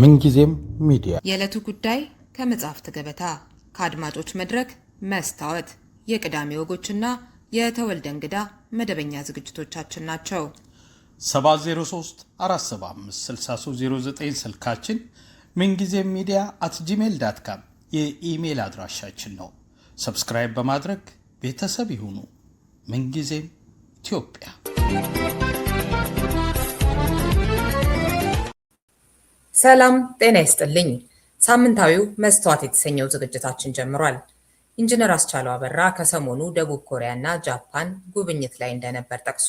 ምንጊዜም ሚዲያ የዕለቱ ጉዳይ ከመጽሐፍት ገበታ ከአድማጮች መድረክ መስታወት የቅዳሜ ወጎችና የተወልደ እንግዳ መደበኛ ዝግጅቶቻችን ናቸው። 703 475 6309 ስልካችን፣ ምንጊዜም ሚዲያ @gmail.com የኢሜል አድራሻችን ነው። ሰብስክራይብ በማድረግ ቤተሰብ ይሁኑ። ምንጊዜም ኢትዮጵያ። ሰላም ጤና ይስጥልኝ። ሳምንታዊው መስታወት የተሰኘው ዝግጅታችን ጀምሯል። ኢንጂነር አስቻለው አበራ ከሰሞኑ ደቡብ ኮሪያና ጃፓን ጉብኝት ላይ እንደነበር ጠቅሶ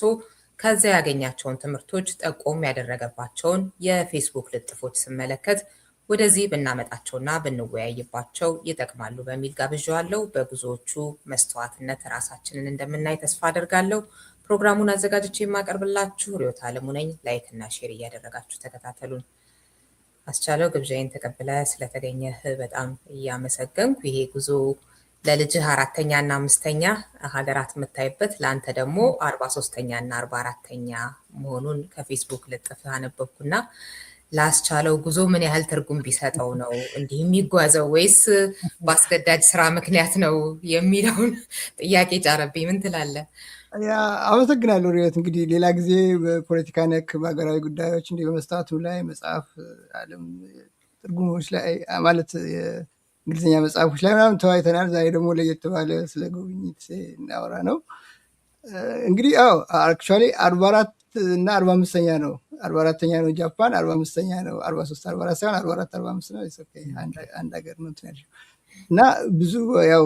ከዚያ ያገኛቸውን ትምህርቶች ጠቆም ያደረገባቸውን የፌስቡክ ልጥፎች ስመለከት ወደዚህ ብናመጣቸውና ብንወያይባቸው ይጠቅማሉ በሚል ጋብዣዋለሁ። በጉዞዎቹ መስታወትነት ራሳችንን እንደምናይ ተስፋ አደርጋለሁ። ፕሮግራሙን አዘጋጅቼ የማቀርብላችሁ ሪዮት አለሙ ነኝ። ላይክ እና ሼር እያደረጋችሁ ተከታተሉን። አስቻለው ግብዣዬን ተቀብለ ስለተገኘህ በጣም እያመሰገንኩ፣ ይሄ ጉዞ ለልጅህ 4ኛ እና 5ኛ ሀገራት የምታይበት ለአንተ ደግሞ 43ኛ እና 44ኛ መሆኑን ከፌስቡክ ልጥፍህ አነበብኩና ለአስቻለው ጉዞ ምን ያህል ትርጉም ቢሰጠው ነው እንዲህ የሚጓዘው ወይስ በአስገዳጅ ስራ ምክንያት ነው የሚለውን ጥያቄ ጫረብኝ። ምን ትላለህ? አመሰግናለሁ ሪዮት። እንግዲህ ሌላ ጊዜ በፖለቲካ ነክ በሀገራዊ ጉዳዮች እንዲህ በመስታወቱ ላይ መጽሐፍ ዓለም ትርጉሞች ላይ ማለት የእንግሊዝኛ መጽሐፎች ላይ ምናምን ተወያይተናል። ዛሬ ደግሞ ለየት ባለ ስለ ጉብኝት እናወራ ነው። እንግዲህ አክቹዋሊ 44 እና 45ኛ ነው። 44ኛ ነው ጃፓን፣ 45ኛ ነው 43 44 ሳይሆን 44 45 ነው። አንድ ሀገር ነው እንትን ያልሽው እና ብዙ ያው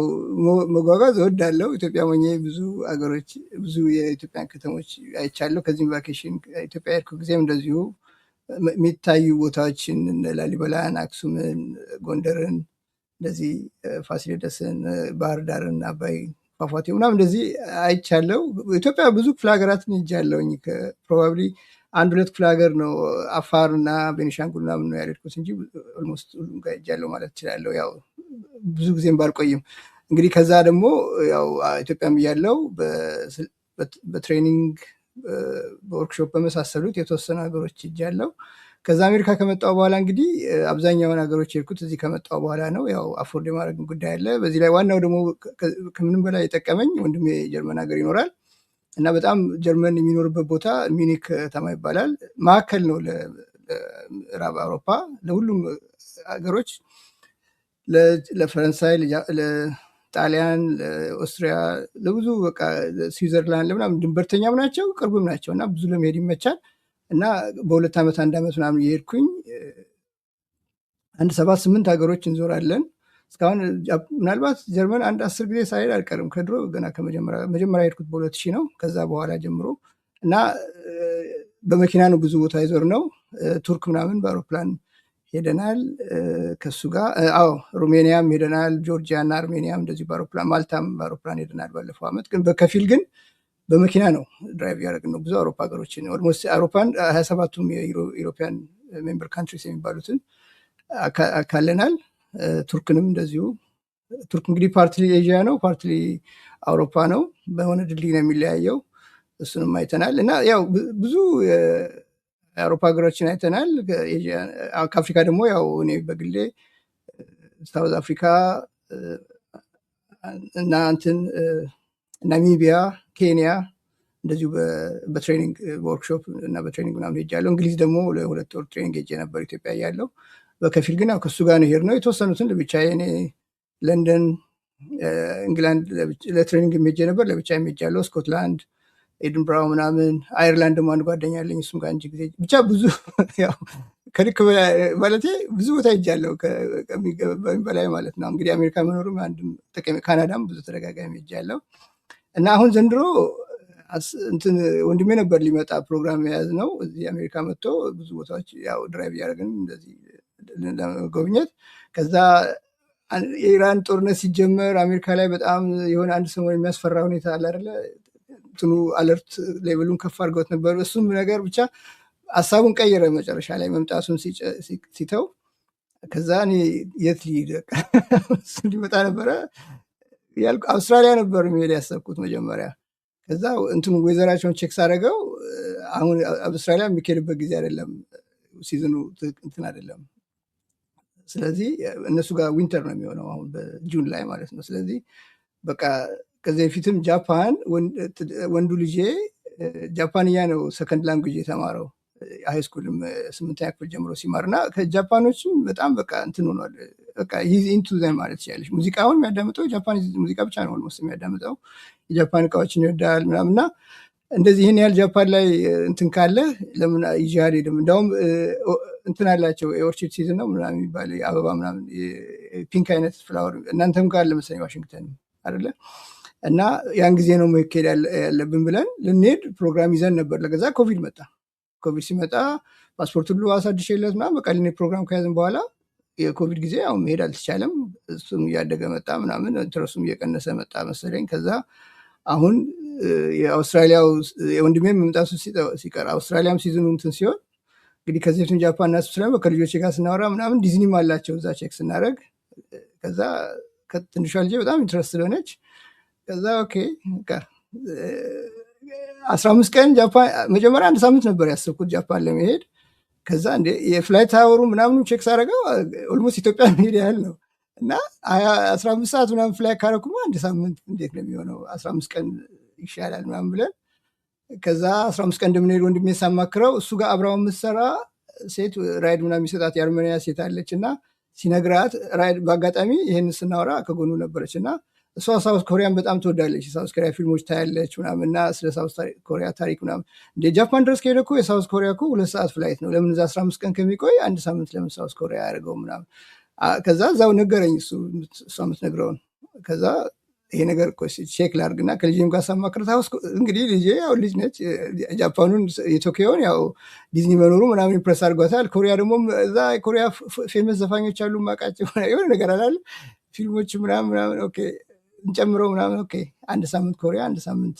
መጓጓዝ እወዳለሁ። ኢትዮጵያ ሆኜ ብዙ ሀገሮች ብዙ የኢትዮጵያን ከተሞች አይቻለሁ። ከዚህም ቫኬሽን ኢትዮጵያ ሄድኩ ጊዜም እንደዚሁ የሚታዩ ቦታዎችን ላሊበላን፣ አክሱምን፣ ጎንደርን፣ እንደዚህ ፋሲለደስን፣ ባህር ዳርን፣ አባይ ፏፏቴ ምናምን እንደዚህ አይቻለሁ። ኢትዮጵያ ብዙ ክፍለ ሀገራትን ሄጃለሁኝ። ፕሮባብሊ 1-2 ክፍለ ሀገር ነው አፋር እና ቤኒሻንጉል ምናምን ነው ያልሄድኩት እንጂ ኦልሞስት ሁሉም ጋር ሄጃለሁ ማለት እችላለሁ። ያው ብዙ ጊዜም ባልቆይም እንግዲህ ከዛ ደግሞ ያው ኢትዮጵያም እያለሁ በትሬኒንግ በወርክሾፕ በመሳሰሉት የተወሰኑ ሀገሮች ሄጃለሁ። ከዛ አሜሪካ ከመጣሁ በኋላ እንግዲህ አብዛኛውን ሀገሮች ሄድኩት እዚህ ከመጣሁ በኋላ ነው። ያው አፎርድ የማድረግ ጉዳይ አለ። በዚህ ላይ ዋናው ደግሞ ከምንም በላይ የጠቀመኝ ወንድሜ ጀርመን ሀገር ይኖራል እና በጣም ጀርመን የሚኖርበት ቦታ ሚኒክ ከተማ ይባላል። ማዕከል ነው ለምዕራብ አውሮፓ ለሁሉም ሀገሮች፣ ለፈረንሳይ፣ ለጣሊያን፣ ለኦስትሪያ፣ ለብዙ በቃ ስዊዘርላንድ ለምናምን ድንበርተኛም ናቸው ቅርብም ናቸው እና ብዙ ለመሄድ ይመቻል። እና በ2 ዓመት 1 ዓመት ምናምን እየሄድኩኝ 7-8 ሀገሮች እንዞራለን። እስካሁን ምናልባት ጀርመን 10 ጊዜ ሳይሄድ አልቀርም። ከድሮ ገና መጀመሪያ ሄድኩት በ2000 ነው። ከዛ በኋላ ጀምሮ እና በመኪና ነው ብዙ ቦታ ይዞር ነው። ቱርክ ምናምን በአውሮፕላን ሄደናል ከሱ ጋር። ሩሜኒያም ሄደናል፣ ጆርጂያ እና አርሜኒያም እንደዚህ በአውሮፕላን፣ ማልታም በአውሮፕላን ሄደናል ባለፈው ዓመት። ግን በከፊል ግን በመኪና ነው ድራይቭ ያደረግን ነው ብዙ አውሮፓ ሀገሮችን። ኦልሞስት አውሮፓን 27ቱም የኢሮፒያን ሜምበር ካንትሪስ የሚባሉትን አካለናል። ቱርክንም እንደዚሁ። ቱርክ እንግዲህ ፓርትሊ ኤዥያ ነው ፓርትሊ አውሮፓ ነው። በሆነ ድልድይ ነው የሚለያየው። እሱንም አይተናል እና ያው ብዙ የአውሮፓ ሀገሮችን አይተናል። ከአፍሪካ ደግሞ ያው እኔ በግሌ ሳውዝ አፍሪካ እና ናሚቢያ፣ ኬንያ እንደዚሁ በትሬኒንግ ወርክሾፕ እና በትሬኒንግ ምናምን ሄጃለሁ። እንግሊዝ ደግሞ ለ2 ወር ትሬኒንግ ሄጄ ነበር ኢትዮጵያ እያለሁ። በከፊል ግን ያው ከሱ ጋር ነው ሄድነው። የተወሰኑትን ለብቻዬ እኔ ለንደን፣ እንግላንድ ለትሬኒንግ ሄጄ ነበር ለብቻ ሄጃለሁ። ስኮትላንድ፣ ኤድንብራ ምናምን፣ አይርላንድ ደግሞ አንድ ጓደኛ አለኝ እሱም ጋር እንጂ ጊዜ ብቻ ብዙ ያው ከልክ ማለቴ ብዙ ቦታ ሄጃለሁ ከሚገባኝ በላይ ማለት ነው። እንግዲህ አሜሪካ መኖሩም አንድም ጥቅም፣ ካናዳም ብዙ ተደጋጋሚ ሄጃለሁ እና አሁን ዘንድሮ እንትን ወንድሜ ነበር ሊመጣ ፕሮግራም የያዝ ነው እዚህ አሜሪካ መጥቶ ብዙ ቦታዎች ያው ድራይቭ እያደረግን እንደዚህ ለመጎብኘት። ከዛ የኢራን ጦርነት ሲጀመር አሜሪካ ላይ በጣም የሆነ አንድ ሰሞን የሚያስፈራ ሁኔታ አለ አይደለ? እንትኑ አለርት ሌቭሉን ከፍ አድርገውት ነበር። እሱም ነገር ብቻ ሀሳቡን ቀየረ መጨረሻ ላይ መምጣቱን ሲተው። ከዛ እኔ የት ልሂድ እሱ ሊመጣ ነበረ ያልኩ አውስትራሊያ ነበር የሚሄድ ያሰብኩት መጀመሪያ። ከዛ እንትኑ ወይዘራቸውን ቼክ ሳደርገው አሁን አውስትራሊያ የሚካሄድበት ጊዜ አይደለም፣ ሲዝኑ እንትን አይደለም፣ ስለዚህ እነሱ ጋር ዊንተር ነው የሚሆነው አሁን በጁን ላይ ማለት ነው። ስለዚህ በቃ ከዚህ በፊትም ጃፓን ወንዱ ልጄ ጃፓንኛ ነው ሰከንድ ላንጉጅ የተማረው ሃይስኩልም 8ኛ ክፍል ጀምሮ ሲማር እና ከጃፓኖችም በጣም በቃ እንትን ሆኗል። በቃ ሂዝ ኢንቱ ዘም ማለት ይችላለች። ሙዚቃውን የሚያዳምጠው ጃፓን ሙዚቃ ብቻ ነው ኦልሞስት የሚያዳምጠው። የጃፓን እቃዎችን ይወዳል ምናምን እና እንደዚህ ይህን ያህል ጃፓን ላይ እንትን ካለ ለምን ይዤ አልሄድም? እንዳውም እንትን አላቸው የኦርቺድ ሲዝን ነው ምናምን የሚባል አበባ ምናምን ፒንክ አይነት ፍላወር እናንተም ጋር ለመሰለኝ ዋሽንግተን አይደለ? እና ያን ጊዜ ነው መሄድ ያለብን ብለን ልንሄድ ፕሮግራም ይዘን ነበር። ለገዛ ኮቪድ መጣ። ኮቪድ ሲመጣ ፓስፖርት ሁሉ አሳድሼለት ምናምን በቃ ልንሄድ ፕሮግራም ከያዝን በኋላ የኮቪድ ጊዜ ያው መሄድ አልተቻለም። እሱም እያደገ መጣ ምናምን ኢንትረስቱም እየቀነሰ መጣ መሰለኝ። ከዛ አሁን የአውስትራሊያው የወንድሜ መምጣቱ ሲቀር አውስትራሊያም ሲዝኑ እንትን ሲሆን እንግዲህ ከዚህ በፊትም ጃፓን እና ስዊዘርላንድ ከልጆቼ ጋር ስናወራ ምናምን ዲዝኒም አላቸው እዛ ቼክ ስናደርግ ከዛ ትንሿ ልጄ በጣም ኢንትረስት ስለሆነች ከዛ ኦኬ በቃ 15 ቀን ጃፓን መጀመሪያ 1 ሳምንት ነበር ያሰብኩት ጃፓን ለመሄድ። ከዛ እንደ የፍላይት ታወሩ ምናምኑ ቼክ ሳደርገው ኦልሞስት ኢትዮጵያ መሄድ ያህል ነው እና 15 ሰዓት ምናምን ፍላይ ካረኩማ 1 ሳምንት እንዴት ነው የሚሆነው? 15 ቀን ይሻላል ምናምን ብለን ከዛ 15 ቀን እንደምንሄድ ወንድሜ ሳማክረው እሱ ጋር አብራው የምትሰራ ሴት ራይድ ምናምን የሚሰጣት የአርሜኒያ ሴት አለች እና ሲነግራት ራይድ በአጋጣሚ ይህን ስናወራ ከጎኑ ነበረች እና እሷ ሳውዝ ኮሪያን በጣም ትወዳለች። የሳውዝ ኮሪያ ፊልሞች ታያለች ምናምን እና ስለ ሳውዝ ኮሪያ ታሪክ ምናምን እንደ ጃፓን ድረስ ከሄደ እኮ የሳውዝ ኮሪያ እኮ 2 ሰዓት ፍላይት ነው። ለምን እዛ 15 ቀን ከሚቆይ 1 ሳምንት ለምን ሳውዝ ኮሪያ ያደርገው ምናምን። ከዛ እዛው ነገረኝ እሷ የምትነግረውን። ከዛ ይሄ ነገር እኮ ቼክ ላድርግና ከልጄም ጋር ሳማክረት እንግዲህ ልጄ ያው ልጅ ነች። ጃፓኑን የቶኪዮን ያው ዲዝኒ መኖሩ ምናምን ኢምፕረስ አድርጓታል። ኮሪያ ደግሞ እዛ ኮሪያ ፌመስ ዘፋኞች አሉ ማቃቸው የሆነ ነገር አላለ ፊልሞች ምናምን ኦኬ እንጨምረው ምናምን ኦኬ 1 ሳምንት ኮሪያ 1 ሳምንት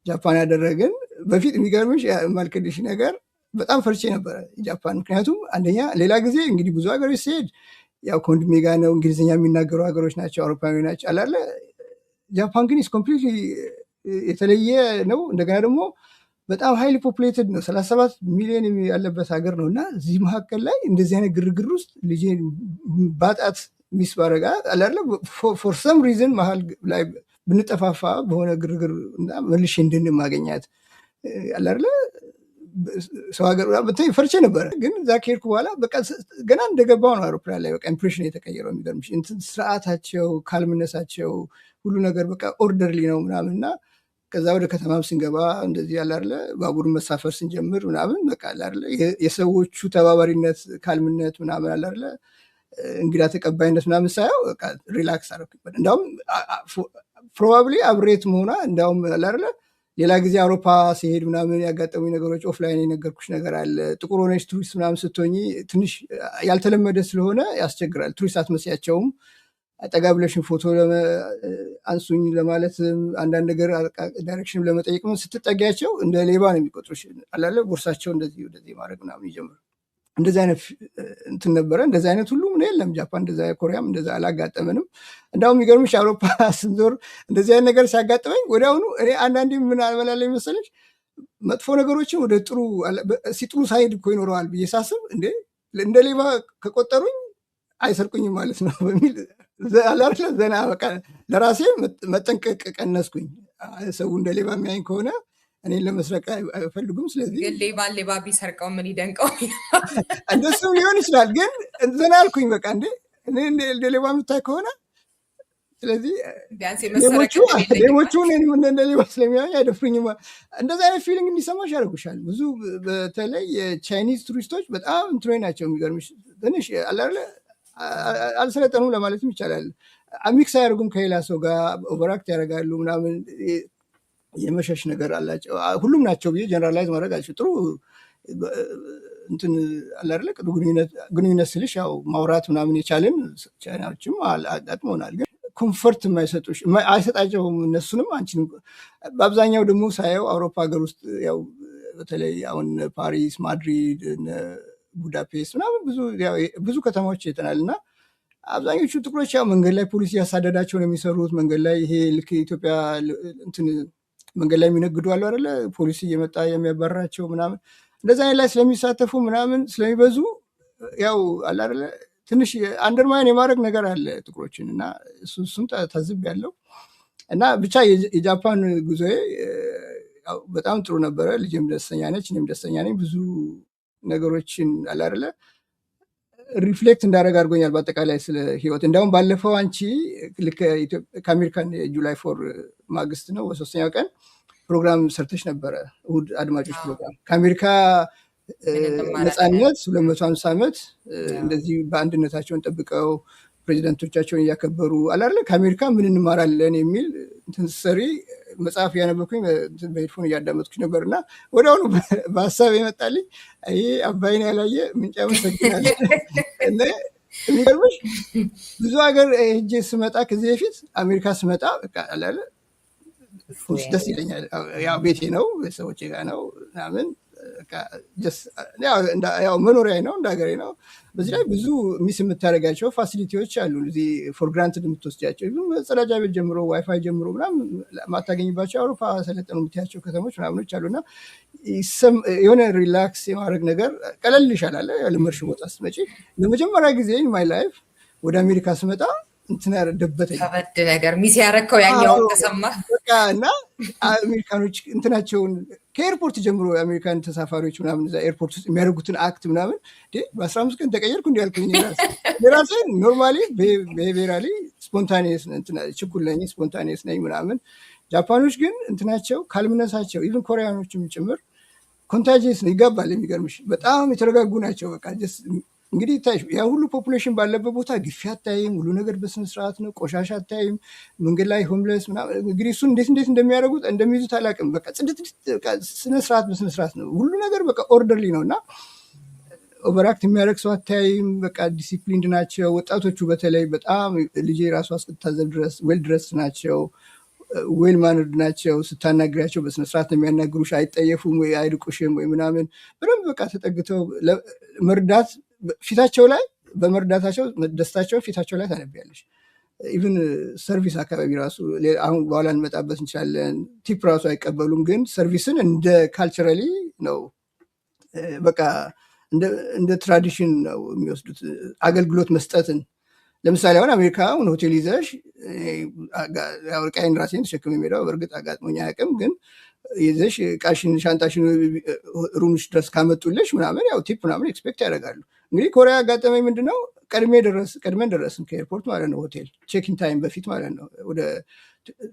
ጃፓን ያደረግን። በፊት የሚገርምሽ ማልከልሽ ነገር በጣም ፈርቼ ነበረ ጃፓን። ምክንያቱም አንደኛ ሌላ ጊዜ እንግዲህ ብዙ ሀገሮች ሲሄድ ያው ከወንድሜ ጋር ነው እንግሊዝኛ የሚናገሩ ሀገሮች ናቸው አውሮፓዊ ናቸው አላለ። ጃፓን ግን ኢስ ኮምፕሊትሊ የተለየ ነው። እንደገና ደግሞ በጣም ሃይሊ ፖፑሌትድ ነው። 37 ሚሊዮን ያለበት ሀገር ነው እና እዚህ መካከል ላይ እንደዚህ አይነት ግርግር ውስጥ ልጄ ባጣት ሚስ ባረጋ አላለ ፎር ሰም ሪዝን መሀል ላይ ብንጠፋፋ በሆነ ግርግር እና መልሼ እንድንማገኛት አላለ ሰው ሀገር በተለይ ፈርቼ ነበረ። ግን እዛ ከሄድኩ በኋላ በቃ ገና እንደገባው ነው አውሮፕላን ላይ በቃ ኢምፕሬሽን የተቀየረው። የሚገርምሽ እንትን ስርዓታቸው፣ ካልምነሳቸው ሁሉ ነገር በቃ ኦርደርሊ ነው ምናምን እና ከዛ ወደ ከተማም ስንገባ እንደዚህ ያላለ ባቡርን መሳፈር ስንጀምር ምናምን በቃ አላለ የሰዎቹ ተባባሪነት፣ ካልምነት ምናምን አላለ እንግዳ ተቀባይነት ምናምን ሳየው በቃ ሪላክስ አደረኩኝ። እንዳውም ፕሮባብሊ አብሬት መሆኗ እንዳውም አላለ ሌላ ጊዜ አውሮፓ ሲሄድ ምናምን ያጋጠሙኝ ነገሮች ኦፍላይን የነገርኩሽ ነገር አለ። ጥቁር ሆነች ቱሪስት ምናምን ስትሆኚ ትንሽ ያልተለመደ ስለሆነ ያስቸግራል። ቱሪስት አትመስያቸውም። አጠጋ ብለሽን ፎቶ አንሱኝ ለማለት አንዳንድ ነገር ዳይሬክሽን ለመጠየቅ ስትጠጊያቸው እንደ ሌባ ነው የሚቆጥሩሽ አላለ ቦርሳቸው እንደዚህ ወደዚህ ማድረግ ምናምን ይጀምሩ። እንደዚህ አይነት እንትን ነበረ። እንደዚህ አይነት ሁሉ ምን የለም ጃፓን፣ እንደዛ ኮሪያም እንደዛ አላጋጠመንም። እንዳውም የሚገርምሽ አውሮፓ ስንዞር እንደዚህ አይነት ነገር ሲያጋጥመኝ ወዲያውኑ እኔ አንዳንዴ ምን አልበላለኝ መሰለሽ መጥፎ ነገሮችን ወደ ጥሩ ሳይድ እኮ ይኖረዋል ብዬ ሳስብ እንደ ሌባ ከቆጠሩኝ አይሰርቁኝም ማለት ነው በሚል አላርለ ዘና በቃ ለራሴ መጠንቀቅ ቀነስኩኝ። ሰው እንደ ሌባ የሚያኝ ከሆነ እኔን ለመስረቅ አይፈልጉም። ስለዚህ ሌባን ሌባ ቢሰርቀው ምን ይደንቀው? እንደሱም ሊሆን ይችላል። ግን ዘና አልኩኝ። በቃ እንደ ሌባ የምታይ ከሆነ ስለዚህ ሌቦቹ እንደ ሌባ ስለሚያኝ አይደፍሩኝም። እንደዚህ አይነት ፊሊንግ እንዲሰማሽ ያደርጉሻል። ብዙ በተለይ የቻይኒዝ ቱሪስቶች በጣም እንትኖች ናቸው። የሚገርምሽ ትንሽ አላለ አልሰለጠኑም ለማለትም ይቻላል። ሚክስ አያደርጉም ከሌላ ሰው ጋር ኦቨራክት ያደርጋሉ ምናምን የመሸሽ ነገር አላቸው። ሁሉም ናቸው ብዬ ጀነራላይዝ ማድረግ አልችልም። ጥሩ እንትን አላለ ግንኙነት ስልሽ ያው ማውራት ምናምን የቻልን ቻይናዎችም አጋጥመውናል። ግን ኮንፈርት አይሰጣቸውም እነሱንም አንቺንም። በአብዛኛው ደግሞ ሳየው አውሮፓ ሀገር ውስጥ ያው በተለይ አሁን ፓሪስ፣ ማድሪድ፣ ቡዳፔስት ምናምን ብዙ ከተማዎች ይተናል እና አብዛኞቹ ጥቁሮች ያው መንገድ ላይ ፖሊስ ያሳደዳቸው ነው የሚሰሩት። መንገድ ላይ ይሄ ልክ ኢትዮጵያ እንትን መንገድ ላይ የሚነግዱ አሉ አይደለ? ፖሊስ እየመጣ የሚያባራቸው ምናምን እንደዛ አይነት ላይ ስለሚሳተፉ ምናምን ስለሚበዙ ያው አለ አይደለ? ትንሽ አንደርማይን የማድረግ ነገር አለ ጥቁሮችን እና እሱም ታዝቤያለሁ። እና ብቻ የጃፓን ጉዞዬ በጣም ጥሩ ነበረ። ልጅም ደስተኛ ነች፣ እኔም ደስተኛ ነኝ። ብዙ ነገሮችን አለ አይደለ ሪፍሌክት እንዳደረግ አድርጎኛል በአጠቃላይ ስለ ህይወት። እንዲያውም ባለፈው አንቺ ልክ ከአሜሪካን የጁላይ 4 ማግስት ነው በሶስተኛው ቀን ፕሮግራም ሰርተሽ ነበረ፣ እሑድ አድማጮች ፕሮግራም ከአሜሪካ ነፃነት 250 ዓመት እንደዚህ በአንድነታቸውን ጠብቀው ፕሬዚደንቶቻቸውን እያከበሩ አላለ ከአሜሪካ ምን እንማራለን የሚል ሰሪ መጽሐፍ እያነበኩኝ በሄድፎን እያዳመጥኩኝ ነበር እና ወዲያውኑ በሀሳብ የመጣልኝ ይሄ አባይን ያላየ ምንጭ ያመሰግናል። የሚገርምሽ ብዙ ሀገር ሄጄ ስመጣ ከዚህ በፊት አሜሪካ ስመጣ በቃ አላለ ደስ ይለኛል። ያው ቤቴ ነው፣ ቤተሰቦቼ ጋር ነው ምናምን ያው መኖሪያ ነው፣ እንደ ሀገሬ ነው። በዚህ ላይ ብዙ ሚስ የምታደርጋቸው ፋሲሊቲዎች አሉ። እዚህ ፎር ግራንትድ የምትወስዳቸው መጸዳጃ ቤት ጀምሮ ዋይፋይ ጀምሮ ምናምን ማታገኝባቸው አውሮፓ ሰለጠኑ የምትያቸው ከተሞች ምናምኖች አሉና የሆነ ሪላክስ የማድረግ ነገር ቀለል ይሻላል። ልመርሽ ቦታ ስትመጪ ለመጀመሪያ ጊዜ ማይ ላይፍ ወደ አሜሪካ ስመጣ እንትን ያደበተኝ ከበድ ነገር ሚስ ያረከው ያኛውን ተሰማ በቃ እና አሜሪካኖች እንትናቸውን ከኤርፖርት ጀምሮ የአሜሪካን ተሳፋሪዎች ምናምን እዛ ኤርፖርት ውስጥ የሚያደርጉትን አክት ምናምን በ15 ቀን ተቀየርኩ እንዲያልኩኝ የራሴን ኖርማሊ ብሄራሊ ስፖንታኒየስ ችኩል ነኝ፣ ስፖንታኒየስ ነኝ ምናምን። ጃፓኖች ግን እንትናቸው ካልምነሳቸው ኢቭን ኮሪያኖችም ጭምር ኮንታጂየስ ነው፣ ይጋባል። የሚገርምሽ በጣም የተረጋጉ ናቸው። በቃ እንግዲህ ያ ሁሉ ፖፑሌሽን ባለበት ቦታ ግፊ አታይም፣ ሁሉ ነገር በስነስርዓት ነው፣ ቆሻሻ አታይም፣ መንገድ ላይ ሆምለስ ምናምን። እንግዲህ እሱን እንዴት እንደሚያደርጉት እንደሚይዙት አላውቅም። በቃ ጽድት ስነስርዓት በስነስርዓት ነው ሁሉ ነገር፣ በቃ ኦርደርሊ ነው እና ኦቨርአክት የሚያደርግ ሰው አታይም። በቃ ዲሲፕሊንድ ናቸው። ወጣቶቹ በተለይ በጣም ልጄ ራሱ እስክታዘብ ድረስ ዌል ድረስ ናቸው፣ ዌል ማነርድ ናቸው። ስታናግሪያቸው በስነስርዓት ነው የሚያናግሩሽ። አይጠየፉም ወይ አይድቁሽም ወይ ምናምን። በደንብ በቃ ተጠግተው መርዳት ፊታቸው ላይ በመርዳታቸው ደስታቸውን ፊታቸው ላይ ታነቢያለሽ። ኢቭን ሰርቪስ አካባቢ ራሱ አሁን በኋላ እንመጣበት እንችላለን። ቲፕ ራሱ አይቀበሉም፣ ግን ሰርቪስን እንደ ካልቸራሊ ነው በቃ እንደ ትራዲሽን ነው የሚወስዱት አገልግሎት መስጠትን። ለምሳሌ አሁን አሜሪካ አሁን ሆቴል ይዘሽ ዕቃዬን ራሴን ተሸክሜ የምሄደው በእርግጥ አጋጥሞኝ አያውቅም፣ ግን ይዘሽ ዕቃሽን ሻንጣሽን ሩምሽ ድረስ ካመጡልሽ ምናምን ያው ቲፕ ምናምን ኤክስፔክት ያደርጋሉ። እንግዲህ ኮሪያ ያጋጠመኝ ምንድነው ቀድመን ደረስን ከኤርፖርት ማለት ነው፣ ሆቴል ቼኪን ታይም በፊት ማለት ነው። ወደ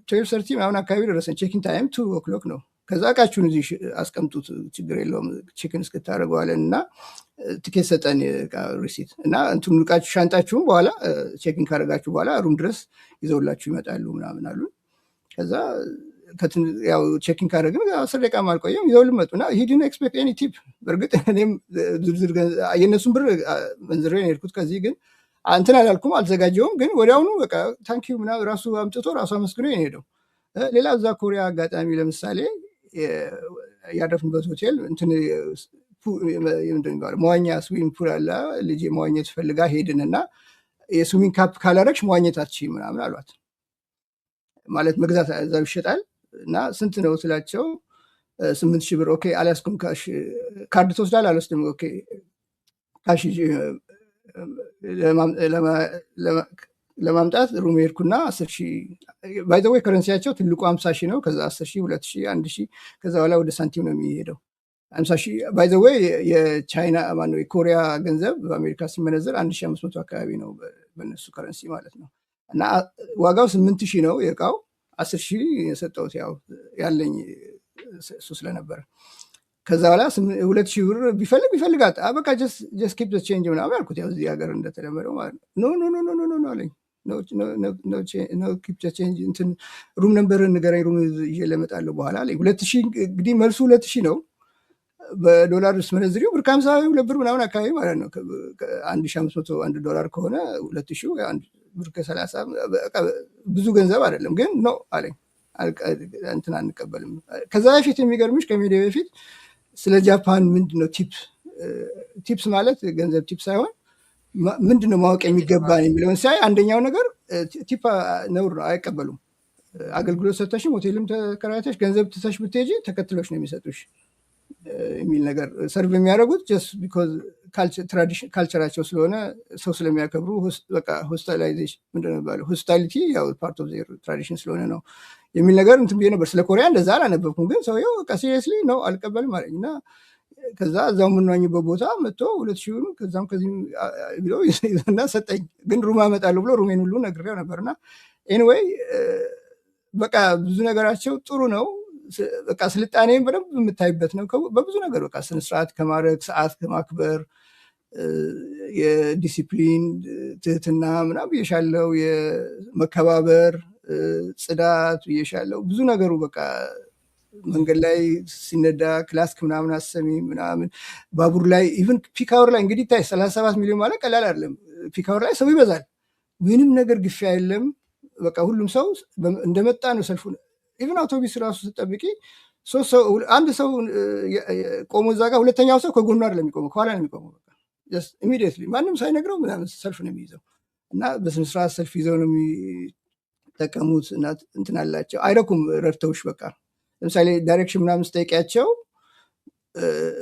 12:30 ምናምን አካባቢ ደረሰን። ቼኪን ታይም 2 o'clock ነው። ከዛ ዕቃችሁን እዚህ አስቀምጡት ችግር የለውም ቼክን እስክታደርገዋለን እና ትኬት ሰጠን ሪሲት እና እንትን ዕቃችሁ ሻንጣችሁን በኋላ ቼኪን ካደረጋችሁ በኋላ ሩም ድረስ ይዘውላችሁ ይመጣሉ ምናምን አሉ። ከዛ ያው ቼኪን ካደረግን 10 ደቂቃ አልቆየም ይዘው ልመጡና ሂድን ኤክስፔክት ኤኒ ቲፕ። በእርግጥ እኔም ዝርዝር የእነሱን ብር መንዝሬ ሄድኩት። ከዚህ ግን እንትን አላልኩም፣ አልዘጋጀውም። ግን ወዲያውኑ በቃ ታንኪዩ ምናምን ራሱ አምጥቶ ራሱ አመስግኖ የሄደው። ሌላ እዛ ኮሪያ አጋጣሚ ለምሳሌ ያረፍንበት ሆቴል እንትን መዋኛ ስዊሚንግ ፑል አለ። ልጄ መዋኘት ፈልጋ ሄድን እና የስዊሚንግ ካፕ ካላረግሽ መዋኘት አትችይም ምናምን አሏት። ማለት መግዛት እዛው ይሸጣል እና ስንት ነው ስላቸው 8,000 ብር። ኦኬ አልያዝኩም ካሽ፣ ካርድ ትወስዳል? አልወስድም። ኦኬ ካሽ ለማምጣት ሩም ሄድኩና 10,000 ባይ ዘ ወይ ከረንሲያቸው ትልቁ 50,000 ነው። ከዛ 10,000 2,000 1,000 ከዛ በኋላ ወደ ሳንቲም ነው የሚሄደው። 50,000 ባይ ዘ ወይ የቻይና ማነው የኮሪያ ገንዘብ በአሜሪካ ሲመነዘር 1,500 አካባቢ ነው በእነሱ ከረንሲ ማለት ነው። እና ዋጋው 8,000 ነው የእቃው። 10,000 የሰጠሁት ያው ያለኝ እሱ ስለነበረ። ከዛ በኋላ 2,000 ብር ቢፈልጋት በቃ ጀስት ኪፕ ዘ ቼንጅ ምናምን አልኩት። ያው እዚህ ሀገር እንደተለመደው ማለት ነው። ኖ አለኝ። ኖ ኪፕ ዘ ቼንጅ እንትን ሩም ነምበር ንገረኝ፣ ሩም ይዤ እመጣለሁ በኋላ አለኝ። 2,000 እንግዲህ መልሱ 2,000 ነው። በዶላር ስመነዝሪው ብር ከ52 ብር ምናምን አካባቢ ማለት ነው። 1,500 1 ዶላር ከሆነ 2,000 ብር ከ30 ብዙ ገንዘብ አይደለም። ግን ነው አለኝ እንትን አንቀበልም። ከዛ በፊት የሚገርምሽ ከሚዲያ በፊት ስለ ጃፓን ምንድነው ቲፕስ ማለት ገንዘብ ቲፕ ሳይሆን ምንድነው ማወቅ የሚገባን የሚለውን ሲያይ አንደኛው ነገር ቲፕ ነውር ነው፣ አይቀበሉም። አገልግሎት ሰጥተሽም ሆቴልም ተከራይተሽ ገንዘብ ትተሽ ብትሄጂ ተከትሎሽ ነው የሚሰጡሽ የሚል ነገር ሰርቭ የሚያደርጉት ጀስት ቢኮዝ ካልቸራቸው ስለሆነ ሰው ስለሚያከብሩ በቃ ሆስታላይዜሽን ምንድነው የሚባለው ሆስታሊቲ ያው ፓርት ኦፍ ዜር ትራዲሽን ስለሆነ ነው የሚል ነገር እንትን ብዬ ነበር። ስለ ኮሪያ እንደዛ አላነበብኩም፣ ግን ሰውየው በቃ ሲሪየስሊ ነው አልቀበልም አለኝ እና ከዛ እዛው የምንዋኝበት ቦታ መጥቶ 2000 ብር ከዛም ከዚህ ብሎ እና ሰጠኝ። ግን ሩም አመጣለሁ ብሎ ሩሜን ሁሉ ነግሬው ነበርና ኤኒዌይ በቃ ብዙ ነገራቸው ጥሩ ነው። በቃ ስልጣኔን በደንብ የምታይበት ነው። በብዙ ነገር በቃ ስነ ስርዓት ከማድረግ ሰዓት ከማክበር የዲሲፕሊን ትህትና ምናምን ብዬሻለው፣ የመከባበር ጽዳት ብዬሻለው። ብዙ ነገሩ በቃ መንገድ ላይ ሲነዳ ክላስክ ምናምን አሰሚ ምናምን ባቡር ላይ ኢቭን ፒካወር ላይ እንግዲህ ታይ 37 ሚሊዮን ማለት ቀላል አይደለም። ፒካወር ላይ ሰው ይበዛል፣ ምንም ነገር ግፊያ የለም። በቃ ሁሉም ሰው እንደመጣ ነው ሰልፉ። ኢቭን አውቶቡስ ራሱ ስጠብቂ አንድ ሰው ቆሞ እዛ ጋር ሁለተኛው ሰው ከጎኑ አይደለም የሚቆመው ከኋላ ነው የሚቆመው። በቃ ጀስት ኢሚዲየትሊ ማንም ሳይነግረው ምናምን ሰልፍ ነው የሚይዘው እና በስነ ስርዓት ሰልፍ ይዘው ነው የሚጠቀሙት እና እንትን አላቸው። አይረኩም ረድተውሽ በቃ ለምሳሌ ዳይሬክሽን ምናምን ስጠይቂያቸው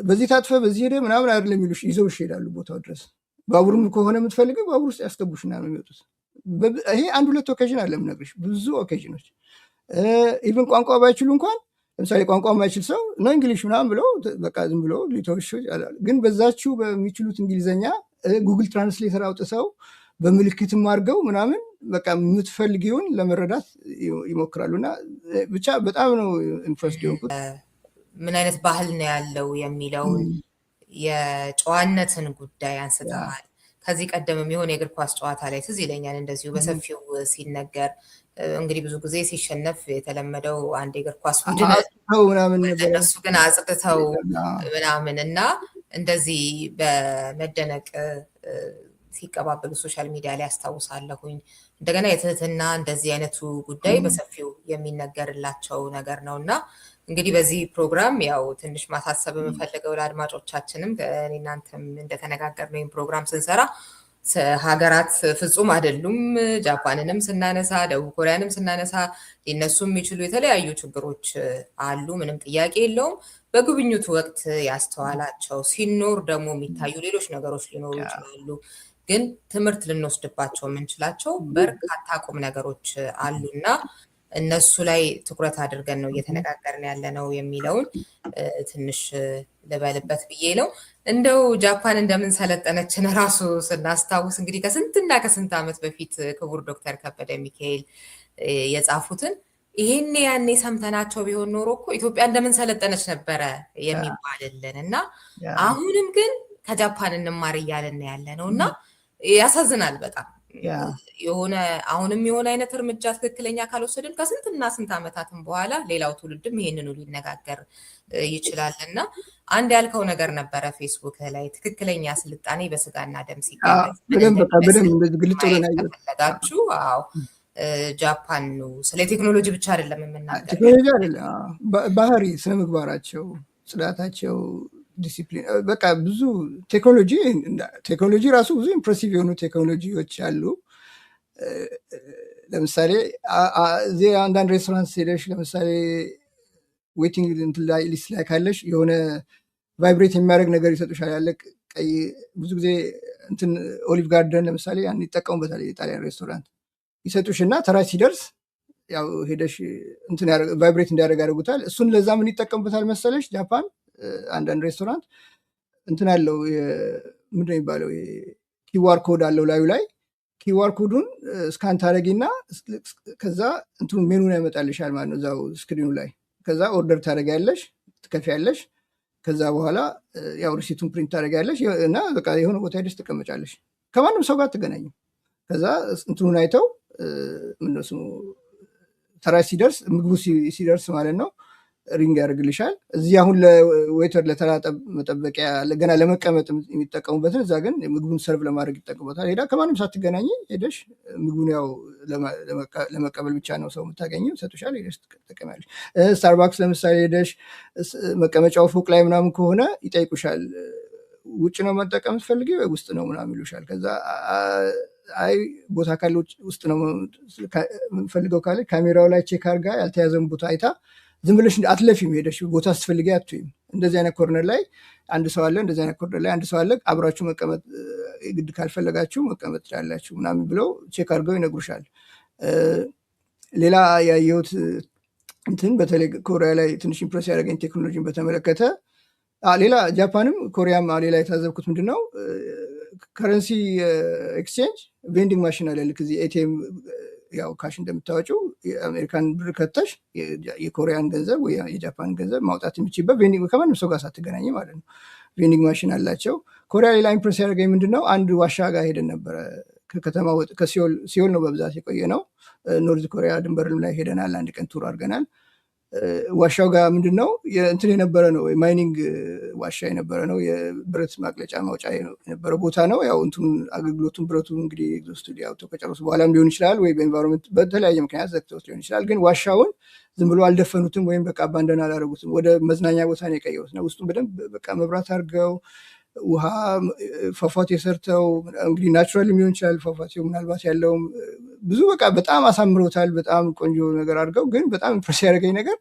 በዚህ ታጥፈ በዚህ ሄደ ምናምን አይደለም የሚሉሽ፣ ይዘውሽ ይሄዳሉ ቦታው ድረስ። ባቡርም ከሆነ የምትፈልገው ባቡር ውስጥ ያስገቡሽና ነው የሚወጡት። ይሄ አንድ ሁለት ኦኬዥን አለ የምነግርሽ፣ ብዙ ኦኬዥኖች። ኢቭን ቋንቋ ባይችሉ እንኳን ለምሳሌ ቋንቋ የማይችል ሰው ነው እንግሊሽ ምናምን ብለው በቃ ዝም ብሎ ሊተውሽ ይችላል። ግን በዛችሁ በሚችሉት እንግሊዘኛ ጉግል ትራንስሌተር አውጥተው በምልክትም አድርገው ምናምን በቃ የምትፈልጊውን ለመረዳት ይሞክራሉ። እና ብቻ በጣም ነው ኢምፕረስድ የሆንኩት። ምን አይነት ባህል ነው ያለው የሚለውን የጨዋነትን ጉዳይ አንስተዋል። ከዚህ ቀደምም የሆነ የእግር ኳስ ጨዋታ ላይ ትዝ ይለኛል እንደዚሁ በሰፊው ሲነገር፣ እንግዲህ ብዙ ጊዜ ሲሸነፍ የተለመደው አንድ የእግር ኳስ ቡድን እነሱ ግን አጽድተው ምናምን እና እንደዚህ በመደነቅ ሲቀባበሉ ሶሻል ሚዲያ ላይ አስታውሳለሁኝ። እንደገና የትህትና እንደዚህ አይነቱ ጉዳይ በሰፊው የሚነገርላቸው ነገር ነው እና እንግዲህ በዚህ ፕሮግራም ያው ትንሽ ማሳሰብ የምፈልገው ለአድማጮቻችንም እናንተም እንደተነጋገርነው ይህን ፕሮግራም ስንሰራ ሀገራት ፍጹም አይደሉም። ጃፓንንም ስናነሳ ደቡብ ኮሪያንም ስናነሳ ሊነሱ የሚችሉ የተለያዩ ችግሮች አሉ፣ ምንም ጥያቄ የለውም። በጉብኝቱ ወቅት ያስተዋላቸው ሲኖር ደግሞ የሚታዩ ሌሎች ነገሮች ሊኖሩ ይችላሉ። ግን ትምህርት ልንወስድባቸው የምንችላቸው በርካታ ቁም ነገሮች አሉና እነሱ ላይ ትኩረት አድርገን ነው እየተነጋገርን ያለ ነው የሚለውን ትንሽ ልበልበት ብዬ ነው። እንደው ጃፓን እንደምን ሰለጠነችን ራሱ ስናስታውስ እንግዲህ ከስንትና ከስንት ዓመት በፊት ክቡር ዶክተር ከበደ ሚካኤል የጻፉትን ይሄን ያኔ ሰምተናቸው ቢሆን ኖሮ እኮ ኢትዮጵያ እንደምን ሰለጠነች ነበረ የሚባልልን እና አሁንም ግን ከጃፓን እንማር እያልን ያለ ነው እና ያሳዝናል በጣም የሆነ አሁንም የሆነ አይነት እርምጃ ትክክለኛ ካልወሰድን ከስንትና ስንት ዓመታትም በኋላ ሌላው ትውልድም ይሄንኑ ሊነጋገር ይችላል እና አንድ ያልከው ነገር ነበረ ፌስቡክ ላይ ትክክለኛ ስልጣኔ በስጋና ደም ሲገለጋችሁ ጃፓን ነው። ስለ ቴክኖሎጂ ብቻ አይደለም የምናገር፣ ቴክኖሎጂ አይደለም ባህሪ፣ ስነ ምግባራቸው፣ ጽዳታቸው፣ ዲሲፕሊን በቃ ብዙ ቴክኖሎጂ ራሱ ብዙ ኢምፕሬሲቭ የሆኑ ቴክኖሎጂዎች አሉ። ለምሳሌ እዚህ አንዳንድ ሬስቶራንት ሄደሽ ለምሳሌ ዌቲንግ ሊስት ላይ ካለሽ የሆነ ቫይብሬት የሚያደርግ ነገር ይሰጡሻል። ያለ ቀይ ብዙ ጊዜ እንትን ኦሊቭ ጋርደን ለምሳሌ ያን ይጠቀሙበታል የጣሊያን ሬስቶራንት ይሰጡሽ እና ተራ ሲደርስ ያው ሄደሽ እንትን ቫይብሬት እንዲያደርግ ያደርጉታል። እሱን ለዛ ምን ይጠቀሙበታል መሰለሽ ጃፓን አንዳንድ ሬስቶራንት እንትን አለው ምንድነው የሚባለው ኪዋር ኮድ አለው ላዩ ላይ ኪዋር ኮዱን ስካን ታደረጊና ከዛ እንትኑ ሜኑን ያመጣልሻል ማለት ነው እዛው ስክሪኑ ላይ። ከዛ ኦርደር ታደረጊያለሽ፣ ትከፍያለሽ። ከዛ በኋላ ያው ሪሲቱን ፕሪንት ታደረጊያለሽ እና በቃ የሆነ ቦታ ሄደሽ ትቀመጫለሽ። ከማንም ሰው ጋር አትገናኝም። ከዛ እንትኑን አይተው ምንድነው ስሙ ተራ ሲደርስ ምግቡ ሲደርስ ማለት ነው ሪንግ ያደርግልሻል። እዚህ አሁን ለዌተር ለተራ መጠበቂያ ገና ለመቀመጥ የሚጠቀሙበትን እዛ ግን ምግቡን ሰርቭ ለማድረግ ይጠቀሙበታል። ሄዳ ከማንም ሳትገናኝ ሄደሽ ምግቡን ያው ለመቀበል ብቻ ነው ሰው የምታገኘው፣ ሰጡሻል፣ ሄደሽ ትጠቀሚያለሽ። ስታርባክስ ለምሳሌ ሄደሽ መቀመጫው ፎቅ ላይ ምናምን ከሆነ ይጠይቁሻል፣ ውጭ ነው መጠቀም ትፈልጊ ወይ ውስጥ ነው ምናምን ይሉሻል። ከዛ አይ ቦታ ካለ ውስጥ ነው የምፈልገው ካለ ካሜራው ላይ ቼክ አድርጋ ያልተያዘን ቦታ አይታ ዝም ብለሽ አትለፊም፣ ሄደሽ ቦታ ስትፈልጊ አትይም። እንደዚህ አይነት ኮርነር ላይ አንድ ሰው አለ፣ እንደዚህ አይነት ኮርነር ላይ አንድ ሰው አለ፣ አብራችሁ መቀመጥ ግድ ካልፈለጋችሁ መቀመጥ ትችላላችሁ ምናምን ብለው ቼክ አድርገው ይነግሩሻል። ሌላ ያየሁት እንትን በተለይ ኮሪያ ላይ ትንሽ ኢምፕረስ ያደረገኝ ቴክኖሎጂን በተመለከተ ሌላ ጃፓንም ኮሪያም ሌላ የታዘብኩት ምንድነው ከረንሲ ኤክስቼንጅ ቬንዲንግ ማሽን አለ። ልክ እዚህ ኤቲኤም ያው ካሽ እንደምታወጪው የአሜሪካን ብር ከተሽ የኮሪያን ገንዘብ ወይ የጃፓን ገንዘብ ማውጣት የሚችልበት ቬንዲንግ ከማንም ሰው ጋር ሳትገናኝ ማለት ነው ቬንዲንግ ማሽን አላቸው። ኮሪያ ሌላ ኢምፕረስ ያደረገኝ ምንድነው አንድ ዋሻ ጋር ሄደን ነበረ። ከከተማ ከሲኦል ነው በብዛት የቆየ ነው። ኖርዝ ኮሪያ ድንበርም ላይ ሄደናል። አንድ ቀን ቱር አድርገናል። ዋሻው ጋር ምንድነው እንትን የነበረ ነው የማይኒንግ ዋሻ የነበረ ነው። የብረት ማቅለጫ ማውጫ የነበረ ቦታ ነው። ያው እንትኑን አገልግሎቱን ብረቱን እንግዲህ ስቱዲዮ አውጥተው ከጨረሱ በኋላም ሊሆን ይችላል ወይ በኤንቫይሮንመንት በተለያየ ምክንያት ዘግተውት ሊሆን ይችላል። ግን ዋሻውን ዝም ብሎ አልደፈኑትም ወይም በቃ አባንደን አላደረጉትም። ወደ መዝናኛ ቦታ ነው የቀየሩት ነው። ውስጡን በደንብ በቃ መብራት አድርገው ውሃ ፏፏቴ ሰርተው እንግዲህ ናቹራል ሊሆን ይችላል ፏፏቴው ምናልባት ያለውም ብዙ በቃ በጣም አሳምረውታል። በጣም ቆንጆ ነገር አድርገው ግን በጣም ኢምፕረስ ያደረገኝ ነገር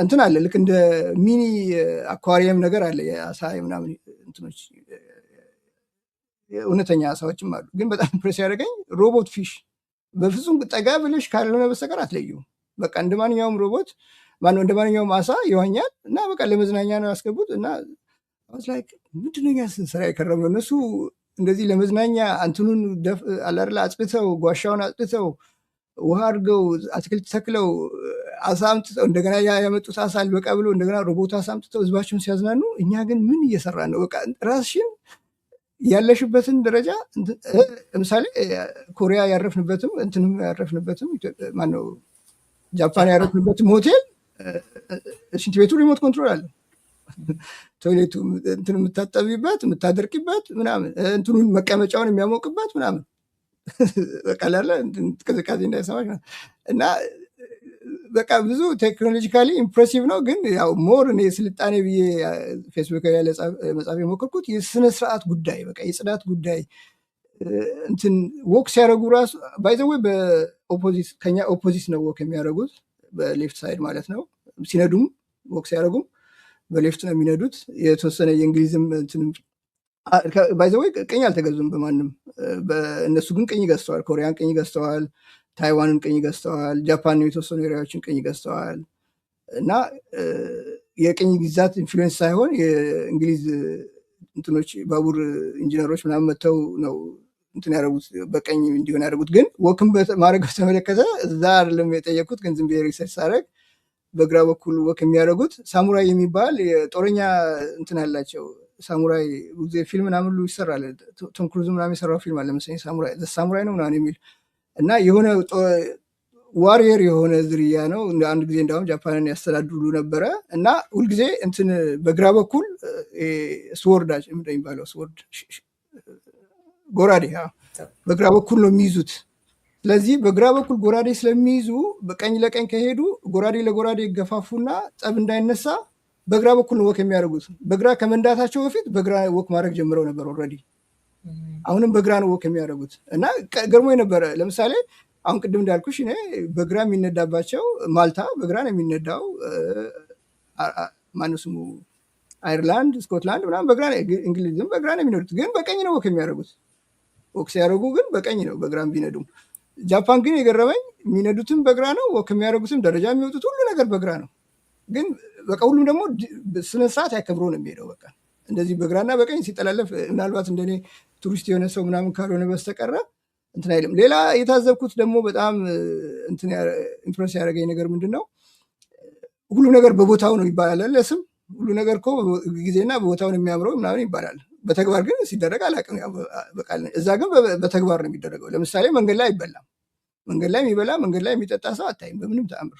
እንትን አለ ልክ እንደ ሚኒ አኳሪየም ነገር አለ። የአሳ ምናምን እንትኖች እውነተኛ አሳዎችም አሉ። ግን በጣም ኢምፕረስ ያደረገኝ ሮቦት ፊሽ በፍጹም ጠጋ ብለሽ ካልሆነ በስተቀር አትለዩም። በቃ እንደ ማንኛውም ሮቦት ማነው እንደ ማንኛውም አሳ ይዋኛል እና በቃ ለመዝናኛ ነው ያስገቡት እና ላይ ምንድነው ስራ የከረም ነው። እነሱ እንደዚህ ለመዝናኛ አንትኑን አላርላ አጽድተው ጓሻውን አጽድተው ውሃ አድርገው አትክልት ተክለው አሳ አምጥተው እንደገና ያመጡት አሳ አልበቃ ብሎ እንደገና ሮቦት አሳ አምጥተው ህዝባቸውን ሲያዝናኑ፣ እኛ ግን ምን እየሰራን ነው? በቃ ራስሽን ያለሽበትን ደረጃ ለምሳሌ ኮሪያ ያረፍንበትም እንትንም ያረፍንበትም ማነው ጃፓን ያረፍንበትም ሆቴል ሽንት ቤቱ ሪሞት ኮንትሮል አለ። ቶይሌቱ እንትን የምታጠቢበት የምታደርቂበት ምናምን እንትኑን መቀመጫውን የሚያሞቅበት ምናምን በቃ ላለ ቅዝቃዜ እንዳይሰማሽ እና በቃ ብዙ ቴክኖሎጂካሊ ኢምፕሬሲቭ ነው። ግን ያው ሞር እኔ ስልጣኔ ብዬ ፌስቡክ ላይ መጻፍ የሞከርኩት የስነ ስርዓት ጉዳይ በቃ የጽዳት ጉዳይ እንትን ወክ ሲያደርጉ ራሱ ባይዘዌ በኦፖዚት ከኛ ኦፖዚት ነው ወክ የሚያደርጉት በሌፍት ሳይድ ማለት ነው። ሲነዱም ወክ ሲያደርጉም በሌፍት ነው የሚነዱት። የተወሰነ የእንግሊዝም ባይዘዌ ቅኝ አልተገዙም በማንም እነሱ ግን ቅኝ ገዝተዋል። ኮሪያን ቅኝ ገዝተዋል፣ ታይዋንን ቅኝ ገዝተዋል፣ ጃፓን የተወሰኑ ኤሪያዎችን ቅኝ ገዝተዋል። እና የቅኝ ግዛት ኢንፍሉዌንስ ሳይሆን የእንግሊዝ እንትኖች ባቡር ኢንጂነሮች ምናምን መጥተው ነው እንትን ያደረጉት በቀኝ እንዲሆን ያደረጉት። ግን ወክም ማድረግ በተመለከተ እዛ አይደለም የጠየኩት። ግን ዝም ብዬ ሪሰርች ሳደርግ በግራ በኩል ወክ የሚያደርጉት ሳሙራይ የሚባል የጦረኛ እንትን አላቸው። ሳሙራይ ጊዜ ፊልም ምናምን ሁሉ ይሰራል። ቶም ክሩዝ ምናምን የሰራው ፊልም አለ መሰለኝ ሳሙራይ ነው ምናምን የሚል እና የሆነ ዋሪየር የሆነ ዝርያ ነው። አንድ ጊዜ እንዳሁም ጃፓንን ያስተዳድሩ ነበረ እና ሁልጊዜ እንትን በግራ በኩል ስወርድ የሚባለው ስወርድ ጎራዴ በግራ በኩል ነው የሚይዙት። ስለዚህ በግራ በኩል ጎራዴ ስለሚይዙ በቀኝ ለቀኝ ከሄዱ ጎራዴ ለጎራዴ ይገፋፉና ጠብ እንዳይነሳ በግራ በኩል ነው ወክ የሚያደርጉት። በግራ ከመንዳታቸው በፊት በግራ ወክ ማድረግ ጀምረው ነበር ኦልሬዲ። አሁንም በግራ ነው ወክ የሚያደርጉት እና ገርሞ ነበረ። ለምሳሌ አሁን ቅድም እንዳልኩሽ እኔ በግራ የሚነዳባቸው ማልታ በግራ ነው የሚነዳው። ማነው ስሙ አይርላንድ፣ ስኮትላንድ ምናምን በግራ ነው፣ እንግሊዝም በግራ ነው የሚነዱት። ግን በቀኝ ነው ወክ የሚያደርጉት። ወክ ሲያደርጉ ግን በቀኝ ነው በግራም ቢነዱም። ጃፓን ግን የገረመኝ የሚነዱትም በግራ ነው፣ ወክ የሚያደርጉትም ደረጃ የሚወጡት ሁሉ ነገር በግራ ነው። ግን በቃ ሁሉም ደግሞ ስነስርዓት ያከብሮ ነው የሚሄደው። በቃ እንደዚህ በግራና በቀኝ ሲጠላለፍ ምናልባት እንደኔ ቱሪስት የሆነ ሰው ምናምን ካልሆነ በስተቀረ እንትን አይልም። ሌላ የታዘብኩት ደግሞ በጣም እንትን ኢንፍሉዌንስ ያደረገኝ ነገር ምንድን ነው፣ ሁሉ ነገር በቦታው ነው ይባላል። ለስም ሁሉ ነገር እኮ ጊዜና በቦታውን የሚያምረው ምናምን ይባላል። በተግባር ግን ሲደረግ አላውቅም። እዛ ግን በተግባር ነው የሚደረገው። ለምሳሌ መንገድ ላይ አይበላም። መንገድ ላይ የሚበላ መንገድ ላይ የሚጠጣ ሰው አታይም በምንም ተአምር።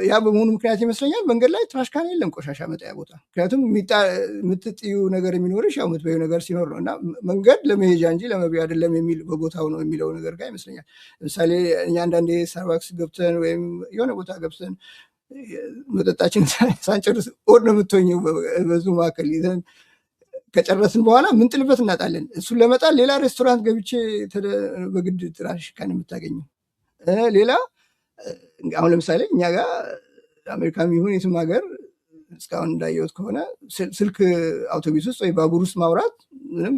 ያ በመሆኑ ምክንያት ይመስለኛል መንገድ ላይ ትራሽ ካን የለም፣ ቆሻሻ መጣያ ቦታ። ምክንያቱም የምትጥዩ ነገር የሚኖርሽ ያው የምትበዩ ነገር ሲኖር ነው። እና መንገድ ለመሄጃ እንጂ ለመብያ አይደለም የሚል በቦታው ነው የሚለው ነገር ጋር ይመስለኛል። ለምሳሌ እኛ አንዳንዴ ስታርባክስ ገብተን ወይም የሆነ ቦታ ገብተን መጠጣችን ሳንጨርስ ኦድ ነው የምትሆኘው። በዙ መካከል ይዘን ከጨረስን በኋላ ምንጥልበት እናጣለን። እሱን ለመጣል ሌላ ሬስቶራንት ገብቼ በግድ ትራሽ ካን የምታገኘው ሌላ። አሁን ለምሳሌ እኛ ጋር አሜሪካም ይሁን የትም ሀገር እስካሁን እንዳየሁት ከሆነ ስልክ አውቶቡስ ውስጥ ወይ ባቡር ውስጥ ማውራት ምንም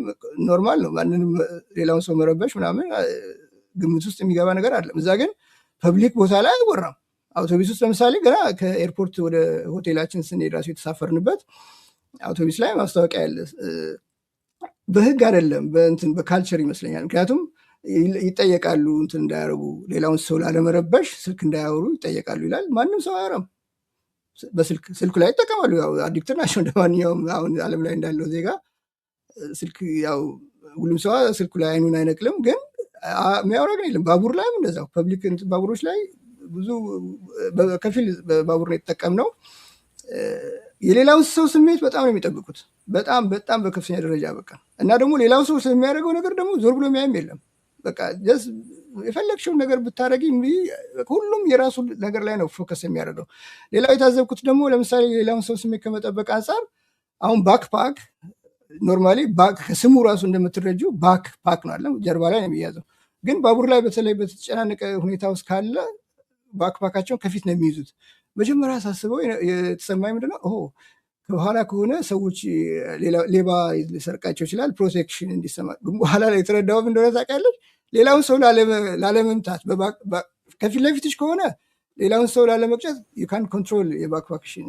ኖርማል ነው። ማንንም ሌላውን ሰው መረበሽ ምናምን ግምት ውስጥ የሚገባ ነገር አይደለም። እዛ ግን ፐብሊክ ቦታ ላይ አይወራም። አውቶቡስ ውስጥ ለምሳሌ ገና ከኤርፖርት ወደ ሆቴላችን ስንሄድ ራሱ የተሳፈርንበት አውቶቡስ ላይ ማስታወቂያ ያለ በህግ አይደለም በካልቸር ይመስለኛል። ምክንያቱም ይጠየቃሉ እንትን እንዳያረጉ ሌላውን ሰው ላለመረበሽ ስልክ እንዳያወሩ ይጠየቃሉ ይላል። ማንም ሰው አያወራም። ስልኩ ላይ ይጠቀማሉ። ያው አዲክት ናቸው እንደማንኛውም አሁን ዓለም ላይ እንዳለው ዜጋ ስልክ ያው ሁሉም ሰው ስልኩ ላይ አይኑን አይነቅልም። ግን የሚያወራ ግን የለም። ባቡር ላይም እንደዛው ፐብሊክ ባቡሮች ላይ ብዙ ከፊል ባቡር ነው የተጠቀምነው። የሌላውን ሰው ስሜት በጣም ነው የሚጠብቁት። በጣም በጣም በከፍተኛ ደረጃ በቃ እና ደግሞ ሌላው ሰው ስለሚያደርገው ነገር ደግሞ ዞር ብሎ የሚያይም የለም። በቃ የፈለግሽውን ነገር ብታረጊ ሁሉም የራሱ ነገር ላይ ነው ፎከስ የሚያደርገው። ሌላው የታዘብኩት ደግሞ ለምሳሌ ሌላውን ሰው ስሜት ከመጠበቅ አንጻር አሁን ባክፓክ ኖርማሊ ከስሙ ራሱ እንደምትረጁ ባክፓክ ነው አለ ጀርባ ላይ ነው የሚያዘው። ግን ባቡር ላይ በተለይ በተጨናነቀ ሁኔታ ውስጥ ካለ ባክፓካቸውን ከፊት ነው የሚይዙት። መጀመሪያ ሳስበው የተሰማኝ ምንድነው ከኋላ ከሆነ ሰዎች ሌባ ሊሰርቃቸው ይችላል ፕሮቴክሽን እንዲሰማ። ግን በኋላ ላይ የተረዳው እንደሆነ ታውቂያለሽ፣ ሌላውን ሰው ላለመምታት ከፊት ለፊትሽ ከሆነ ሌላውን ሰው ላለመቅጨት ዩካን ኮንትሮል የባክፓክሽን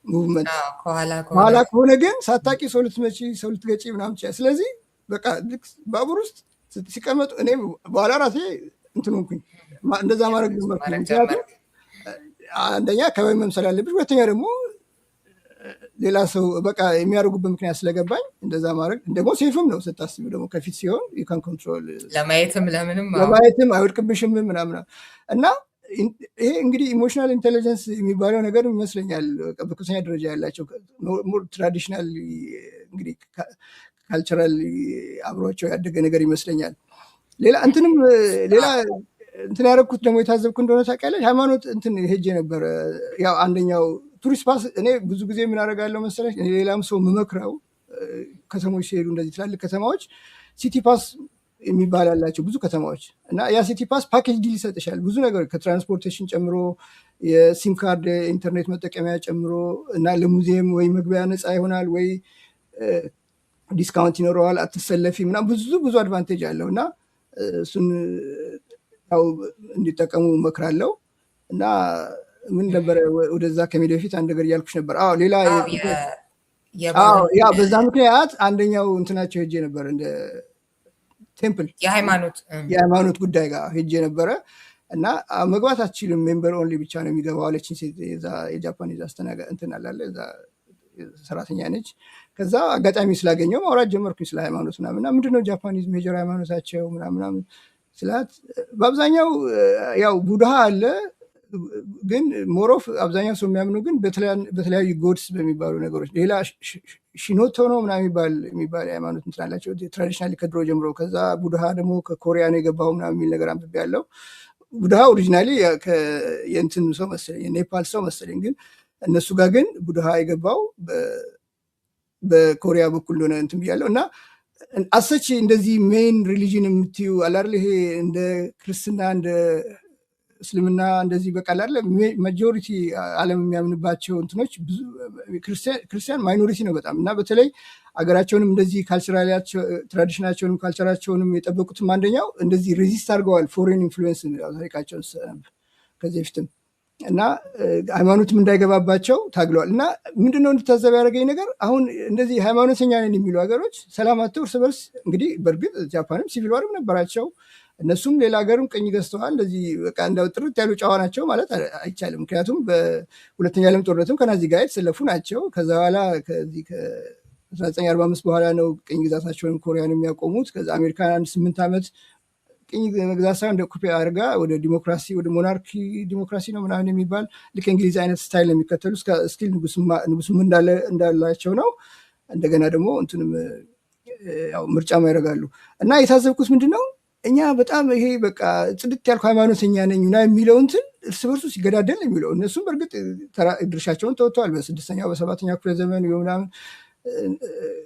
ሙቭመንት። ከኋላ ከሆነ ግን ሳታቂ ሰው ልትመጪ ሰው ልትገጪ ምናምን ይችላል። ስለዚህ በቃ ባቡር ውስጥ ሲቀመጡ እኔ በኋላ ራሴ እንትን ሆንኩኝ እንደዛ ማድረግ ጀመርኩኝ። ምክንያቱም አንደኛ አካባቢ መምሰል አለብሽ፣ ሁለተኛ ደግሞ ሌላ ሰው በቃ የሚያደርጉበት ምክንያት ስለገባኝ እንደዛ ማድረግ ደግሞ ሴፍም ነው ስታስቢ። ደግሞ ከፊት ሲሆን ዩካን ኮንትሮል ለማየትም አይወድቅብሽም ምናምን እና ይሄ እንግዲህ ኢሞሽናል ኢንቴሊጀንስ የሚባለው ነገር ይመስለኛል በከፍተኛ ደረጃ ያላቸው ሞር ትራዲሽናል እንግዲህ ካልቸራል አብሯቸው ያደገ ነገር ይመስለኛል። ሌላ እንትን ያደረግኩት ደግሞ የታዘብኩ እንደሆነ ታውቂያለሽ፣ ሃይማኖት እንትን ሄጄ ነበረ። ያው አንደኛው ቱሪስት ፓስ እኔ ብዙ ጊዜ ምን አደርጋለሁ መሰለሽ፣ ሌላም ሰው የምመክረው ከተሞች ሲሄዱ እንደዚህ ትላልቅ ከተማዎች ሲቲ ፓስ የሚባል ያላቸው ብዙ ከተማዎች እና ያ ሲቲ ፓስ ፓኬጅ ዲል ይሰጥሻል። ብዙ ነገር ከትራንስፖርቴሽን ጨምሮ የሲም ካርድ ኢንተርኔት መጠቀሚያ ጨምሮ እና ለሙዚየም ወይ መግቢያ ነፃ ይሆናል ወይ ዲስካውንት ይኖረዋል፣ አትሰለፊ ምናምን ብዙ አድቫንቴጅ አለው እና እሱን ያው እንዲጠቀሙ እመክራለሁ። እና ምን ነበረ ወደዛ ከሜዳ በፊት አንድ ነገር እያልኩሽ ነበር። ሌላ በዛ ምክንያት አንደኛው እንትናቸው ሄጄ ነበር እንደ ቴምፕል የሃይማኖት ጉዳይ ጋር ሄጄ ነበረ እና መግባት አትችልም ሜምበር ኦንሊ ብቻ ነው የሚገባው አለችኝ። የጃፓኒዝ አስተናጋጅ እንትን አላለ እዛ ሰራተኛ ነች። ከዛ አጋጣሚ ስላገኘው ማውራት ጀመርኩኝ ስለ ሃይማኖት ምናምን። ምንድነው ጃፓኒዝ ሜጀር ሃይማኖታቸው ምናምን ስላት በአብዛኛው ያው ቡድሃ አለ ግን ሞሮፍ አብዛኛው ሰው የሚያምኑ ግን በተለያዩ ጎድስ በሚባሉ ነገሮች ሌላ ሺኖቶ ነው ምናምን የሚባል ሃይማኖት እንትን አላቸው ትራዲሽናሊ ከድሮ ጀምሮ። ከዛ ቡድሃ ደግሞ ከኮሪያ ነው የገባው ምናምን የሚል ነገር አንብቤ ያለው። ቡድሃ ኦሪጂናሊ የእንትን ሰው መሰለኝ የኔፓል ሰው መሰለኝ፣ ግን እነሱ ጋር ግን ቡድሃ የገባው በኮሪያ በኩል እንደሆነ እንትን ብያለው። እና አሰች እንደዚህ ሜን ሪሊጅን የምትዩ አላርል ይሄ እንደ ክርስትና እንደ እስልምና እንደዚህ በቃ አላርለ ማጆሪቲ ዓለም የሚያምንባቸው እንትኖች ብዙ ክርስቲያን ማይኖሪቲ ነው በጣም። እና በተለይ አገራቸውንም እንደዚህ ካልቸራላቸው ትራዲሽናቸውንም ካልቸራቸውንም የጠበቁትም አንደኛው እንደዚህ ሬዚስት አድርገዋል ፎሬን ኢንፍሉዌንስ ታሪካቸውን ከዚህ በፊትም እና ሃይማኖትም እንዳይገባባቸው ታግለዋል። እና ምንድነው እንድታዘብ ያደረገኝ ነገር አሁን እንደዚህ ሃይማኖተኛ ነን የሚሉ ሀገሮች ሰላም አጥተው እርስ በርስ እንግዲህ በእርግጥ ጃፓንም ሲቪል ዋርም ነበራቸው፣ እነሱም ሌላ ሀገርም ቀኝ ገዝተዋል። እንደዚህ በቃ እንዳው ጥርት ያሉ ጨዋ ናቸው ማለት አይቻልም። ምክንያቱም በሁለተኛ ዓለም ጦርነትም ከናዚ ጋር የተሰለፉ ናቸው። ከዛ በኋላ ከዚህ ከ1945 በኋላ ነው ቅኝ ግዛታቸውን ኮሪያን የሚያቆሙት። ከዛ አሜሪካን 8 ዓመት ቅኝ ግዛት ሳይሆን እንደ ኩፔ አድርጋ ወደ ዲሞክራሲ ወደ ሞናርኪ ዲሞክራሲ ነው ምናምን የሚባል ልክ እንግሊዝ አይነት ስታይል ነው የሚከተሉ ስቲል ንጉሱም እንዳላቸው ነው። እንደገና ደግሞ እንትንም ያው ምርጫም ያደርጋሉ። እና የታዘብኩት ምንድነው እኛ በጣም ይሄ በቃ ጽድት ያልኩ ሃይማኖተኛ ነኝ ና የሚለው እንትን እርስ በርሱ ሲገዳደል የሚለው። እነሱም በእርግጥ ድርሻቸውን ተወጥተዋል። በ6ኛው በ7ኛው ክፍለ ዘመን ምናምን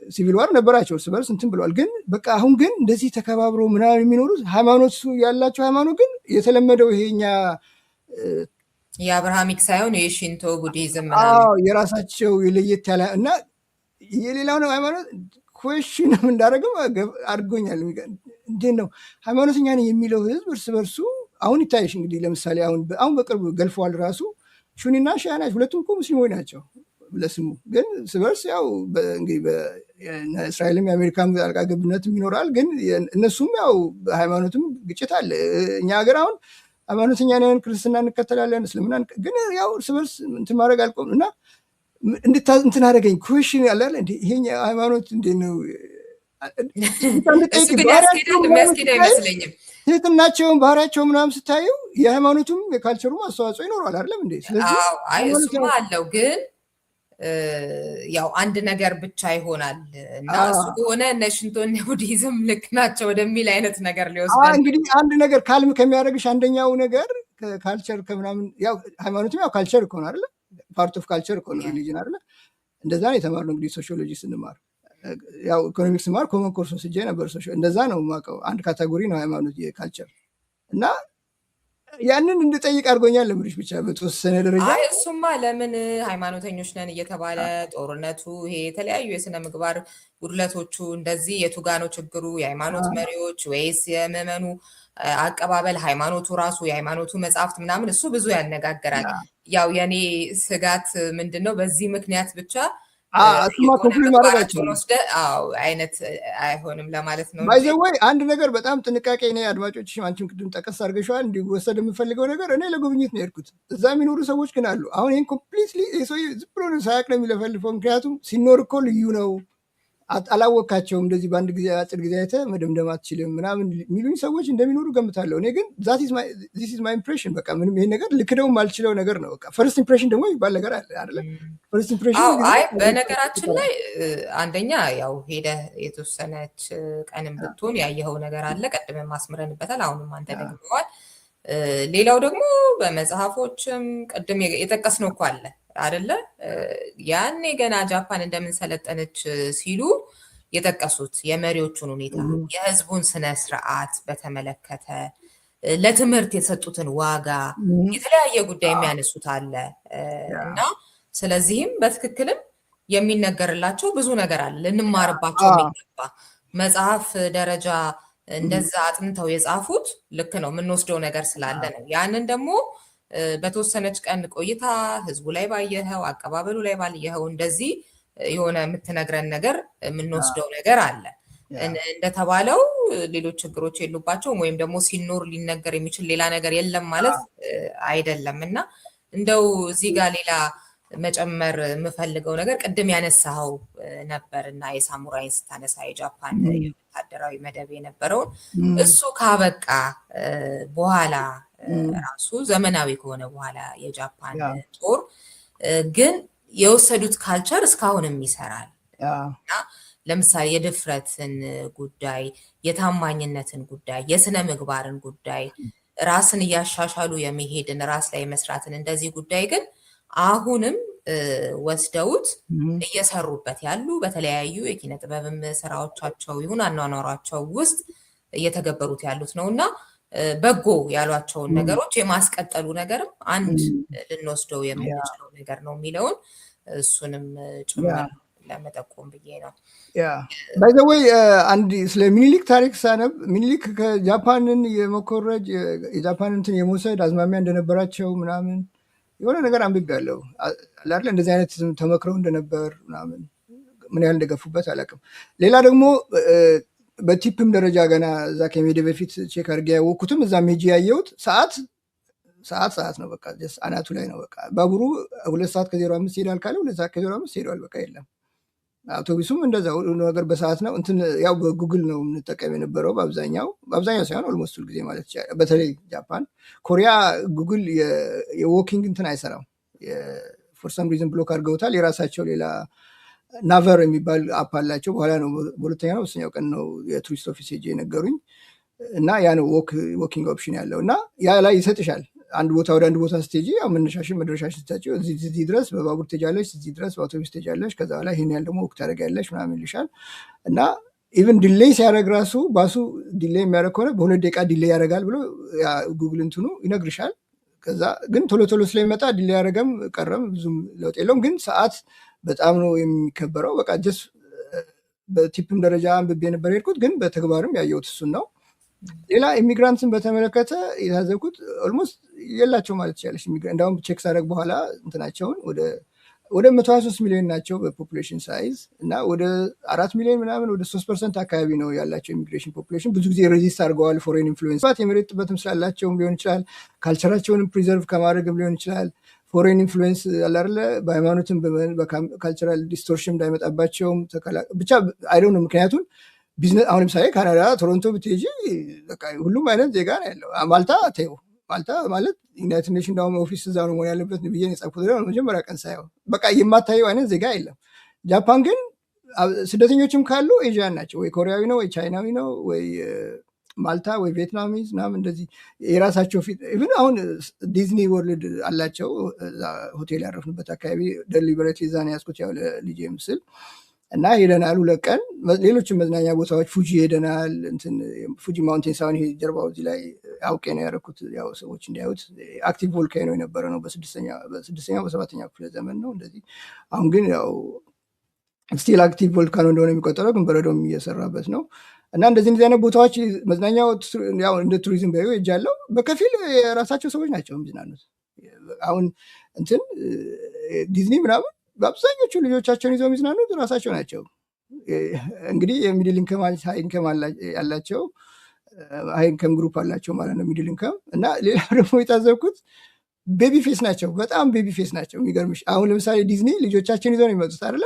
ሲቪል ዋር ነበራቸው፣ እርስ በርስ እንትን ብለዋል። ግን በቃ አሁን ግን እንደዚህ ተከባብሮ ምናምን የሚኖሩት ሃይማኖት ያላቸው ሃይማኖት ግን የተለመደው ይሄኛ የአብርሃሚክ ሳይሆን የሽንቶ ቡዲዝም ምናምን የራሳቸው ለየት ያለ እና የሌላውን ሃይማኖት ኮሽንም እንዳደረገው አድርጎኛል። እንዴት ነው ሃይማኖተኛ ነኝ የሚለው ህዝብ እርስ በርሱ አሁን ይታይሽ እንግዲህ ለምሳሌ አሁን በቅርብ ገልፈዋል ራሱ ሹኒና ሺያ ናቸው። ሁለቱም እኮ ሙስሊሞች ናቸው ለስሙ፣ ግን እርስ በርስ ያው እንግዲህ በእስራኤልም የአሜሪካም ጣልቃ ገብነትም ይኖራል፣ ግን እነሱም ያው በሃይማኖትም ግጭት አለ። እኛ ሀገር አሁን ሃይማኖተኛ ነን፣ ክርስትና እንከተላለን፣ እስልምና ግን ያው እርስ በርስ እንትን ማድረግ አልቆም እና እንትን አደረገኝ ኩዌሽን ያለ እንዴ ይሄ ሃይማኖት እንዴት ነው አይመስለኝም። ትህትናቸውን ባህሪያቸው ምናምን ስታዩ የሃይማኖቱም የካልቸሩም አስተዋጽኦ ይኖረዋል አይደለም እንዴ? ስለዚህ እሱማ አለው፣ ግን ያው አንድ ነገር ብቻ ይሆናል እና እሱ ከሆነ እነ ሽንቶና ቡዲዝም ልክ ናቸው ወደሚል አይነት ነገር ሊወስዳል። እንግዲህ አንድ ነገር ካልም ከሚያደርግሽ አንደኛው ነገር ካልቸር ከምናምን ያው ሃይማኖትም ያው ካልቸር እኮ ነው አይደለ? ፓርት ኦፍ ካልቸር እኮ ነው ሪሊጅን አይደለ? እንደዛ ነው የተማርነው እንግዲህ ሶሺዮሎጂ ስንማር፣ ያው ኢኮኖሚክስ ስማር ኮመን ኮርስ ወስጄ ነበር። እንደዛ ነው የማውቀው። አንድ ካቴጎሪ ነው ሃይማኖት የካልቸር እና ያንን እንድጠይቅ አድርጎኛል። ለምድሽ ብቻ በተወሰነ ደረጃ እሱማ ለምን ሃይማኖተኞች ነን እየተባለ ጦርነቱ፣ ይሄ የተለያዩ የስነ ምግባር ጉድለቶቹ እንደዚህ የቱጋ ነው ችግሩ? የሃይማኖት መሪዎች ወይስ የምዕመኑ አቀባበል? ሃይማኖቱ ራሱ የሃይማኖቱ መጽሐፍት ምናምን እሱ ብዙ ያነጋግራል። ያው የኔ ስጋት ምንድን ነው በዚህ ምክንያት ብቻ አይነት አይሆንም ለማለት ነው። ባይዘወይ አንድ ነገር በጣም ጥንቃቄ እኔ አድማጮች አንቺም ቅድም ጠቀስ አድርገሽዋል እንዲወሰድ የምፈልገው ነገር እኔ ለጉብኝት ነው የሄድኩት። እዛ የሚኖሩ ሰዎች ግን አሉ። አሁን ይህን ኮምፕሊትሊ ሰው ዝም ብሎ ሳያቅ ነው የሚለፈልፈው። ምክንያቱም ሲኖር እኮ ልዩ ነው አላወቃቸውም። እንደዚህ በአንድ ጊዜ አጭር ጊዜ አይተህ መደምደም አትችልም ምናምን የሚሉኝ ሰዎች እንደሚኖሩ ገምታለሁ። እኔ ግን ዚስ ኢዝ ማይ ኢምፕሬሽን። በቃ ምንም ይሄን ነገር ልክደው ማልችለው ነገር ነው። በቃ ፈርስት ኢምፕሬሽን ደግሞ ይባል ነገር አለ አይደለ? ፈርስት ኢምፕሬሽን። በነገራችን ላይ አንደኛ ያው ሄደህ የተወሰነች ቀንም ብትሆን ያየኸው ነገር አለ። ቀድመን ማስምረንበታል። አሁንም አንተ ደግመዋል። ሌላው ደግሞ በመጽሐፎችም ቅድም የጠቀስነው እኮ አለ አይደለ? ያኔ ገና ጃፓን እንደምንሰለጠነች ሲሉ የጠቀሱት የመሪዎቹን ሁኔታ፣ የህዝቡን ስነ ስርዓት በተመለከተ ለትምህርት የሰጡትን ዋጋ፣ የተለያየ ጉዳይ የሚያነሱት አለ እና ስለዚህም በትክክልም የሚነገርላቸው ብዙ ነገር አለ ልንማርባቸው የሚገባ። መጽሐፍ ደረጃ እንደዛ አጥንተው የጻፉት ልክ ነው፣ የምንወስደው ነገር ስላለ ነው። ያንን ደግሞ በተወሰነች ቀን ቆይታ ህዝቡ ላይ ባየኸው፣ አቀባበሉ ላይ ባየኸው እንደዚህ የሆነ የምትነግረን ነገር የምንወስደው ነገር አለ። እንደተባለው ሌሎች ችግሮች የሉባቸውም ወይም ደግሞ ሲኖር ሊነገር የሚችል ሌላ ነገር የለም ማለት አይደለም። እና እንደው እዚህ ጋር ሌላ መጨመር የምፈልገው ነገር ቅድም ያነሳኸው ነበር እና የሳሙራይን ስታነሳ የጃፓን ወታደራዊ መደብ የነበረውን እሱ ካበቃ በኋላ ራሱ ዘመናዊ ከሆነ በኋላ የጃፓን ጦር ግን የወሰዱት ካልቸር እስካሁንም ይሰራል። እና ለምሳሌ የድፍረትን ጉዳይ፣ የታማኝነትን ጉዳይ፣ የስነ ምግባርን ጉዳይ፣ ራስን እያሻሻሉ የሚሄድን ራስ ላይ መስራትን እንደዚህ ጉዳይ ግን አሁንም ወስደውት እየሰሩበት ያሉ በተለያዩ የኪነ ጥበብም ስራዎቻቸው ይሁን አኗኗሯቸው ውስጥ እየተገበሩት ያሉት ነው እና በጎ ያሏቸውን ነገሮች የማስቀጠሉ ነገርም አንድ ልንወስደው የምንችለው ነገር ነው የሚለውን እሱንም ጭምር ለመጠቆም ብዬ ነው። ባይዘወይ አንድ ስለ ሚኒሊክ ታሪክ ሳነብ ሚኒሊክ ከጃፓንን የመኮረጅ የጃፓንን እንትን የመውሰድ አዝማሚያ እንደነበራቸው ምናምን የሆነ ነገር አንብቤያለሁ አይደል? እንደዚህ አይነት ተመክረው እንደነበር ምናምን ምን ያህል እንደገፉበት አላውቅም። ሌላ ደግሞ በቲፕም ደረጃ ገና እዛ ከሜደ በፊት ቼክ አድርጌ ያወቅኩትም እዛም ሄጄ ያየሁት ሰዓት ነው። በቃ አናቱ ላይ ነው። በቃ ባቡሩ 2 ሰዓት ከ05 ይሄዳል ካለ 2 ሰዓት ከ05 ይሄዳል። በቃ የለም። አውቶቡሱም እንደዛ ሁሉ ነገር በሰዓት ነው። እንትን ያው በጉግል ነው የምንጠቀም የነበረው በአብዛኛው ሳይሆን ኦልሞስት ሁል ጊዜ ማለት ይቻላል። በተለይ ጃፓን፣ ኮሪያ ጉግል የዎኪንግ እንትን አይሰራም። ፎር ሰም ሪዝን ብሎክ አድርገውታል። የራሳቸው ሌላ ናቨር የሚባል አፕ አላቸው። በኋላ ነው በሁለተኛ ነው በሶስተኛው ቀን ነው የቱሪስት ኦፊስ ሄጄ የነገሩኝ እና ያ ነው ዎኪንግ ኦፕሽን ያለው እና ያ ላይ ይሰጥሻል። አንድ ቦታ ወደ አንድ ቦታ ስትሄጂ ያው መነሻሽን መድረሻሽን ስታጪው እዚህ ድረስ በባቡር ትሄጃለሽ፣ እዚህ ድረስ በአውቶቡስ ትሄጃለሽ፣ ከዛ በኋላ ይሄን ያህል ደግሞ ወክ ታደርጊያለሽ ምናምን ይልሻል። እና ኢቭን ዲሌይ ሲያደርግ ራሱ ባሱ ዲሌይ የሚያደርግ ከሆነ በ2 ደቂቃ ዲሌይ ያደርጋል ብሎ ጉግል እንትኑ ይነግርሻል። ከዛ ግን ቶሎ ቶሎ ስለሚመጣ ዲሌ ያደረገም ቀረም ብዙም ለውጥ የለውም። ግን ሰዓት በጣም ነው የሚከበረው። በቃ ጀስ በቲፕም ደረጃ አንብቤ ነበር የሄድኩት፣ ግን በተግባርም ያየሁት እሱን ነው። ሌላ ኢሚግራንትን በተመለከተ የታዘብኩት ኦልሞስት የላቸው ማለት ይቻለች። እንዳሁም ቼክ ሳደርግ በኋላ እንትናቸውን ወደ 123 ሚሊዮን ናቸው በፖፑሌሽን ሳይዝ እና ወደ 4 ሚሊዮን ምናምን ወደ 3% አካባቢ ነው ያላቸው ኢሚግሬሽን ፖፑሌሽን። ብዙ ጊዜ ሬዚስት አድርገዋል ፎሬን ኢንፍሉዌንስ የመሬት ጥበትም ስላላቸውም ሊሆን ይችላል፣ ካልቸራቸውንም ፕሪዘርቭ ከማድረግም ሊሆን ይችላል። ፎሬን ኢንፍሉዌንስ አላለ በሃይማኖትም በካልቸራል ዲስቶርሽን እንዳይመጣባቸውም ብቻ አይደው ነው። ምክንያቱም ቢዝነስ አሁን ለምሳሌ ካናዳ ቶሮንቶ ብትሄጂ ሁሉም አይነት ዜጋ ነው ያለው። ማልታ ተይው ማልታ ማለት ዩናይትድ ኔሽን እንዳውም ኦፊስ እዛ ነው መሆን ያለበት ብዬ የጻፍኩት መጀመሪያ ቀን ሳየው በቃ የማታየው አይነት ዜጋ የለም። ጃፓን ግን ስደተኞችም ካሉ ኤዥያን ናቸው፣ ወይ ኮሪያዊ ነው ወይ ቻይናዊ ነው ወይ ማልታ ወይ ቪየትናሚዝ ምናምን እንደዚህ የራሳቸው ፊት ኢቭን አሁን ዲዝኒ ወርልድ አላቸው ሆቴል ያረፍንበት አካባቢ ደሊበሬት ዛ ነው ያዝኩት ያው ለልጄ ምስል እና ሄደናል 2 ቀን። ሌሎችም መዝናኛ ቦታዎች ፉጂ ሄደናል። ፉጂ ማውንቴን ሳይሆን ይሄ ጀርባው እዚህ ላይ አውቄ ነው ያደረኩት ያው ሰዎች እንዲያዩት። አክቲቭ ቮልካኖ የነበረ ነው በ6ኛው በ7ኛው ክፍለ ዘመን ነው እንደዚህ። አሁን ግን ያው ስቲል አክቲቭ ቮልካኖ እንደሆነ የሚቆጠረው ግን በረዶም እየሰራበት ነው። እና እንደዚህ አይነት ቦታዎች መዝናኛው ያው እንደ ቱሪዝም በዩ ሄጃለሁ። በከፊል የራሳቸው ሰዎች ናቸው የሚዝናኑት። አሁን ዲዝኒ ምናምን በአብዛኞቹ ልጆቻቸውን ይዘው የሚዝናኑት ራሳቸው ናቸው። እንግዲህ የሚድል ኢንከም ሃይ ኢንከም ያላቸው ሃይ ኢንከም ግሩፕ አላቸው ማለት ነው ሚድል ኢንከም። እና ሌላ ደግሞ የታዘብኩት ቤቢ ፌስ ናቸው፣ በጣም ቤቢ ፌስ ናቸው። የሚገርምሽ አሁን ለምሳሌ ዲዝኒ ልጆቻቸውን ይዘው ነው የሚመጡት አይደለ?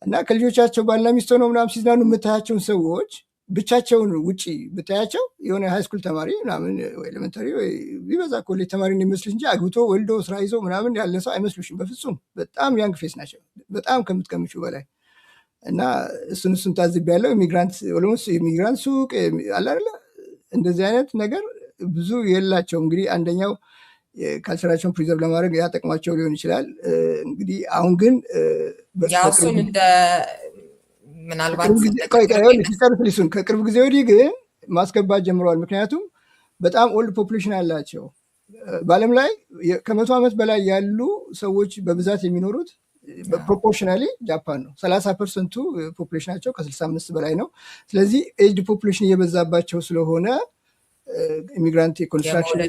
እና ከልጆቻቸው ባልና ሚስት ሆነው ምናምን ሲዝናኑ የምታያቸውን ሰዎች ብቻቸውን ውጪ ብታያቸው የሆነ ሃይስኩል ተማሪ ምናምን ወይ ኤሌመንተሪ ወይ ቢበዛ ኮሌጅ ተማሪ እንደሚመስልሽ እንጂ አግብቶ ወልዶ ስራ ይዞ ምናምን ያለ ሰው አይመስሉሽም በፍጹም። በጣም ያንግ ፌስ ናቸው በጣም ከምትገምቹ በላይ። እና እሱን ታዝቤያለሁ። ኢሚግራንት ሱቅ አለ አይደለ? እንደዚህ አይነት ነገር ብዙ የላቸው። እንግዲህ አንደኛው ካልቸራቸውን ፕሪዘርቭ ለማድረግ ያጠቅማቸው ሊሆን ይችላል። እንግዲህ አሁን ግን እሱን እንደ ምናልባት ከቅርብ ጊዜ ወዲህ ግን ማስገባት ጀምረዋል። ምክንያቱም በጣም ኦልድ ፖፑሌሽን አላቸው። በዓለም ላይ ከ100 ዓመት በላይ ያሉ ሰዎች በብዛት የሚኖሩት ፕሮፖርሽናሊ ጃፓን ነው። 30% ፖፑሌሽናቸው ከ65 በላይ ነው። ስለዚህ ኤጅድ ፖፑሌሽን እየበዛባቸው ስለሆነ ኢሚግራንት የኮንስትራክሽን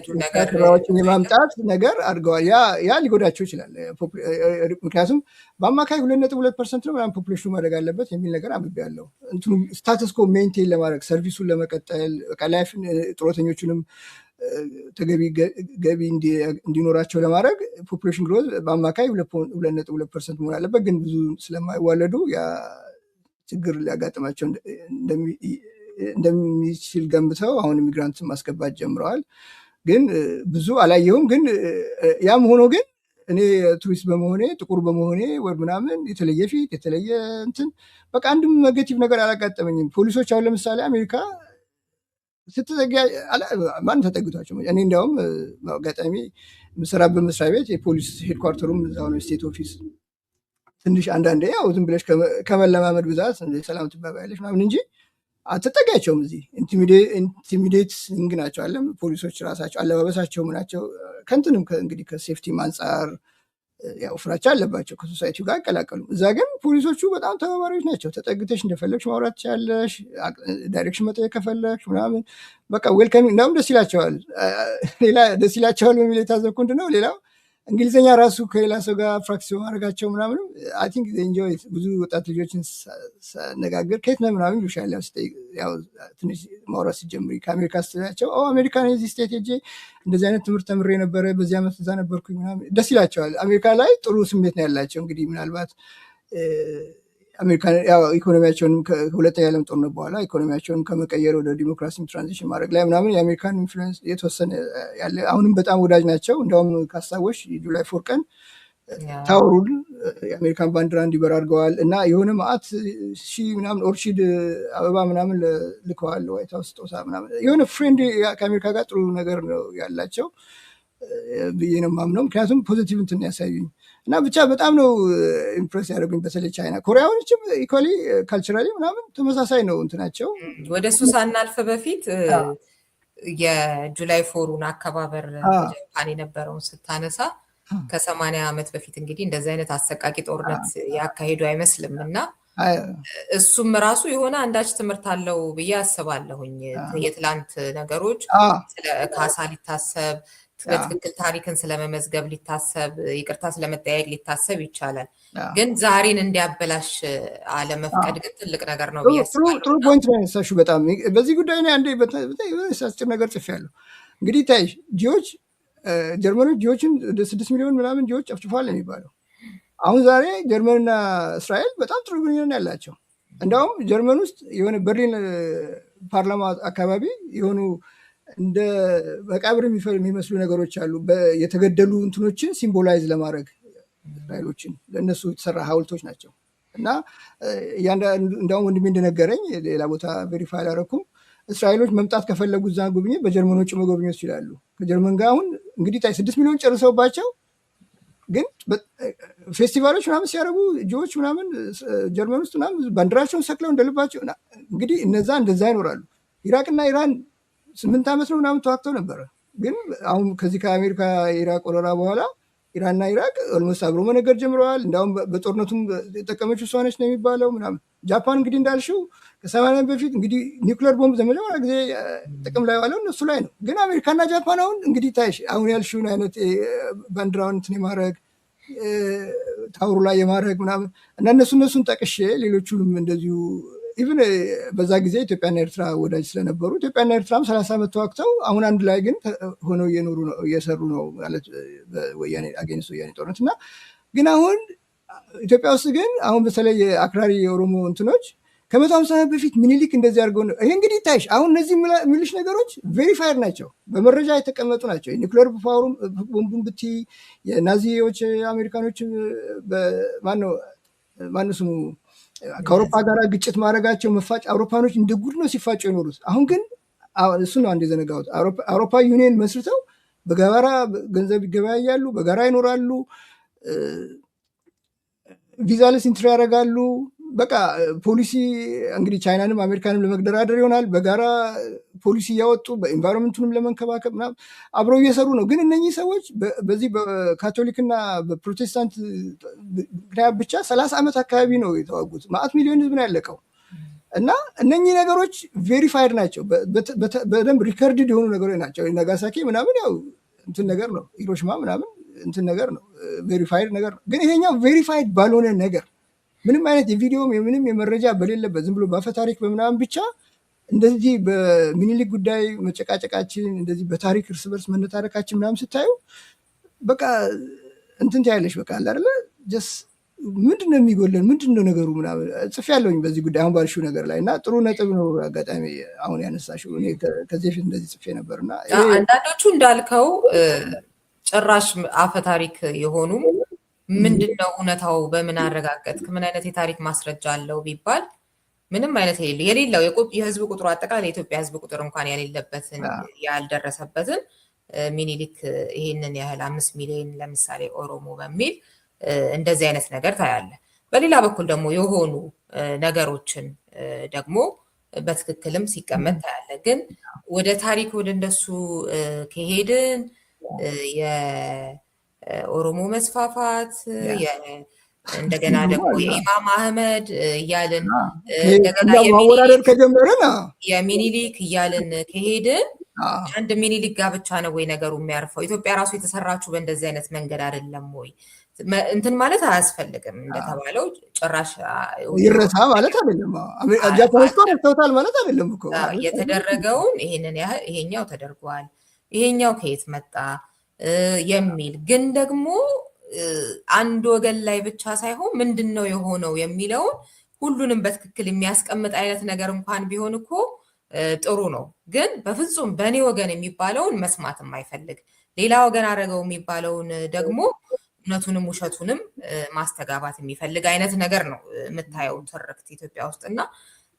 ስራዎችን የማምጣት ነገር አድርገዋል። ያ ሊጎዳቸው ይችላል። ምክንያቱም በአማካይ 2.2% ነው ምናምን ፖፑሌሽኑ ማድረግ አለበት የሚል ነገር አንብቤያለሁ። ስታተስ ኮ ሜንቴን ለማድረግ ሰርቪሱን ለመቀጠል ላይፍን ጡረተኞቹንም ተገቢ ገቢ እንዲኖራቸው ለማድረግ ፖፑሌሽን ግሮዝ በአማካይ 2.2% መሆን አለበት። ግን ብዙ ስለማይዋለዱ ያ ችግር ሊያጋጥማቸው እንደሚችል ገምተው አሁን ኢሚግራንት ማስገባት ጀምረዋል። ግን ብዙ አላየሁም። ግን ያም ሆኖ ግን እኔ ቱሪስት በመሆኔ ጥቁር በመሆኔ ወይ ምናምን የተለየ ፊት የተለየ እንትን በቃ አንድም ኔጌቲቭ ነገር አላጋጠመኝም። ፖሊሶች አሁን ለምሳሌ አሜሪካ ማን ተጠግቷቸው እኔ እንዲያውም አጋጣሚ የምሰራበት መስሪያ ቤት የፖሊስ ሄድኳርተሩም እዛው ነው ስቴት ኦፊስ። ትንሽ አንዳንዴ ያው ዝም ብለሽ ከመለማመድ ብዛት ሰላም ትባባያለሽ ምናምን እንጂ አትጠጋቸውም። እዚህ ኢንቲሚዴቲንግ ናቸው አለ ፖሊሶች ራሳቸው አለባበሳቸው ምናቸው ከእንትንም እንግዲህ ከሴፍቲም አንጻር ያው ፍራቻ አለባቸው ከሶሳይቲው ጋር አይቀላቀሉም። እዛ ግን ፖሊሶቹ በጣም ተባባሪዎች ናቸው። ተጠግተሽ እንደፈለግሽ ማውራት ትችያለሽ፣ ዳይሬክሽን መጠየቅ ከፈለግሽ ምናምን በቃ ዌልካሚንግ እንዳውም ደስ ይላቸዋል። ሌላ ደስ ይላቸዋል በሚል የታዘብኩ ምንድነው ሌላው እንግሊዝኛ ራሱ ከሌላ ሰው ጋር ፕራክቲስ በማድረጋቸው ምናምን አይ ቲንክ ኢንጆይ ብዙ ወጣት ልጆችን ሳነጋገር ከየት ነው ምናምን ይሉሻል። ያው ትንሽ ማውራት ሲጀምሪ ከአሜሪካ ስትላቸው አሜሪካን የዚህ ስቴት ሄጄ እንደዚህ አይነት ትምህርት ተምሬ ነበረ በዚህ ዓመት እዛ ነበርኩኝ ምናምን ደስ ይላቸዋል። አሜሪካ ላይ ጥሩ ስሜት ነው ያላቸው። እንግዲህ ምናልባት አሜሪካን ያው ኢኮኖሚያቸውንም ከሁለተኛ የዓለም ጦርነት በኋላ ኢኮኖሚያቸውን ከመቀየር ወደ ዲሞክራሲ ትራንዚሽን ማድረግ ላይ ምናምን የአሜሪካን ኢንፍሉዌንስ የተወሰነ ያለ አሁንም በጣም ወዳጅ ናቸው። እንደውም ካስታወሽ ጁላይ 4 ቀን ታወሩን የአሜሪካን ባንዲራ እንዲበር አድርገዋል እና የሆነ ማዕት ምናምን ኦርቺድ አበባ ምናምን ልከዋል ዋይት ሀውስ ስጦታ ምናምን የሆነ ፍሬንድ ከአሜሪካ ጋር ጥሩ ነገር ነው ያላቸው ብዬ ነው የማምነው። ምክንያቱም ፖዚቲቭ እንትን ያሳዩኝ እና ብቻ በጣም ነው ኢምፕሬስ ያደረጉኝ። በተለይ ቻይና ኮሪያዎችም ኢኳሊ ካልቸራሊ ምናምን ተመሳሳይ ነው እንትናቸው። ወደ እሱ ሳናልፍ በፊት የጁላይ ፎሩን አከባበር በጃፓን የነበረውን ስታነሳ ከ80 ዓመት በፊት እንግዲህ እንደዚህ አይነት አሰቃቂ ጦርነት ያካሄዱ አይመስልም እና እሱም ራሱ የሆነ አንዳች ትምህርት አለው ብዬ አስባለሁኝ። የትላንት ነገሮች ስለ ካሳ ሊታሰብ በትክክል ታሪክን ስለመመዝገብ ሊታሰብ ይቅርታ ስለመጠያየቅ ሊታሰብ ይቻላል። ግን ዛሬን እንዲያበላሽ አለመፍቀድ ግን ትልቅ ነገር ነው ብዬ አስባለሁ። ጥሩ ፖይንት ነው ያነሳሽው። በጣም በዚህ ጉዳይ ላይ አንዴ አጭር ነገር ጽፌያለሁ። እንግዲህ ታይሽ ጂዎች ጀርመኖች ጂዎችን ወደ 6 ሚሊዮን ምናምን ጂዎች ጨፍጭፏል የሚባለው አሁን ዛሬ ጀርመንና እስራኤል በጣም ጥሩ ግንኙነት ያላቸው። እንዲያውም ጀርመን ውስጥ የሆነ በርሊን ፓርላማ አካባቢ የሆኑ እንደ መቃብር የሚመስሉ ነገሮች አሉ። የተገደሉ እንትኖችን ሲምቦላይዝ ለማድረግ እስራኤሎችን ለእነሱ የተሰራ ሀውልቶች ናቸው። እና እንዲያውም ወንድሜ እንደነገረኝ ሌላ ቦታ ቬሪፋይ አላደረኩም። እስራኤሎች መምጣት ከፈለጉ እዛ ጉብኝት በጀርመኖች መጎብኘት ይችላሉ። ከጀርመን ጋር አሁን እንግዲህ 6 ሚሊዮን ጨርሰውባቸው ግን ፌስቲቫሎች ምናምን ሲያደርጉ ጂዎች ምናምን ጀርመን ውስጥ ምናምን ባንዲራቸውን ሰቅለው እንደልባቸው እንግዲህ እነዛ እንደዛ ይኖራሉ። ኢራቅና ኢራን 8 ዓመት ነው ምናምን ተዋግተው ነበረ። ግን አሁን ከዚህ ከአሜሪካ ኢራቅ ወረራ በኋላ ኢራንና ኢራቅ ኦልሞስት አብሮ መነገር ጀምረዋል። እንዲሁም በጦርነቱም የጠቀመችው እሷ ነች ነው የሚባለው ምናምን። ጃፓን እንግዲህ እንዳልሽው ከ80 በፊት እንግዲህ ኒውክሌር ቦምብ ለመጀመሪያ ጊዜ ጥቅም ላይ ዋለው እነሱ ላይ ነው። ግን አሜሪካና ጃፓን አሁን እንግዲህ ታይሽ አሁን ያልሽውን አይነት ባንዲራውን እንትን የማድረግ ታውሩ ላይ የማድረግ ምናምን እና እነሱን ጠቅሼ ሌሎቹንም እንደዚሁ ኢቭን በዛ ጊዜ ኢትዮጵያና ኤርትራ ወዳጅ ስለነበሩ ኢትዮጵያና ኤርትራም 30 ዓመት ተዋግተው አሁን አንድ ላይ ግን ሆነው እየሰሩ ነው ማለት በወያኔ አገኝስ ወያኔ ጦርነት እና ግን አሁን ኢትዮጵያ ውስጥ ግን አሁን በተለይ አክራሪ የኦሮሞ እንትኖች ከ150 ዓመት በፊት ምኒልክ እንደዚህ አድርገው ነው። ይሄ እንግዲህ ታይሽ አሁን እነዚህ የሚልሽ ነገሮች ቬሪፋይድ ናቸው፣ በመረጃ የተቀመጡ ናቸው። የኒውክሌር ቦምቡን ብቲ የናዚዎች አሜሪካኖች ማነው ስሙ ከአውሮፓ ጋር ግጭት ማድረጋቸው መፋጭ አውሮፓኖች እንደ ጉድ ነው ሲፋጩ የኖሩት። አሁን ግን እሱ ነው አንድ የዘነጋሁት። አውሮፓ ዩኒየን መስርተው በጋራ ገንዘብ ይገበያያሉ፣ በጋራ ይኖራሉ፣ ቪዛለስ ኢንትሪ ያደርጋሉ። በቃ ፖሊሲ እንግዲህ ቻይናንም አሜሪካንም ለመግደራደር ይሆናል። በጋራ ፖሊሲ እያወጡ በኢንቫይሮንመንቱንም ለመንከባከብ ምናምን አብረው እየሰሩ ነው። ግን እነኚህ ሰዎች በዚህ በካቶሊክና በፕሮቴስታንት ምክንያት ብቻ 30 ዓመት አካባቢ ነው የተዋጉት። ማዕት ሚሊዮን ህዝብ ነው ያለቀው። እና እነኚህ ነገሮች ቬሪፋይድ ናቸው፣ በደንብ ሪከርድድ የሆኑ ነገሮች ናቸው። ናጋሳኪ ምናምን ያው እንትን ነገር ነው፣ ሂሮሺማ ምናምን እንትን ነገር ነው፣ ቬሪፋይድ ነገር ነው። ግን ይሄኛው ቬሪፋይድ ባልሆነ ነገር ምንም አይነት የቪዲዮም የምንም የመረጃ በሌለበት ዝም ብሎ በአፈታሪክ በምናምን ብቻ እንደዚህ በሚኒሊክ ጉዳይ መጨቃጨቃችን እንደዚህ በታሪክ እርስ በርስ መነታረካችን ምናምን ስታዩ በቃ እንትን ታያለሽ። በቃ አለ አይደለ ጀስ ምንድነው የሚጎለን ምንድነው ነገሩ ምናምን ጽፌያለሁኝ በዚህ ጉዳይ አሁን ባልሽው ነገር ላይ እና ጥሩ ነጥብ ነው አጋጣሚ አሁን ያነሳሽው። እኔ ከዚህ በፊት እንደዚህ ጽፌ ነበርና አንዳንዶቹ እንዳልከው ጭራሽ አፈታሪክ የሆኑ ምንድነው እውነታው በምን አረጋገጥክ ምን አይነት የታሪክ ማስረጃ አለው ቢባል ምንም አይነት የሌለው የህዝብ ቁጥሩ አጠቃላይ የኢትዮጵያ ህዝብ ቁጥር እንኳን ያሌለበትን ያልደረሰበትን ሚኒሊክ ይሄንን ያህል 5 ሚሊዮን ለምሳሌ ኦሮሞ በሚል እንደዚህ አይነት ነገር ታያለ። በሌላ በኩል ደግሞ የሆኑ ነገሮችን ደግሞ በትክክልም ሲቀመጥ ታያለ። ግን ወደ ታሪክ ወደ እንደሱ ከሄድን ኦሮሞ መስፋፋት እንደገና ደግሞ የኢማም አህመድ እያልን እንደገና የሚኒሊክ እያልን ከሄድን አንድ ሚኒሊክ ጋር ብቻ ነው ወይ ነገሩ የሚያርፈው? ኢትዮጵያ ራሱ የተሰራችው በእንደዚህ አይነት መንገድ አይደለም ወይ? እንትን ማለት አያስፈልግም። እንደተባለው ጭራሽ ይረሳ ማለት አይደለም። ጃፓኖች ረስተውታል ማለት አይደለም እኮ። የተደረገውን ይሄንን ያህል ይሄኛው ተደርጓል፣ ይሄኛው ከየት መጣ የሚል ግን ደግሞ አንድ ወገን ላይ ብቻ ሳይሆን ምንድነው የሆነው የሚለውን ሁሉንም በትክክል የሚያስቀምጥ አይነት ነገር እንኳን ቢሆን እኮ ጥሩ ነው። ግን በፍጹም በእኔ ወገን የሚባለውን መስማት የማይፈልግ ሌላ ወገን አደረገው የሚባለውን ደግሞ እውነቱንም ውሸቱንም ማስተጋባት የሚፈልግ አይነት ነገር ነው የምታየው ትርክት ኢትዮጵያ ውስጥ እና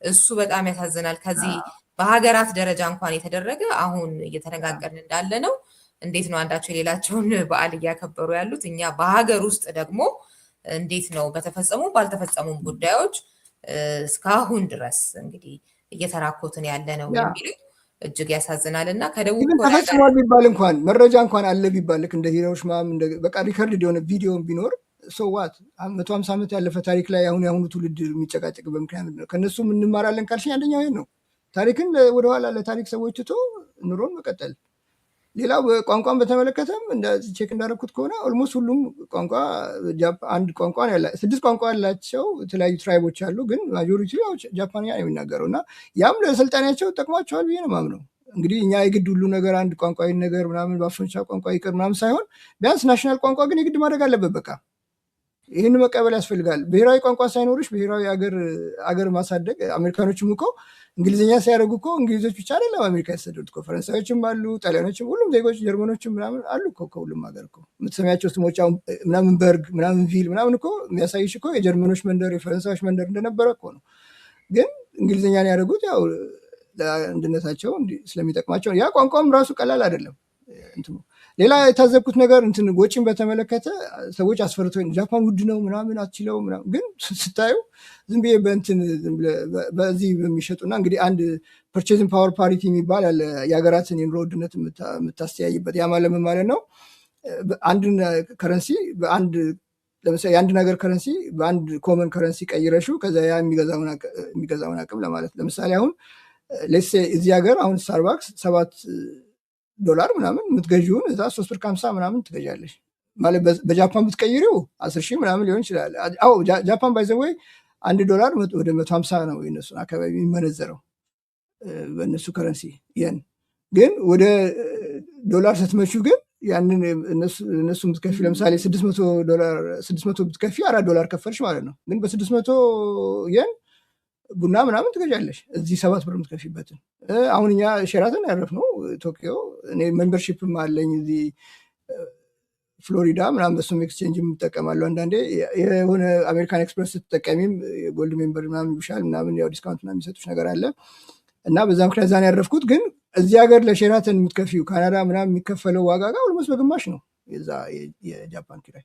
እሱ በጣም ያሳዝናል። ከዚህ በሀገራት ደረጃ እንኳን የተደረገ አሁን እየተነጋገርን እንዳለ ነው። እንዴት ነው አንዳቸው የሌላቸውን በዓል እያከበሩ ያሉት? እኛ በሀገር ውስጥ ደግሞ እንዴት ነው በተፈጸሙ ባልተፈጸሙም ጉዳዮች እስካሁን ድረስ እንግዲህ እየተራኮትን ያለ ነው የሚሉት እጅግ ያሳዝናል። እና ከደቡብ ኢቨን ኮሪያ ጋር ተፈጽሟል ቢባል እንኳን መረጃ እንኳን አለ ቢባል ልክ እንደ ሂሮሽማም በቃ ሪከርድ የሆነ ቪዲዮ ቢኖር ሰዋት 150 ዓመት ያለፈ ታሪክ ላይ ያሁኑ ትውልድ የሚጨቃጨቅበት ምክንያት ነው። ከነሱ እንማራለን ካልሽኝ አንደኛው ይሄን ነው። ታሪክን ወደኋላ ለታሪክ ሰዎች ትቶ ኑሮን መቀጠል። ሌላው ቋንቋን በተመለከተም ቼክ እንዳደረኩት ከሆነ ኦልሞስት ሁሉም ቋንቋ አንድ ቋንቋ ነው ያላቸው። 6 ቋንቋ ያላቸው የተለያዩ ትራይቦች አሉ፣ ግን ማጆሪቲ ጃፓንኛ ነው የሚናገረው እና ያም ለስልጣኔያቸው ጠቅሟቸዋል ብዬ ነው የማምነው። እንግዲህ እኛ የግድ ሁሉ ነገር አንድ ቋንቋ ነገር ምናምን በአፍንጫ ቋንቋ ይቅር ምናምን ሳይሆን ቢያንስ ናሽናል ቋንቋ ግን የግድ ማድረግ አለበት። በቃ ይህን መቀበል ያስፈልጋል። ብሔራዊ ቋንቋ ሳይኖርሽ ብሔራዊ አገር ማሳደግ። አሜሪካኖችም እኮ እንግሊዝኛ ሲያደርጉ እኮ እንግሊዞች ብቻ አይደለም አሜሪካ ያሰደዱት እኮ ፈረንሳዮችም አሉ፣ ጣሊያኖችም፣ ሁሉም ዜጎች ጀርመኖችም ምናምን አሉ እኮ ከሁሉም ሀገር እኮ የምትሰሚያቸው ስሞች ምናምን በርግ ምናምን ቪል ምናምን እኮ የሚያሳይሽ እኮ የጀርመኖች መንደር የፈረንሳዮች መንደር እንደነበረ እኮ ነው። ግን እንግሊዝኛን ያደርጉት ያው ለአንድነታቸው ስለሚጠቅማቸው። ያ ቋንቋም ራሱ ቀላል አይደለም። ሌላ የታዘብኩት ነገር ወጪን በተመለከተ ሰዎች አስፈርቶ ጃፓን ውድ ነው ምናምን አትችለው ምናምን፣ ግን ስታዩ ዝም ብዬ በዚህ በሚሸጡና እንግዲህ አንድ ፐርቼዝን ፓወር ፓሪቲ የሚባል ያለ የሀገራትን የኑሮ ውድነት የምታስተያይበት። ያ ማለት ነው አንድን ከረንሲ ለምሳሌ የአንድ ነገር ከረንሲ በአንድ ኮመን ከረንሲ ቀይረሹ ከዛ ያ የሚገዛውን አቅም ለማለት። ለምሳሌ አሁን ሌሴ እዚህ ሀገር አሁን ስታርባክስ $7 ምናምን የምትገዢውን እዛ 3.50 ምናምን ትገዣለሽ ማለት በጃፓን ብትቀይሪው 10,000 ምናምን ሊሆን ይችላል። አዎ ጃፓን ባይዘወይ $1 ወደ 150 ነው የነሱን አካባቢ የሚመነዘረው በእነሱ ከረንሲ የን። ግን ወደ ዶላር ስትመጪው ግን ያንን እነሱ ብትከፊ ለምሳሌ $600 ብትከፊ $4 ከፈልሽ ማለት ነው። ግን በ600 የን ቡና ምናምን ትገዣለሽ እዚህ $7 የምትከፊበትን። አሁን እኛ ሼራተን ያረፍነው ቶኪዮ፣ እኔ ሜምበርሺፕም አለኝ እዚህ ፍሎሪዳ ምናምን በሱም ኤክስቼንጅ የምጠቀማለሁ። አንዳንዴ የሆነ አሜሪካን ኤክስፕረስ ስትጠቀሚም ጎልድ ሜምበር ምናምን ይሻል ምናምን ያው ዲስካውንት ምናምን የሚሰጡሽ ነገር አለ እና በዛ ምክንያት ዛን ያረፍኩት። ግን እዚህ ሀገር ለሼራተን የምትከፊው ካናዳ ምናምን የሚከፈለው ዋጋ ጋር ኦልሞስት በግማሽ ነው የዛ የጃፓን ኪራይ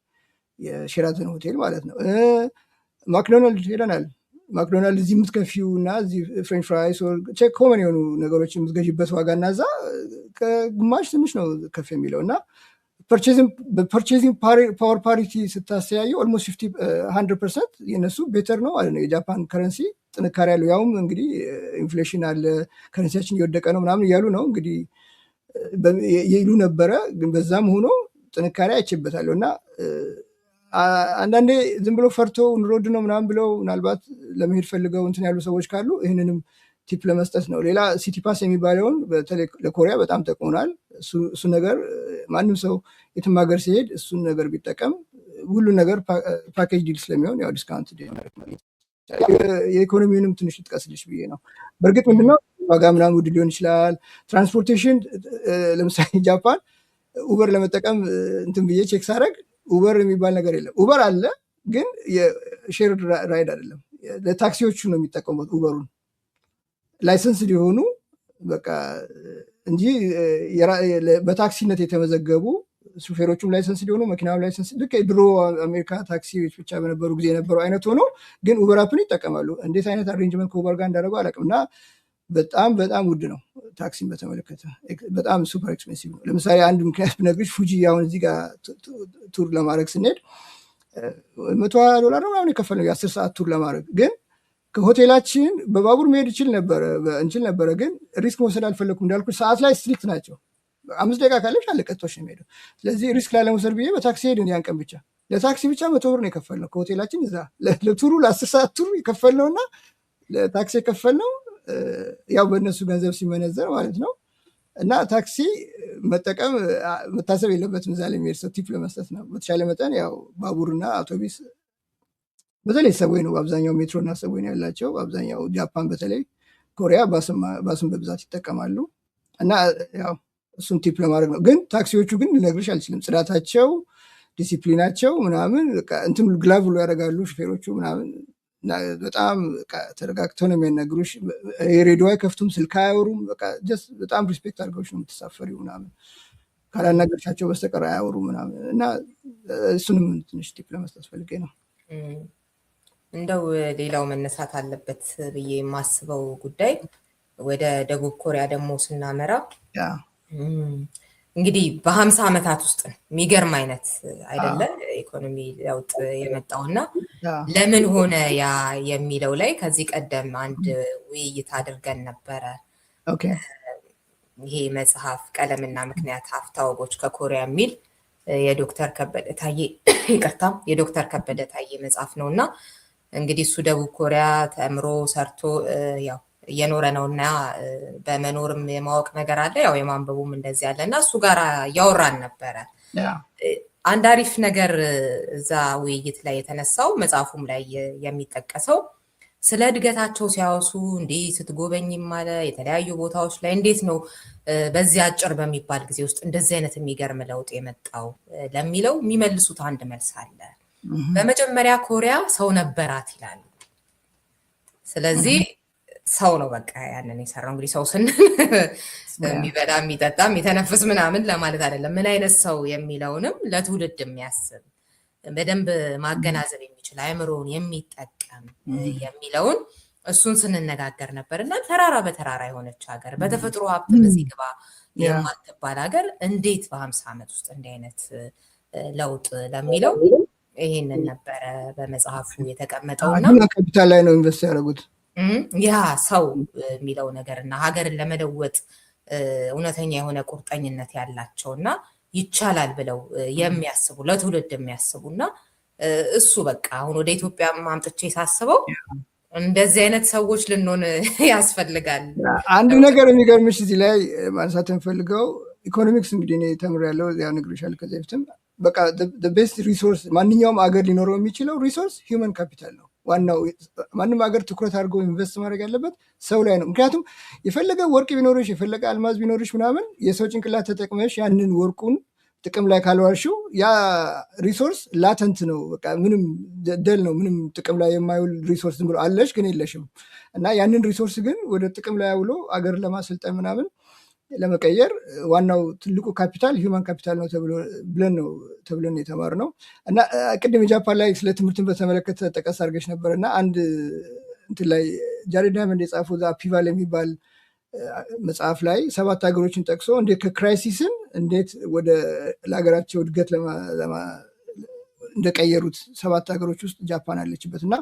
የሼራተን ሆቴል ማለት ነው። ማክዶናልድ ሄደናል። ማክዶናልድ እዚህ የምትከፊው እና እዚህ ፍሬንች ፍራይስ ቼክ ኮመን የሆኑ ነገሮች የምትገዥበት ዋጋ እና እዛ ከግማሽ ትንሽ ነው ከፍ የሚለው እና ፐርቼዚንግ ፓወር ፓሪቲ ስታስተያየው ኦልሞስት 100% የነሱ ቤተር ነው ማለት ነው። የጃፓን ከረንሲ ጥንካሬ ያለው ያውም እንግዲህ ኢንፍሌሽን አለ ከረንሲያችን እየወደቀ ነው ምናምን እያሉ ነው እንግዲህ ይሉ ነበረ። ግን በዛም ሆኖ ጥንካሬ አይቼበታለሁ እና አንዳንዴ ዝም ብሎ ፈርቶ ኑሮድ ነው ምናምን ብለው ምናልባት ለመሄድ ፈልገው ያሉ ሰዎች ካሉ ይህንንም ቲፕ ለመስጠት ነው። ሌላ ሲቲ ፓስ የሚባለውን በተለይ ለኮሪያ በጣም ጠቅሞናል። እሱ ነገር ማንም ሰው የትም ሀገር ሲሄድ እሱን ነገር ቢጠቀም ሁሉን ነገር ፓኬጅ ዲል ስለሚሆን ያው ዲስካውንት የኢኮኖሚውንም ትንሽ ልጥቀስልሽ ብዬ ነው። በእርግጥ ምንድነው ዋጋ ምናምን ውድ ሊሆን ይችላል። ትራንስፖርቴሽን ለምሳሌ ጃፓን ኡበር ለመጠቀም ብዬ ቼክ ሳደርግ ኡበር የሚባል ነገር የለም። ኡበር አለ ግን የሼር ራይድ አይደለም። ለታክሲዎቹ ነው የሚጠቀሙት ኡበሩን ላይሰንስ ሊሆኑ በቃ እንጂ በታክሲነት የተመዘገቡ ሹፌሮቹም ላይሰንስ ሊሆኑ መኪናው ላይሰንስ ልክ ድሮ አሜሪካ ታክሲዎች ብቻ በነበሩ ጊዜ የነበረው አይነት ሆኖ ግን ኡበር አፕን ይጠቀማሉ። እንዴት አይነት አሬንጅመንት ከኡበር ጋር እንዳደረገው አላውቅም። እና በጣም በጣም ውድ ነው ታክሲን በተመለከተ በጣም ሱፐር ኤክስፔንሲቭ ነው። ለምሳሌ አንድ ምክንያት ብነግርሽ ፉጂ አሁን እዚህ ጋር ቱር ለማድረግ ስንሄድ $120 ምናምን የከፈልነው የ10 ሰዓት ቱር ለማድረግ። ግን ከሆቴላችን በባቡር መሄድ እንችል ነበረ ግን ሪስክ መውሰድ አልፈለኩም። እንዳልኩሽ ሰዓት ላይ ስትሪክት ናቸው። 5 ደቂቃ ካለሽ አለቀቶች ነው የሚሄደው። ስለዚህ ሪስክ ላለመውሰድ ብዬ በታክሲ ሄድን። ያን ቀን ብቻ ለታክሲ ብቻ $100 ነው የከፈልነው ከሆቴላችን እዛ ለቱሩ ለ10 ሰዓት ቱር የከፈልነው እና ለታክሲ የከፈልነው ያው በእነሱ ገንዘብ ሲመነዘር ማለት ነው። እና ታክሲ መጠቀም መታሰብ የለበትም እዛ ላይ የሚሄድ ሰው ቲፕ ለመስጠት ነው። በተሻለ መጠን ያው ባቡርና አውቶቢስ በተለይ ሰብዌይ ነው በአብዛኛው ሜትሮና ሰብዌይ ነው ያላቸው። በአብዛኛው ጃፓን በተለይ ኮሪያ ባስን በብዛት ይጠቀማሉ። እና ያው እሱን ቲፕ ለማድረግ ነው። ግን ታክሲዎቹ ግን ልነግርሽ አልችልም። ጽዳታቸው፣ ዲሲፕሊናቸው ምናምን ግላቭ ብሎ ያደርጋሉ ሹፌሮቹ ምናምን በጣም ተረጋግተው ነው የሚያናግሩሽ። የሬዲዮ አይከፍቱም፣ ስልክ አያወሩም። በጣም ሪስፔክት አድርገውሽ ነው የምትሳፈሪው ምናምን ካላናገርሻቸው በስተቀር አያወሩም ምናምን። እና እሱንም ትንሽ ቲፕ ለመስጠት ፈልጌ ነው። እንደው ሌላው መነሳት አለበት ብዬ የማስበው ጉዳይ ወደ ደቡብ ኮሪያ ደግሞ ስናመራ ያ እንግዲህ በ50 ዓመታት ውስጥ ነው የሚገርም አይነት አይደለ ኢኮኖሚ ለውጥ የመጣውና ያ ለምን ሆነ ያ የሚለው ላይ ከዚህ ቀደም አንድ ውይይት አድርገን ነበረ። ኦኬ ይሄ መጽሐፍ ቀለምና ምክንያት አፍታ ወጎች ከኮሪያ የሚል የዶክተር ከበደ ታዬ ይቅርታ የዶክተር ከበደ ታዬ መጽሐፍ ነውና እንግዲህ እሱ ደቡብ ኮሪያ ተምሮ ሰርቶ ያው እየኖረ ነውና በመኖርም የማወቅ ነገር አለ ያው የማንበቡም እንደዚህ ያለና እሱ ጋር ያወራን ነበረ። ያ አንድ አሪፍ ነገር እዛ ውይይት ላይ የተነሳው መጽሐፉም ላይ የሚጠቀሰው ስለ እድገታቸው ሲያወሱ እንዲህ ስትጎበኝም አለ የተለያዩ ቦታዎች ላይ እንዴት ነው በዚህ አጭር በሚባል ጊዜ ውስጥ እንደዚህ አይነት የሚገርም ለውጥ የመጣው ለሚለው የሚመልሱት አንድ መልስ አለ። በመጀመሪያ ኮሪያ ሰው ነበራት ይላሉ። ስለዚህ ሰው ነው በቃ ያንን የሰራው። እንግዲህ ሰው ስንል የሚበላ የሚጠጣ የሚተነፍስ ምናምን ለማለት አይደለም። ምን አይነት ሰው የሚለውንም ለትውልድ የሚያስብ በደንብ ማገናዘብ የሚችል አእምሮውን የሚጠቀም የሚለውን እሱን ስንነጋገር ነበር እና ተራራ በተራራ የሆነች ሀገር በተፈጥሮ ሀብት በዚህ ግባ የማትባል ሀገር እንዴት በ50 ዓመት ውስጥ እንዲህ አይነት ለውጥ ለሚለው ይህንን ነበረ በመጽሐፉ የተቀመጠውና ካፒታል ላይ ነው ኢንቨስት ያደረጉት። ያ ሰው የሚለው ነገር እና ሀገርን ለመለወጥ እውነተኛ የሆነ ቁርጠኝነት ያላቸውና ይቻላል ብለው የሚያስቡ ለትውልድ የሚያስቡና እሱ በቃ አሁን ወደ ኢትዮጵያ ማምጥቼ ሳስበው እንደዚህ አይነት ሰዎች ልንሆን ያስፈልጋል። አንድ ነገር የሚገርምሽ እዚህ ላይ ማንሳት የምፈልገው ኢኮኖሚክስ እንግዲህ እኔ ተምሬያለሁ ያው ነግሬሻለሁ ከዚህ በፊትም በቃ ቤስት ሪሶርስ ማንኛውም አገር ሊኖረው የሚችለው ሪሶርስ ሂውመን ካፒታል ነው። ዋናው ማንም ሀገር ትኩረት አድርጎ ኢንቨስት ማድረግ ያለበት ሰው ላይ ነው። ምክንያቱም የፈለገ ወርቅ ቢኖርሽ የፈለገ አልማዝ ቢኖርሽ ምናምን የሰው ጭንቅላት ተጠቅመሽ ያንን ወርቁን ጥቅም ላይ ካልዋልሽው ያ ሪሶርስ ላተንት ነው። በቃ ምንም ደል ነው። ምንም ጥቅም ላይ የማይውል ሪሶርስ ዝም ብሎ አለሽ ግን የለሽም። እና ያንን ሪሶርስ ግን ወደ ጥቅም ላይ አውሎ አገር ለማሰልጠን ምናምን ለመቀየር ዋናው ትልቁ ካፒታል ሂውማን ካፒታል ነው ተብለን የተማርነው። እና ቅድም የጃፓን ላይ ስለ ትምህርትን በተመለከተ ጠቀስ አድርገሽ ነበር እና አንድ እንትን ላይ ጃሬድ ዳይመንድ የጻፈው አፒቫል የሚባል መጽሐፍ ላይ 7 ሀገሮችን ጠቅሶ እንዴት ከክራይሲስን እንዴት ወደ ለሀገራቸው እድገት እንደቀየሩት 7 ሀገሮች ውስጥ ጃፓን አለችበት። እና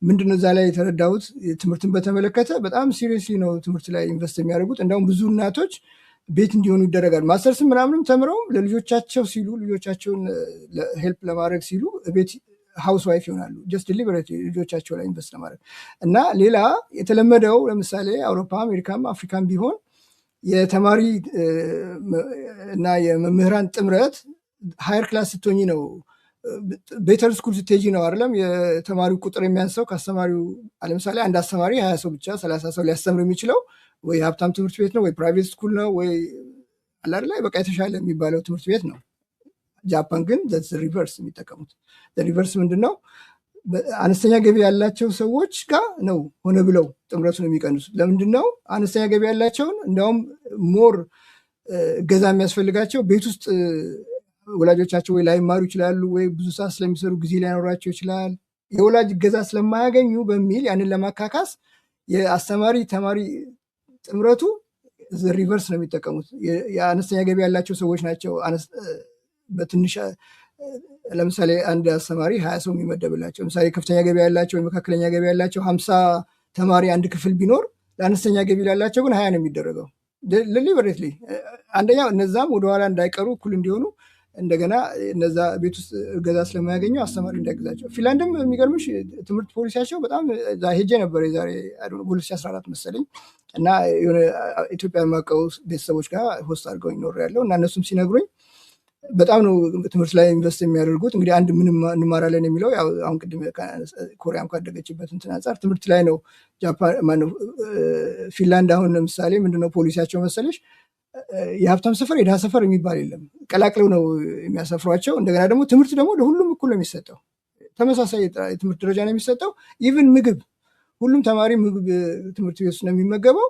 ምንድነው እዛ ላይ የተረዳሁት ትምህርትን በተመለከተ በጣም ሲሪየስሊ ነው ትምህርት ላይ ኢንቨስት የሚያደርጉት። እንደውም ብዙ እናቶች ቤት እንዲሆኑ ይደረጋል። ማስተርስም ምናምንም ተምረው ለልጆቻቸው ሲሉ ልጆቻቸውን ሄልፕ ለማድረግ ሲሉ ቤት ሃውስ ዋይፍ ይሆናሉ። ጀስት ዲሊበሬት ልጆቻቸው ላይ ኢንቨስት ለማድረግ እና ሌላ የተለመደው ለምሳሌ አውሮፓ፣ አሜሪካም አፍሪካም ቢሆን የተማሪ እና የመምህራን ጥምረት ሃየር ክላስ ስትሆኚ ነው ቤተር ስኩል ስትሄጂ ነው አይደለም የተማሪው ቁጥር የሚያንሰው ከአስተማሪው። ለምሳሌ አንድ አስተማሪ 20 ሰው ብቻ 30 ሰው ሊያስተምር የሚችለው ወይ ሀብታም ትምህርት ቤት ነው ወይ ፕራይቬት ስኩል ነው ወይ አላር ላይ በቃ የተሻለ የሚባለው ትምህርት ቤት ነው። ጃፓን ግን ሪቨርስ የሚጠቀሙት ሪቨርስ ምንድነው? አነስተኛ ገቢ ያላቸው ሰዎች ጋር ነው ሆነ ብለው ጥምረቱን የሚቀንሱት። ለምንድነው? አነስተኛ ገቢ ያላቸውን እንዲያውም ሞር እገዛ የሚያስፈልጋቸው ቤት ውስጥ ወላጆቻቸው ወይ ላይማሩ ይችላሉ ወይ ብዙ ሰዓት ስለሚሰሩ ጊዜ ላይኖራቸው ይችላል። የወላጅ እገዛ ስለማያገኙ በሚል ያንን ለማካካስ የአስተማሪ ተማሪ ጥምረቱ ሪቨርስ ነው የሚጠቀሙት። የአነስተኛ ገቢ ያላቸው ሰዎች ናቸው በትንሽ ለምሳሌ አንድ አስተማሪ 20 ሰው የሚመደብላቸው። ለምሳሌ ከፍተኛ ገቢ ያላቸው ወይ መካከለኛ ገቢ ያላቸው 50 ተማሪ አንድ ክፍል ቢኖር ለአነስተኛ ገቢ ላላቸው ግን 20 ነው የሚደረገው። ሊበሬትሊ አንደኛ እነዛም ወደኋላ እንዳይቀሩ እኩል እንዲሆኑ እንደገና እነዛ ቤት ውስጥ እገዛ ስለማያገኙ አስተማሪ እንዳይገዛቸው። ፊንላንድም የሚገርምሽ ትምህርት ፖሊሲያቸው በጣም ሄጄ ነበር የዛሬ 2014 መሰለኝ እና የሆነ ኢትዮጵያ ማቀው ቤተሰቦች ጋር ሆስት አድርገው ይኖር ያለው እና እነሱም ሲነግሩኝ በጣም ነው ትምህርት ላይ ኢንቨስት የሚያደርጉት። እንግዲህ አንድ ምን እንማራለን የሚለው አሁን ቅድም ኮሪያም ካደገችበት እንትን አንጻር ትምህርት ላይ ነው። ጃፓን ፊንላንድ አሁን ለምሳሌ ምንድነው ፖሊሲያቸው መሰለሽ የሀብታም ሰፈር የድሃ ሰፈር የሚባል የለም። ቀላቅለው ነው የሚያሰፍሯቸው። እንደገና ደግሞ ትምህርት ደግሞ ለሁሉም እኩል ነው የሚሰጠው። ተመሳሳይ የትምህርት ደረጃ ነው የሚሰጠው። ኢቭን ምግብ ሁሉም ተማሪ ምግብ ትምህርት ቤት ውስጥ ነው የሚመገበው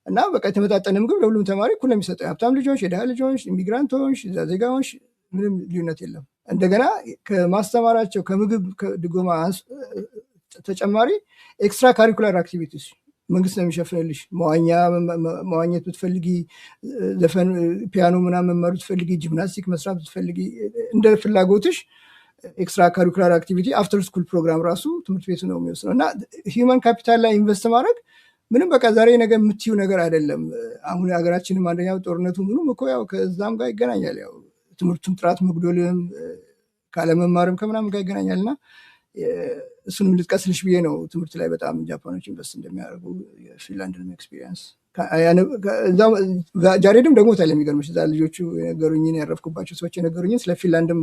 እና በቃ የተመጣጠነ ምግብ ለሁሉም ተማሪ እኩል ነው የሚሰጠው። የሀብታም ልጆች፣ የድሃ ልጆች፣ ኢሚግራንቶች፣ ዜጋዎች ምንም ልዩነት የለም። እንደገና ከማስተማራቸው ከምግብ ድጎማ ተጨማሪ ኤክስትራ ካሪኩላር አክቲቪቲስ መንግስት ነው የሚሸፍንልሽ። መዋኘት ብትፈልጊ፣ ዘፈን ፒያኖ ምናምን መማር ብትፈልጊ፣ ጂምናስቲክ መስራት ብትፈልጊ እንደ ፍላጎትሽ ኤክስትራ ካሪኩላር አክቲቪቲ አፍተር ስኩል ፕሮግራም ራሱ ትምህርት ቤቱ ነው የሚወስነው። እና ሂውማን ካፒታል ላይ ኢንቨስት ማድረግ ምንም በቃ ዛሬ ነገር የምትዩ ነገር አይደለም። አሁን ሀገራችንም አንደኛው ጦርነቱ ምኑም እኮ ያው ከዛም ጋር ይገናኛል። ያው ትምህርቱም ጥራት መጉደልም ካለመማርም ከምናምን ጋር ይገናኛል። እና እሱንም ልጥቀስልሽ ብዬ ነው ትምህርት ላይ በጣም ጃፓኖች ኢንቨስት እንደሚያደርጉ የፊንላንድንም ኤክስፒሪየንስ ጃሬድም ደግሞ ታለ የሚገርምሽ እዛ ልጆቹ የነገሩኝን ያረፍኩባቸው ሰዎች የነገሩኝን ስለ ፊንላንድም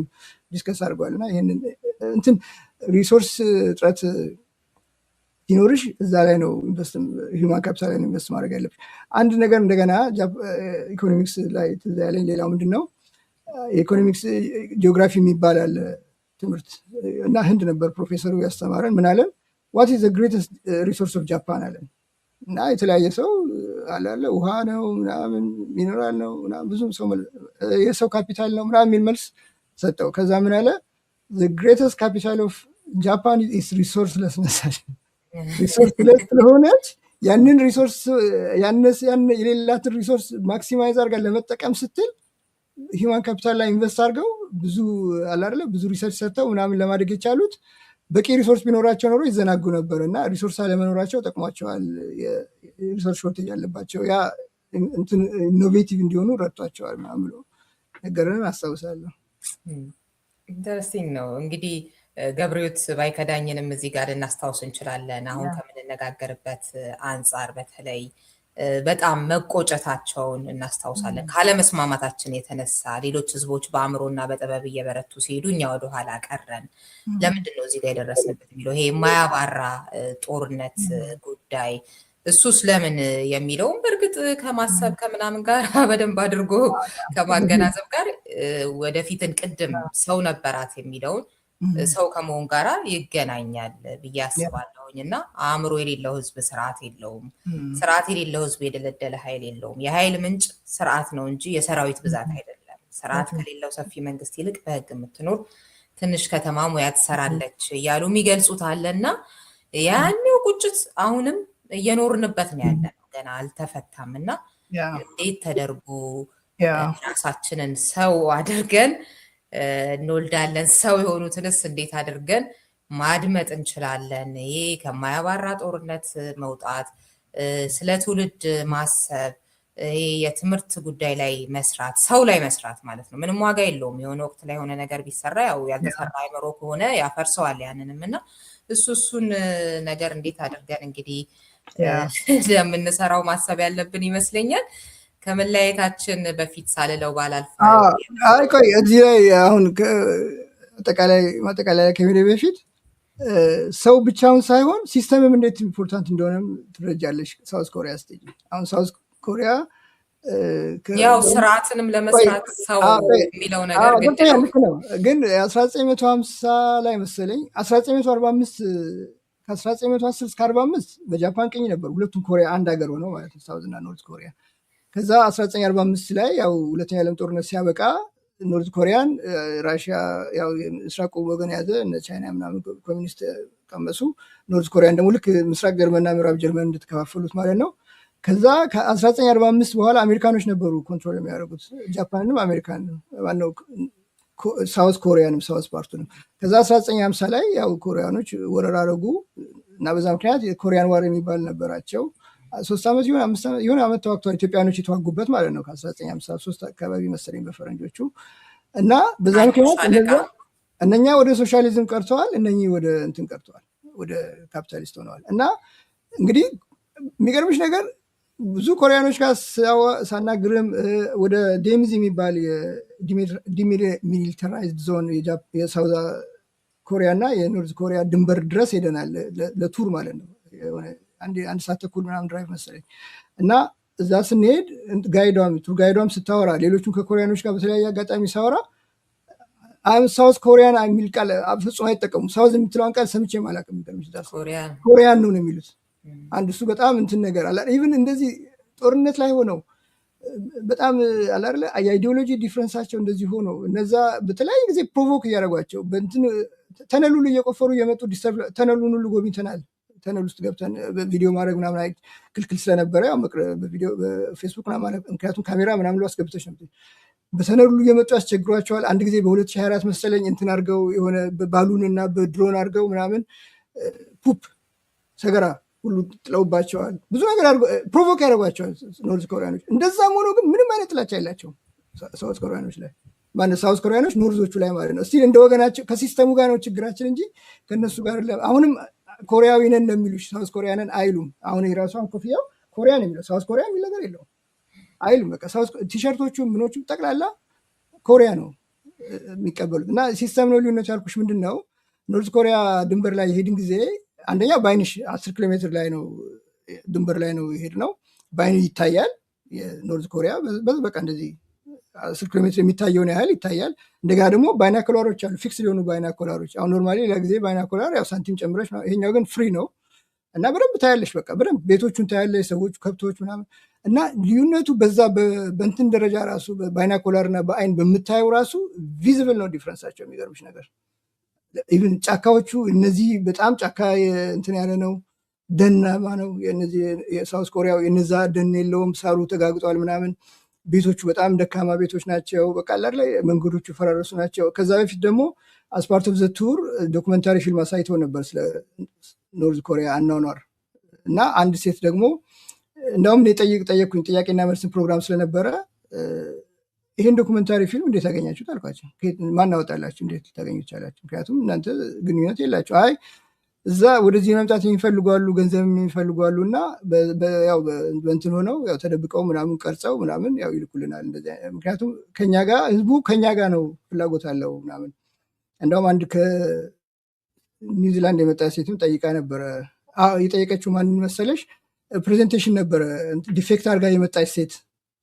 ዲስከስ አድርጓል። እና ይህንን እንትን ሪሶርስ እጥረት ሲኖርሽ እዛ ላይ ነው ሂውማን ካፒታል ላይ ነው ኢንቨስት ማድረግ ያለብሽ። አንድ ነገር እንደገና ኢኮኖሚክስ ላይ ትዝ ያለኝ ሌላው ምንድን ነው የኢኮኖሚክስ ጂኦግራፊ የሚባል አለ ትምህርት እና ህንድ ነበር ፕሮፌሰሩ ያስተማረን። ምን አለን? ዋት ኢዝ ዘ ግሬተስት ሪሶርስ ኦፍ ጃፓን አለን። እና የተለያየ ሰው አለ ውሃ ነው ምናምን ሚነራል ነው ምናምን ብዙም ሰው የሰው ካፒታል ነው ምናምን የሚል መልስ ሰጠው። ከዛ ምን አለ? ዘ ግሬተስት ካፒታል ኦፍ ጃፓን ኢዝ ሪሶርስለስነስ። ሪሶርስ ስለሆነች ያንን ሪሶርስ የሌላትን ሪሶርስ ማክሲማይዝ አድርጋ ለመጠቀም ስትል ሂውማን ካፒታል ላይ ኢንቨስት አድርገው ብዙ አላለ ብዙ ሪሰርች ሰርተው ምናምን ለማደግ የቻሉት በቂ ሪሶርስ ቢኖራቸው ኖሮ ይዘናጉ ነበር። እና ሪሶርስ አለመኖራቸው ጠቅሟቸዋል። የሪሶርስ ሾርቴጅ ያለባቸው ያ ኢኖቬቲቭ እንዲሆኑ ረድቷቸዋል ምናምን ብሎ ነገርን አስታውሳለሁ። ኢንተረስቲንግ ነው። እንግዲህ ገብረሕይወት ባይከዳኝንም እዚህ ጋር ልናስታውስ እንችላለን። አሁን ከምንነጋገርበት አንጻር በተለይ በጣም መቆጨታቸውን እናስታውሳለን። ካለመስማማታችን የተነሳ ሌሎች ህዝቦች በአእምሮና በጥበብ እየበረቱ ሲሄዱ እኛ ወደኋላ ቀረን። ለምንድን ነው እዚህ ጋር የደረስንበት የሚለው ይሄ የማያባራ ጦርነት ጉዳይ እሱስ ለምን የሚለውም በእርግጥ ከማሰብ ከምናምን ጋር በደንብ አድርጎ ከማገናዘብ ጋር ወደፊትን ቅድም ሰው ነበራት የሚለውን ሰው ከመሆን ጋር ይገናኛል ብዬ አስባለሁኝ። እና አእምሮ የሌለው ህዝብ ስርዓት የለውም። ስርዓት የሌለው ህዝብ የደለደለ ኃይል የለውም። የኃይል ምንጭ ስርዓት ነው እንጂ የሰራዊት ብዛት አይደለም። ስርዓት ከሌለው ሰፊ መንግስት ይልቅ በህግ የምትኖር ትንሽ ከተማ ሙያ ትሰራለች እያሉ የሚገልጹት አለና ያኔው ቁጭት አሁንም እየኖርንበት ነው ያለ ነው፣ ገና አልተፈታም። እና እንዴት ተደርጎ ራሳችንን ሰው አድርገን እንወልዳለን? ሰው የሆኑትንስ እንዴት አድርገን ማድመጥ እንችላለን? ይሄ ከማያባራ ጦርነት መውጣት፣ ስለ ትውልድ ማሰብ፣ የትምህርት ጉዳይ ላይ መስራት፣ ሰው ላይ መስራት ማለት ነው። ምንም ዋጋ የለውም። የሆነ ወቅት ላይ የሆነ ነገር ቢሰራ ያው ያልተሰራ አይምሮ ከሆነ ያፈርሰዋል ያንንም። እና እሱን ነገር እንዴት አድርገን እንግዲህ ለምንሰራው ማሰብ ያለብን ይመስለኛል። ከመለያየታችን በፊት ሳልለው ባላልፈው ቆይ እዚህ ላይ አሁን ማጠቃለያ ከሚሄድ በፊት ሰው ብቻውን ሳይሆን ሲስተምም እንዴት ኢምፖርታንት እንደሆነም ትረጃለሽ። ሳውዝ ኮሪያ ስትሄጂ አሁን ሳውዝ ኮሪያ ያው ስርዓትንም ለመስራት ሰው የሚለው ነገር ግድ ነው። ግን 1950 ላይ መሰለኝ 1945 ከ1910 እስከ 45 በጃፓን ቅኝ ነበሩ። ሁለቱም ኮሪያ አንድ ሀገር ሆነው ማለት ነው፣ ሳውዝ እና ኖርት ኮሪያ። ከዛ 1945 ላይ ያው ሁለተኛ ዓለም ጦርነት ሲያበቃ ኖርት ኮሪያን ራሽያ ያው ምስራቁ ወገን ያዘ፣ እነ ቻይና ምናምን ኮሚኒስት ቀመሱ። ኖርት ኮሪያን ደግሞ ልክ ምስራቅ ጀርመንና ምዕራብ ጀርመን እንድትከፋፈሉት ማለት ነው። ከዛ ከ1945 በኋላ አሜሪካኖች ነበሩ ኮንትሮል የሚያደርጉት ጃፓንንም አሜሪካንም ማነው ሳውዝ ኮሪያንም ሳውዝ ፓርቱንም። ከዛ 1950 ላይ ያው ኮሪያኖች ወረራ አደረጉ እና በዛ ምክንያት የኮሪያን ዋር የሚባል ነበራቸው። 3 ዓመት ይሁን ዓመት ተዋግተዋል። ኢትዮጵያኖች የተዋጉበት ማለት ነው ከ1953 አካባቢ መሰለኝ በፈረንጆቹ። እና በዛ ምክንያት እነኛ ወደ ሶሻሊዝም ቀርተዋል፣ እነኚህ ወደ እንትን ቀርተዋል፣ ወደ ካፒታሊስት ሆነዋል። እና እንግዲህ የሚገርምሽ ነገር ብዙ ኮሪያኖች ጋር ሳናግርም ወደ ዴምዝ የሚባል ዲሚሊታራይዝድ ዞን የሳውዝ ኮሪያ እና የኖርዝ ኮሪያ ድንበር ድረስ ሄደናል ለቱር ማለት ነው። አንድ ሰዓት ተኩል ምናምን ድራይቭ መሰለኝ። እና እዛ ስንሄድ ቱር ጋይዷም ስታወራ ሌሎቹም ከኮሪያኖች ጋር በተለያየ አጋጣሚ ሳወራ ሳውዝ ኮሪያን የሚል ቃል ፍጹም አይጠቀሙም። ሳውዝ የምትለውን ቃል ሰምቼም አላውቅም። ኮሪያን ነው የሚሉት። አንድ እሱ በጣም እንትን ነገር አለ። ኢቭን እንደዚህ ጦርነት ላይ ሆነው በጣም አላለ የአይዲዮሎጂ ዲፍረንሳቸው እንደዚህ ሆኖ እነዛ በተለያየ ጊዜ ፕሮቮክ እያደረጓቸው በእንትን ተነሉሉ እየቆፈሩ እየመጡ ተነሉን ሁሉ ጎብኝተናል ተነል ውስጥ ገብተን ቪዲዮ ማድረግ ምናምን ክልክል ስለነበረ ያው በቪዲዮ በፌስቡክ ምናምን ምክንያቱም ካሜራ ምናምን አስገብተሽ ነው በተነሉ እየመጡ ያስቸግሯቸዋል። አንድ ጊዜ በ2024 መሰለኝ እንትን አድርገው የሆነ ባሉን እና በድሮን አድርገው ምናምን ፑፕ ሰገራ ሁሉ ጥለውባቸዋል። ብዙ ነገር ፕሮቮክ ያደርጓቸዋል ኖርዝ ኮሪያኖች። እንደዛም ሆኖ ግን ምንም አይነት ጥላቻ የላቸውም ሳውዝ ኮሪያኖች ላይ ማለት ሳውዝ ኮሪያኖች ኖርዞቹ ላይ ማለት ነው። እስቲ እንደ ወገናቸው ከሲስተሙ ጋር ነው ችግራችን እንጂ ከነሱ ጋር አሁንም ኮሪያዊ ነን ነው የሚሉሽ። ሳውዝ ኮሪያ ነን አይሉም። አሁን የራሷን ኮፍያው ኮሪያ ነው የሚለው ሳውዝ ኮሪያ የሚል ነገር የለውም አይሉም። በቃ ቲሸርቶቹ ምኖቹ ጠቅላላ ኮሪያ ነው የሚቀበሉት። እና ሲስተም ነው ልዩነት ያልኩሽ ምንድን ነው ኖርዝ ኮሪያ ድንበር ላይ የሄድን ጊዜ አንደኛ በአይንሽ 10 ኪሎ ሜትር ላይ ነው ድንበር ላይ ነው የሄድ ነው። በአይን ይታያል የኖርዝ ኮሪያ በቃ እንደዚህ 10 ኪሎ ሜትር የሚታየውን ያህል ይታያል። እንደገና ደግሞ ባይናኮላሮች አሉ፣ ፊክስ ሊሆኑ ባይናኮላሮች። አሁን ኖርማሊ ሌላ ጊዜ ባይናኮላር ያው ሳንቲም ጨምረሽ ነው፣ ይሄኛው ግን ፍሪ ነው እና በደንብ ታያለሽ። በቃ በደንብ ቤቶቹን ታያለሽ፣ ሰዎች፣ ከብቶች ምናምን እና ልዩነቱ በዛ በእንትን ደረጃ ራሱ በባይናኮላር እና በአይን በምታየው ራሱ ቪዚብል ነው ዲፍረንሳቸው። የሚገርምሽ ነገር ኢቭን ጫካዎቹ እነዚህ በጣም ጫካ እንትን ያለ ነው፣ ደናማ ነው። የነዚህ የሳውዝ ኮሪያው የነዛ ደን የለውም፣ ሳሩ ተጋግጧል ምናምን። ቤቶቹ በጣም ደካማ ቤቶች ናቸው። በቃ ላይ መንገዶቹ ፈራረሱ ናቸው። ከዛ በፊት ደግሞ አስፓርት ኦፍ ዘ ቱር ዶክመንታሪ ፊልም አሳይተው ነበር ስለ ኖርዝ ኮሪያ አኗኗር እና አንድ ሴት ደግሞ እንዳውም ጠየቅኩኝ ጥያቄና መልስን ፕሮግራም ስለነበረ ይህን ዶክመንታሪ ፊልም እንዴት አገኛችሁት አልኳቸው። ማን አወጣላችሁ? እንዴት ልታገኙ ይቻላችሁ? ምክንያቱም እናንተ ግንኙነት የላችሁ። አይ እዛ ወደዚህ መምጣት የሚፈልጓሉ፣ ገንዘብ የሚፈልጓሉ እና በእንትን ሆነው ያው ተደብቀው ምናምን ቀርጸው ምናምን ያው ይልኩልናል። እንደዚህ ምክንያቱም ከኛ ጋር ህዝቡ ከኛ ጋር ነው ፍላጎት አለው ምናምን። እንደውም አንድ ከኒውዚላንድ የመጣ ሴትም ጠይቃ ነበረ። የጠየቀችው ማንን መሰለሽ? ፕሬዘንቴሽን ነበረ። ዲፌክት አድርጋ የመጣች ሴት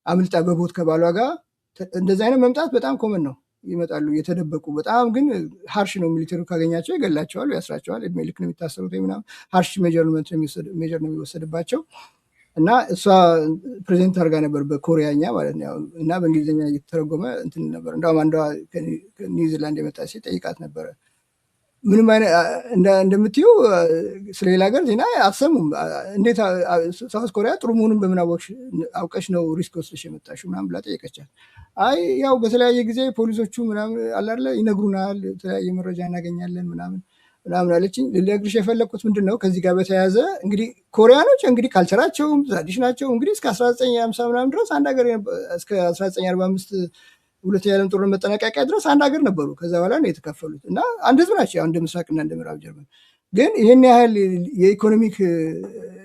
አምልጣ በቦት ከባሏ ጋር እንደዚህ አይነት መምጣት በጣም ኮመን ነው። ይመጣሉ እየተደበቁ። በጣም ግን ሀርሽ ነው። ሚሊተሪ ካገኛቸው ይገላቸዋል፣ ያስራቸዋል። እድሜ ልክ ነው የሚታሰሩት ምናምን። ሀርሽ ሜጀር ነው የሚወሰድባቸው እና እሷ ፕሬዘንት አድርጋ ነበር በኮሪያኛ ማለት ነው እና በእንግሊዝኛ እየተተረጎመ እንትን ነበር። እንደውም አንዷ ከኒውዚላንድ የመጣ ሴት ጠይቃት ነበረ ምንም አይነት እንደምትዩ ስለሌላ ሀገር ዜና አትሰሙም። እንዴት ሳውዝ ኮሪያ ጥሩ መሆኑን በምን አውቀሽ ነው ሪስክ ወስደሽ የመጣሽው ምናምን ብላ ጠየቀቻት። አይ ያው በተለያየ ጊዜ ፖሊሶቹ ምናምን አላለ ይነግሩናል፣ የተለያየ መረጃ እናገኛለን ምናምን አለችኝ። ልነግርሽ የፈለግኩት ምንድን ነው ከዚህ ጋር በተያያዘ እንግዲህ ኮሪያኖች እንግዲህ ካልቸራቸውም ትራዲሽናቸው እንግዲህ እስከ 1950 ምናምን ድረስ አንድ ሀገር እስከ 1945 ሁለተኛ የዓለም ጦርነት መጠናቀቂያ ድረስ አንድ ሀገር ነበሩ። ከዛ በኋላ ነው የተከፈሉት እና አንድ ህዝብ ናቸው። ያው እንደ ምስራቅና እንደ ምዕራብ ጀርመን ግን ይህን ያህል የኢኮኖሚክ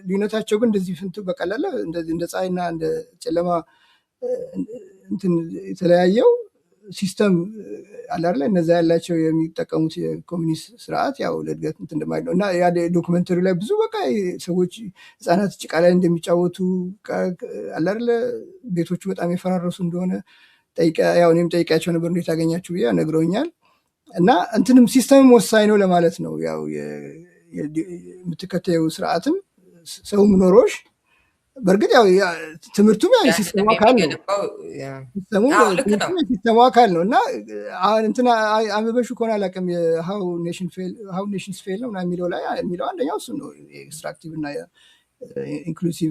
ልዩነታቸው ግን እንደዚህ ፍንት በቀላለ እንደዚህ እንደ ፀሐይና እንደ ጨለማ እንትን የተለያየው ሲስተም አላለ እነዛ ያላቸው የሚጠቀሙት የኮሚኒስት ስርዓት ያው ለእድገት እንትን እንደማይል ነው እና ያ ዶክመንተሪ ላይ ብዙ በቃ ሰዎች ህፃናት ጭቃ ላይ እንደሚጫወቱ አላለ ቤቶቹ በጣም የፈራረሱ እንደሆነ ያው እኔም ጠይቂያቸው ነበር እንዴት አገኛችሁ ብዬ ነግረውኛል። እና እንትንም ሲስተምም ወሳኝ ነው ለማለት ነው። ያው የምትከተየው ስርዓትም ሰውም ኖሮሽ በእርግጥ ያው ትምህርቱም ያው የሲስተሙ አካል ነው። ሲስተሙ አካል ነው እና እንትና አንበበሹ ከሆነ አላውቅም ሃው ኔሽንስ ፌል ነው የሚለው ላይ የሚለው አንደኛው እሱ ነው። ኤክስትራክቲቭ እና ኢንክሉሲቭ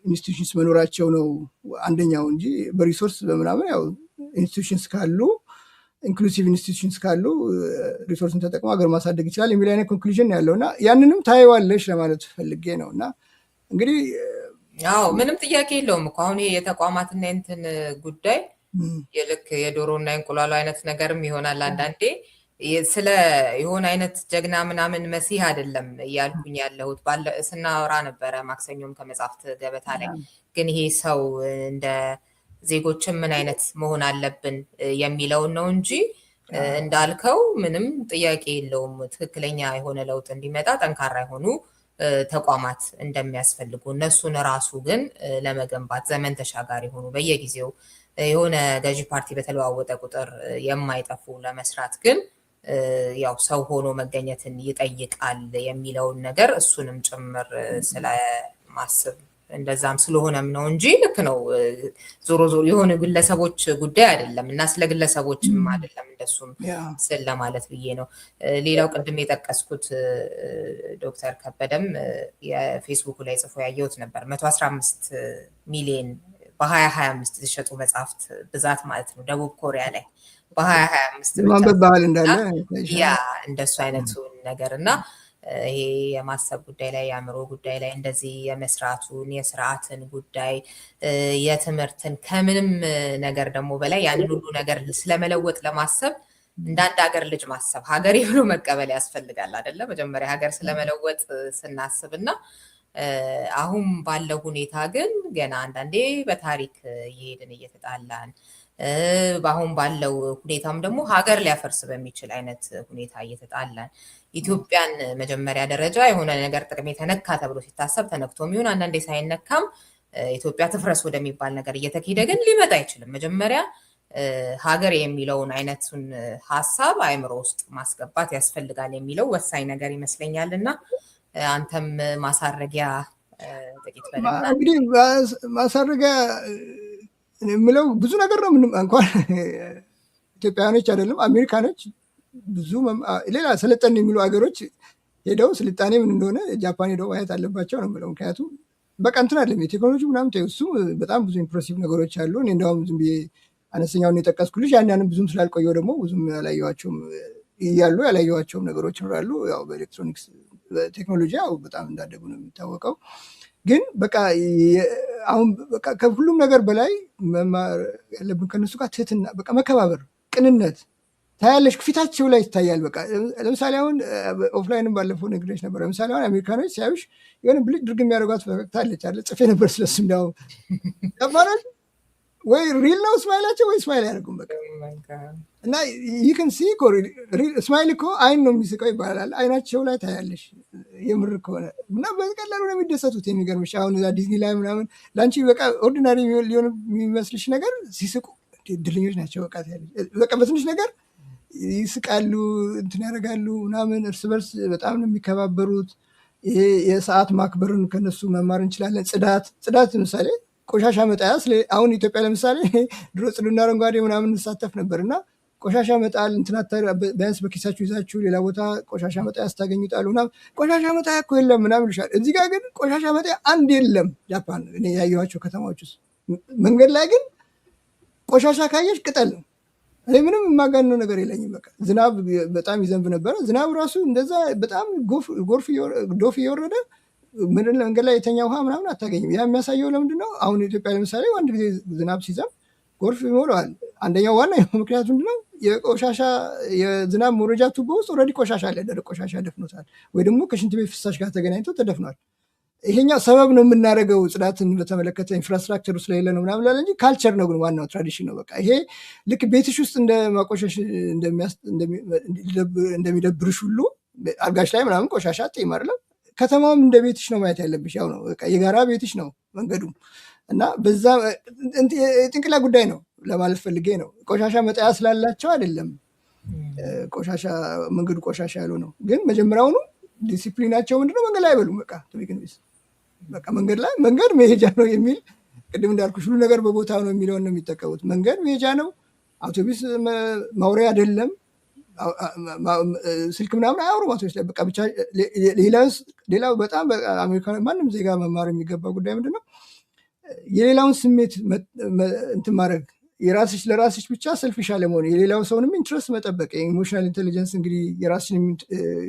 ኢንስቲቱሽንስ መኖራቸው ነው አንደኛው እንጂ በሪሶርስ በምናምን ያው ኢንስቲቱሽንስ ካሉ ኢንክሉሲቭ ኢንስቲቱሽንስ ካሉ ሪሶርስን ተጠቅሞ ሀገር ማሳደግ ይችላል የሚል አይነት ኮንክሉዥን ያለው እና ያንንም ታይዋለሽ ለማለት ፈልጌ ነው። እና እንግዲህ ያው ምንም ጥያቄ የለውም እኮ አሁን የተቋማትና እንትን ጉዳይ የልክ የዶሮና እንቁላሉ አይነት ነገርም ይሆናል አንዳንዴ ስለ የሆነ አይነት ጀግና ምናምን መሲህ አይደለም እያልኩኝ ያለሁት። ስናወራ ነበረ ማክሰኞም ከመጽሐፍት ገበታ ላይ ግን ይሄ ሰው እንደ ዜጎችን ምን አይነት መሆን አለብን የሚለውን ነው እንጂ እንዳልከው ምንም ጥያቄ የለውም። ትክክለኛ የሆነ ለውጥ እንዲመጣ ጠንካራ የሆኑ ተቋማት እንደሚያስፈልጉ እነሱን ራሱ ግን ለመገንባት ዘመን ተሻጋሪ የሆኑ በየጊዜው የሆነ ገዢ ፓርቲ በተለዋወጠ ቁጥር የማይጠፉ ለመስራት ግን ያው ሰው ሆኖ መገኘትን ይጠይቃል የሚለውን ነገር እሱንም ጭምር ስለማስብ እንደዛም ስለሆነም ነው እንጂ ልክ ነው። ዞሮ ዞሮ የሆነ ግለሰቦች ጉዳይ አይደለም እና ስለ ግለሰቦችም አይደለም እንደሱም ስለ ለማለት ብዬ ነው። ሌላው ቅድም የጠቀስኩት ዶክተር ከበደም የፌስቡክ ላይ ጽፎ ያየሁት ነበር 115 ሚሊዮን በ2025 የተሸጡ መጽሐፍት ብዛት ማለት ነው ደቡብ ኮሪያ ላይ በ2025 ማንበብ ባህል እንዳለ ያ እንደሱ አይነቱ ነገር እና ይሄ የማሰብ ጉዳይ ላይ የአእምሮ ጉዳይ ላይ እንደዚህ የመስራቱን የስርዓትን ጉዳይ የትምህርትን ከምንም ነገር ደግሞ በላይ ያንን ሁሉ ነገር ስለመለወጥ ለማሰብ እንደ አንድ ሀገር ልጅ ማሰብ ሀገሬ ብሎ መቀበል ያስፈልጋል አይደለ? መጀመሪያ ሀገር ስለመለወጥ ስናስብ እና አሁን ባለው ሁኔታ ግን ገና አንዳንዴ በታሪክ እየሄድን እየተጣላን በአሁን ባለው ሁኔታም ደግሞ ሀገር ሊያፈርስ በሚችል አይነት ሁኔታ እየተጣላን ኢትዮጵያን መጀመሪያ ደረጃ የሆነ ነገር ጥቅሜ ተነካ ተብሎ ሲታሰብ ተነክቶ የሚሆን አንዳንዴ ሳይነካም ኢትዮጵያ ትፍረስ ወደሚባል ነገር እየተካሄደ ግን ሊመጣ አይችልም። መጀመሪያ ሀገር የሚለውን አይነቱን ሀሳብ አእምሮ ውስጥ ማስገባት ያስፈልጋል የሚለው ወሳኝ ነገር ይመስለኛል እና አንተም ማሳረጊያ ጥቂት በለና እንግዲህ ማሳረጊያ የምለው ብዙ ነገር ነው። ምንም እንኳን ኢትዮጵያውያኖች አይደለም አሜሪካኖች ብዙ ሌላ ሰለጠን የሚሉ ሀገሮች ሄደው ስልጣኔ ምን እንደሆነ ጃፓን ሄደው ማየት አለባቸው ነው የምለው። ምክንያቱም በቃ እንትን አይደለም የቴክኖሎጂ ምናምን እሱ በጣም ብዙ ኢምፕሬሲቭ ነገሮች አሉ። እኔ እንደውም ዝም ብዬ አነስተኛውን የጠቀስኩልሽ ያንንም ብዙም ስላልቆየው ደግሞ ብዙም ያላየኋቸውም እያሉ ያላየኋቸውም ነገሮች ይኖራሉ። ያው በኤሌክትሮኒክስ ቴክኖሎጂ ያው በጣም እንዳደጉ ነው የሚታወቀው። ግን በቃ አሁን በቃ ከሁሉም ነገር በላይ መማር ያለብን ከነሱ ጋር ትህትና፣ በቃ መከባበር፣ ቅንነት ታያለሽ፣ ፊታቸው ላይ ይታያል። በቃ ለምሳሌ አሁን ኦፍላይንም ባለፈው ነግሬሽ ነበር። ለምሳሌ አሁን አሜሪካኖች ሲያዩሽ የሆነ ብልጭ ድርግ የሚያደርጓት ፈገግታ አለች አለ ጽፌ ነበር ስለሱ እንዳው ያባራል ወይ ሪል ነው ስማይላቸው ወይ ስማይል አያደርጉም። በቃ እና ይህን ሲ ስማይል እኮ አይን ነው የሚስቀው ይባላል። አይናቸው ላይ ታያለሽ የምር ከሆነ እና በቀላሉ ነው የሚደሰቱት። የሚገርምሽ አሁን እዛ ዲዝኒ ላይ ምናምን ለአንቺ በቃ ኦርዲናሪ ሊሆን የሚመስልሽ ነገር ሲስቁ ድልኞች ናቸው። በቃ በትንሽ ነገር ይስቃሉ፣ እንትን ያደርጋሉ ምናምን። እርስ በርስ በጣም ነው የሚከባበሩት። ይሄ የሰዓት ማክበርን ከነሱ መማር እንችላለን። ጽዳት ምሳሌ ቆሻሻ መጣያ አሁን ኢትዮጵያ ለምሳሌ ድሮ ጽዱና አረንጓዴ ምናምን እንሳተፍ ነበር እና ቆሻሻ መጣል እንትናታ ቢያንስ በኪሳችሁ ይዛችሁ ሌላ ቦታ ቆሻሻ መጣያ ስታገኙ ጣሉ። ቆሻሻ መጣያ እኮ የለም ምናምን ይልሻል። እዚህ ጋር ግን ቆሻሻ መጣያ አንድ የለም። ጃፓን እኔ ያየኋቸው ከተማዎች ውስጥ መንገድ ላይ ግን ቆሻሻ ካየሽ ቅጠል ነው። እኔ ምንም የማጋነው ነገር የለኝም። በቃ ዝናብ በጣም ይዘንብ ነበረ። ዝናብ ራሱ እንደዛ በጣም ዶፍ እየወረደ መንገድ ላይ የተኛ ውሃ ምናምን አታገኝም። ያ የሚያሳየው ለምንድን ነው? አሁን ኢትዮጵያ ለምሳሌ አንድ ጊዜ ዝናብ ሲዘንብ ጎርፍ ይሞላዋል። አንደኛው ዋና ምክንያቱ ምንድነው? የቆሻሻ የዝናብ መውረጃ ቱቦ ውስጥ ኦልሬዲ ቆሻሻ አለ፣ ደረቅ ቆሻሻ ደፍኖታል፣ ወይ ደግሞ ከሽንት ቤት ፍሳሽ ጋር ተገናኝቶ ተደፍኗል። ይሄኛው ሰበብ ነው የምናደርገው ጽዳትን በተመለከተ ኢንፍራስትራክቸሩ ስለሌለ ነው ምናምን ላለ እንጂ ካልቸር ነው። ግን ዋናው ትራዲሽን ነው። በቃ ይሄ ልክ ቤትሽ ውስጥ እንደ ማቆሸሽ እንደሚደብርሽ ሁሉ አልጋሽ ላይ ምናምን ቆሻሻ አትይም አይደለም። ከተማውም እንደ ቤትሽ ነው ማየት ያለብሽ። ያው ነው በቃ የጋራ ቤትሽ ነው መንገዱ እና በዛ የጭንቅላ ጉዳይ ነው ለማለት ፈልጌ ነው። ቆሻሻ መጣያ ስላላቸው አይደለም ቆሻሻ መንገዱ ቆሻሻ ያለው ነው። ግን መጀመሪያውኑ ዲሲፕሊናቸው ምንድነው? መንገድ ላይ አይበሉም። በቃ መንገድ ላይ መንገድ መሄጃ ነው የሚል ቅድም እንዳልኩሽ ሁሉ ነገር በቦታው ነው የሚለውን ነው የሚጠቀሙት። መንገድ መሄጃ ነው፣ አውቶቡስ ማውሪያ አይደለም። ስልክ ምናምን አያወሩም አውቶቡስ ላይ። በቃ ብቻ ሌላው በጣም አሜሪካ ማንም ዜጋ መማር የሚገባ ጉዳይ ምንድነው? የሌላውን ስሜት እንትን ማድረግ፣ የራስሽ ለራስሽ ብቻ ሰልፊሽ አለመሆን፣ የሌላው ሰውንም ኢንትረስት መጠበቅ። ኢሞሽናል ኢንቴሊጀንስ እንግዲህ የራስሽን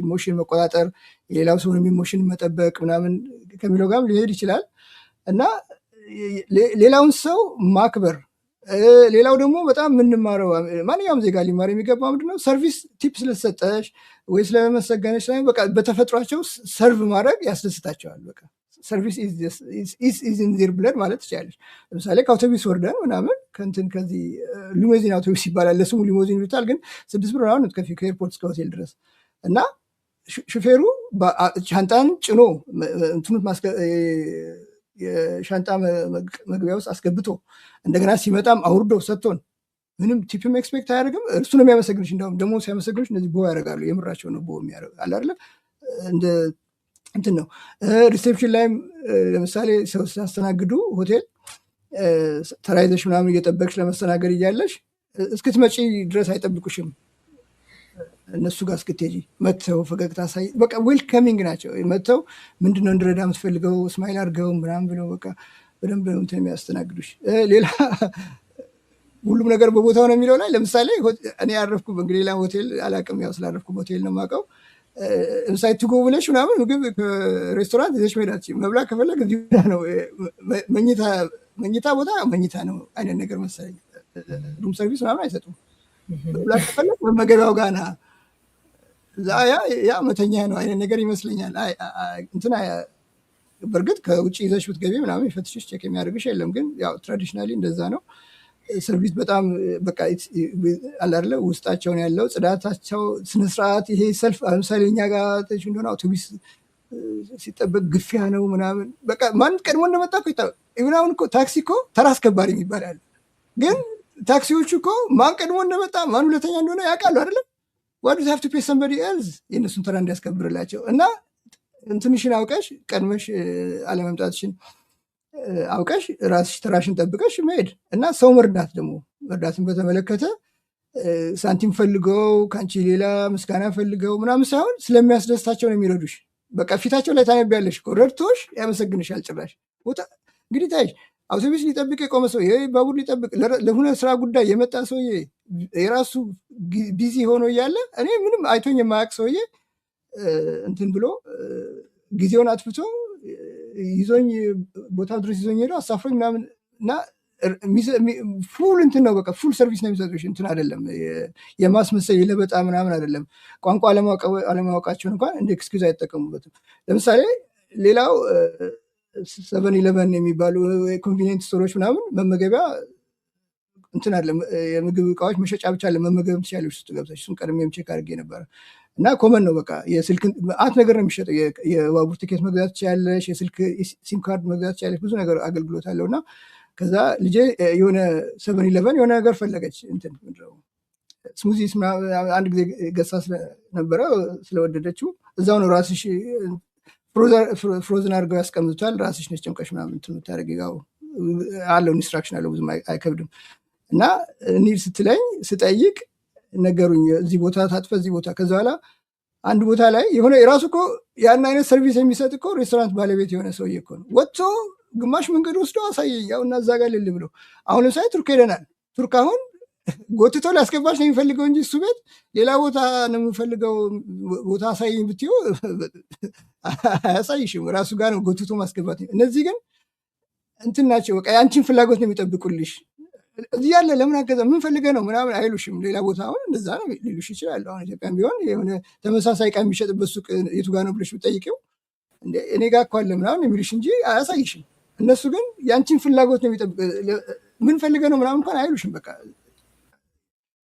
ኢሞሽን መቆጣጠር፣ የሌላው ሰውንም ኢሞሽን መጠበቅ ምናምን ከሚለው ጋርም ሊሄድ ይችላል እና ሌላውን ሰው ማክበር። ሌላው ደግሞ በጣም የምንማረው ማንኛውም ዜጋ ሊማር የሚገባ ምንድነው? ሰርቪስ ቲፕ ስለሰጠሽ ወይ ስለመሰገነች ላይ በቃ በተፈጥሯቸው ሰርቭ ማድረግ ያስደስታቸዋል። በቃ ሰርቪስ ኢዝ ኢን ዜር ብለድ ማለት ትችላለች። ለምሳሌ ከአውቶቢስ ወርደን ምናምን ከንትን ከዚህ ሊሞዚን አውቶቢስ ይባላል፣ ለስሙ ሊሞዚን ይሉታል። ግን 6 ብር አሁን ከፊ ከኤርፖርት እስከ ሆቴል ድረስ እና ሹፌሩ ሻንጣን ጭኖ እንትኑት የሻንጣ መግቢያ ውስጥ አስገብቶ እንደገና ሲመጣም አውርዶ ሰጥቶን ምንም ቲፕም ኤክስፔክት አያደርግም። እርሱ ነው የሚያመሰግንሽ። እንደውም ደግሞ ሲያመሰግንሽ እነዚህ ቦ ያደርጋሉ። የምራቸው ነው ቦ የሚያደርግ አለ አይደለ? እንደ እንትን ነው። ሪሴፕሽን ላይም ለምሳሌ ሰው ሲያስተናግዱ ሆቴል ተራይዘሽ ምናምን እየጠበቅሽ ለመስተናገድ እያለሽ እስክትመጪ ድረስ አይጠብቁሽም። እነሱ ጋር እስክትሄጂ መጥተው ፈገግታ ሳይ በቃ ዌልከሚንግ ናቸው። መጥተው ምንድነው እንድረዳ የምትፈልገው ስማይል አድርገው ምናምን ብለው በቃ በደንብ እንትን የሚያስተናግዱሽ። ሌላ ሁሉም ነገር በቦታው ነው የሚለው ላይ ለምሳሌ እኔ ያረፍኩ እንግዲህ ሌላ ሆቴል አላውቅም፣ ያው ስላረፍኩ ሆቴል ነው የማውቀው። ለምሳሌ ትጎ ብለሽ ምናምን ምግብ ሬስቶራንት ይዘሽ መሄዳች መብላት ከፈለግ እዚህ ነው። መኝታ ቦታ መኝታ ነው አይነት ነገር መሰለኝ። ሩም ሰርቪስ ምናምን አይሰጡም። መብላት ከፈለግ መመገቢያው ጋር ና ያ መተኛ ነው አይነት ነገር ይመስለኛል። እንትን በእርግጥ ከውጭ ይዘሽ ብትገቢ ምናምን የፈትሽሽ ቼክ የሚያደርግሽ የለም፣ ግን ያው ትራዲሽናሊ እንደዛ ነው። ሰርቪስ በጣም በቃ አላለ ውስጣቸውን ያለው ጽዳታቸው ስነስርዓት። ይሄ ሰልፍ ለምሳሌ እኛ ጋር እንደሆነ አውቶቡስ ሲጠበቅ ግፊያ ነው ምናምን በቃ ማን ቀድሞ እንደመጣ እኮ ይታወቅ። አሁን እኮ ታክሲ እኮ ተራ አስከባሪ የሚባል አለ፣ ግን ታክሲዎቹ እኮ ማን ቀድሞ እንደመጣ ማን ሁለተኛ እንደሆነ ያውቃሉ አይደለም። ዋት ዱ ሃቭ ቱ ፔይ ሰምበዲ ኤልስ የእነሱን ተራ እንዲያስከብርላቸው እና እንትንሽን አውቀሽ ቀድመሽ አለመምጣትሽን አውቀሽ ራስሽ ተራሽን ጠብቀሽ መሄድ እና ሰው መርዳት ደግሞ መርዳትን በተመለከተ ሳንቲም ፈልገው ከአንቺ ሌላ ምስጋና ፈልገው ምናምን ሳይሆን ስለሚያስደስታቸው ነው የሚረዱሽ። በቃ ፊታቸው ላይ ታነቢያለሽ እኮ ረድቶሽ ያመሰግንሻል። ጭራሽ ቦታ እንግዲህ ታይሽ አውቶቡስ ሊጠብቅ የቆመ ሰው ባቡር ሊጠብቅ ለሆነ ስራ ጉዳይ የመጣ ሰውዬ የራሱ ቢዚ ሆኖ እያለ እኔ ምንም አይቶኝ የማያውቅ ሰውዬ እንትን ብሎ ጊዜውን አጥፍቶ ይዞኝ ቦታ ድረስ ይዞኝ ሄዶ አሳፍሮኝ ምናምን እና ፉል እንትን ነው በቃ ፉል ሰርቪስ ነው የሚሰጡሽ። እንትን አይደለም የማስመሰል የለበጣ ምናምን አይደለም። ቋንቋ አለማወቃቸውን እንኳን እንደ ኤክስኪውዝ አይጠቀሙበትም። ለምሳሌ ሌላው 7-11 የሚባሉ ኮንቪኒየንት ስቶሮች ምናምን መመገቢያ እንትን አለ፣ የምግብ እቃዎች መሸጫ ብቻ አለ። መመገብ ትችያለሽ ውስጥ ገብተሽ። እሱን ቀድሜም ቼክ አድርጌ ነበረ እና ኮመን ነው በቃ የስልክ አት ነገር ነው የሚሸጠው። የባቡር ቲኬት መግዛት ትችያለሽ፣ የስልክ ሲም ካርድ መግዛት ትችያለሽ። ብዙ ነገር አገልግሎት አለው። እና ከዛ ልጄ የሆነ 7-11 የሆነ ነገር ፈለገች እንትን ስሙዚ አንድ ጊዜ ገሳ ስለነበረ ስለወደደችው እዛው ነው ራስሽ ፍሮዝን አድርገው ያስቀምጡታል። ራስሽ ነች ጨምቀሽ ምናምን እንትን የምታደርጊው አለው ኢንስትራክሽን አለው፣ ብዙም አይከብድም። እና እኒድ ስትለኝ ስጠይቅ ነገሩኝ፣ እዚህ ቦታ ታጥፈ እዚህ ቦታ። ከዛ በኋላ አንድ ቦታ ላይ የሆነ የራሱ እኮ ያን አይነት ሰርቪስ የሚሰጥ እኮ ሬስቶራንት ባለቤት የሆነ ሰውዬ እኮ ነው ወጥቶ ግማሽ መንገድ ወስዶ አሳየኝ። ያው እና እዛ ጋር ልል ብሎ አሁን ለምሳሌ ቱርክ ሄደናል። ቱርክ አሁን ጎትቶ ሊያስገባሽ ነው የሚፈልገው እንጂ እሱ ቤት ሌላ ቦታ ነው የምፈልገው ቦታ አሳይኝ ብትይው አያሳይሽም። ራሱ ጋር ነው ጎትቶ ማስገባት። እነዚህ ግን እንትን ናቸው በቃ የአንቺን ፍላጎት ነው የሚጠብቁልሽ። እዚህ ያለ ለምን አገዛ ምን ፈልገህ ነው ምናምን አይሉሽም። ሌላ ቦታ አሁን እንደዛ ነው ሊሉሽ ይችላሉ። አሁን ኢትዮጵያም ቢሆን የሆነ ተመሳሳይ ዕቃ የሚሸጥበት ሱቅ የቱ ጋር ነው ብለሽ ብጠይቂው እኔ ጋር እኮ አለ ምናምን የሚልሽ እንጂ አያሳይሽም። እነሱ ግን የአንቺን ፍላጎት ነው የሚጠብቅ። ምን ፈልገህ ነው ምናምን እንኳን አይሉሽም። በቃ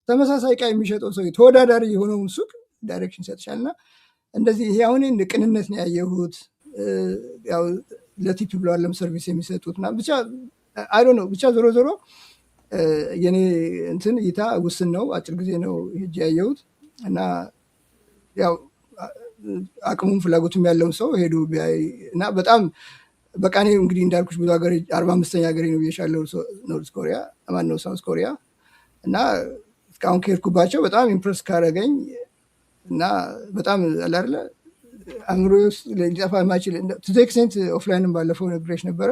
ተመሳሳይ ዕቃ የሚሸጠው ሰው ተወዳዳሪ የሆነውን ሱቅ ዳይሬክሽን ይሰጥሻል። እና እንደዚህ ይሄ አሁን ቅንነት ነው ያየሁት። ያው ለቲፕ ብለዋለም ሰርቪስ የሚሰጡት እና ብቻ አይ ዶንት ኖ ብቻ ዞሮ ዞሮ የኔ እንትን እይታ ውስን ነው። አጭር ጊዜ ነው ሄጄ ያየሁት እና ያው አቅሙም ፍላጎቱም ያለውን ሰው ሄዱ ቢያይ እና በጣም በቃ እኔ እንግዲህ እንዳልኩሽ ብዙ ሀገር 45ኛ ሀገሬ ነው ብዬሻለሁ። ኖርዝ ኮሪያ ማነው ሳውዝ ኮሪያ እና እስካሁን ከሄድኩባቸው በጣም ኢምፕረስ ካረገኝ እና በጣም አላርለ አእምሮ ውስጥ ሊጠፋ የማይችል ቱ ዘ ኤክስቴንት ኦፍላይንም ባለፈው ነግሬሽ ነበረ።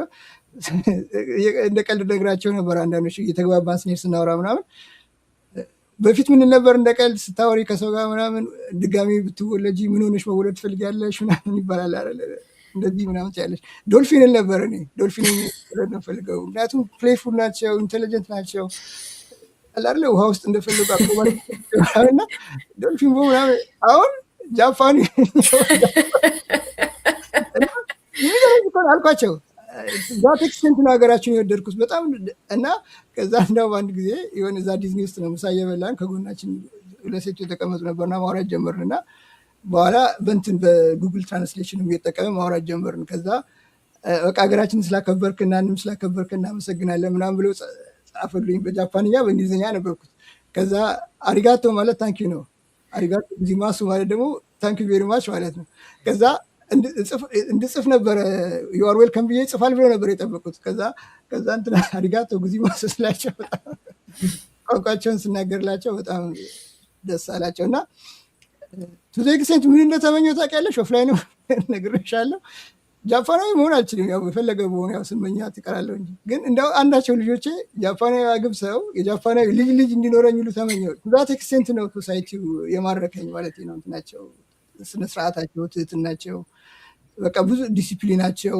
እንደ ቀልድ ነግራቸው ነበር አንዳንዶች እየተግባባን ስንሄድ ስናወራ ምናምን በፊት ምን ነበር እንደ ቀልድ ስታወሪ ከሰው ጋር ምናምን ድጋሚ ብትወለጂ ምን ሆነሽ መወለድ ትፈልጊያለሽ ምናምን ይባላል አይደል? እንደዚህ ምናምን ትያለሽ። ዶልፊንን ነበር እኔ ዶልፊንን ነው ፈልገው፣ ምክንያቱም ፕሌይፉል ናቸው፣ ኢንቴሊጀንት ናቸው አይደል? ውሃ ውስጥ እንደፈለጉ አቆማና ዶልፊን ምናምን አሁን ጃፓን አልኳቸው። ዛት ኤክስቴንት ነው ሀገራችን የወደድኩት በጣም እና ከዛ እንደውም አንድ ጊዜ የሆነ እዛ ዲዝኒ ውስጥ ነው ምሳ እየበላን ከጎናችን ለሴቱ የተቀመጡ ነበርና ማውራት ጀመርን እና በኋላ በእንትን በጉግል ትራንስሌሽን እየተጠቀመ ማውራት ጀመርን። ከዛ በቃ ሀገራችን ስላከበርክና እንም ስላከበርክ እናመሰግናለን ምናምን ብለው ጻፈልኝ በጃፓንኛ በእንግሊዝኛ ነበርኩት። ከዛ አሪጋቶ ማለት ታንኪ ነው። አሪጋቶ ዚማሱ ማለት ደግሞ ታንኪ ቬሪ ማች ማለት ነው። ከዛ እንድጽፍ ነበረ ዩ አር ዌልከም ብዬ ጽፋል ብለው ነበር የጠበቁት። ከዛ እንትና አሪጋቶ ጉዚማሱ ስላቸው ቋንቋቸውን ስናገርላቸው በጣም ደስ አላቸው እና ቱ ዘ ኤክስቴንት ምን እንደተመኘው ታውቂያለሽ? ኦፍላይን ነግሬሻለሁ። ጃፓናዊ መሆን አልችልም፣ ያው የፈለገ በሆነ ያው ስመኛት ይቀራለሁ እንጂ ግን እንደው አንዳቸው ልጆቼ ጃፓናዊ አግብተው የጃፓናዊ ልጅ እንዲኖረኝ ሁሉ ተመኘው። ቱ ዛት ኤክስቴንት ነው ሶሳይቲው የማረከኝ ማለት ነው። እንትናቸው ስነስርዓታቸው፣ ትህትናቸው፣ በቃ ብዙ ዲሲፕሊናቸው፣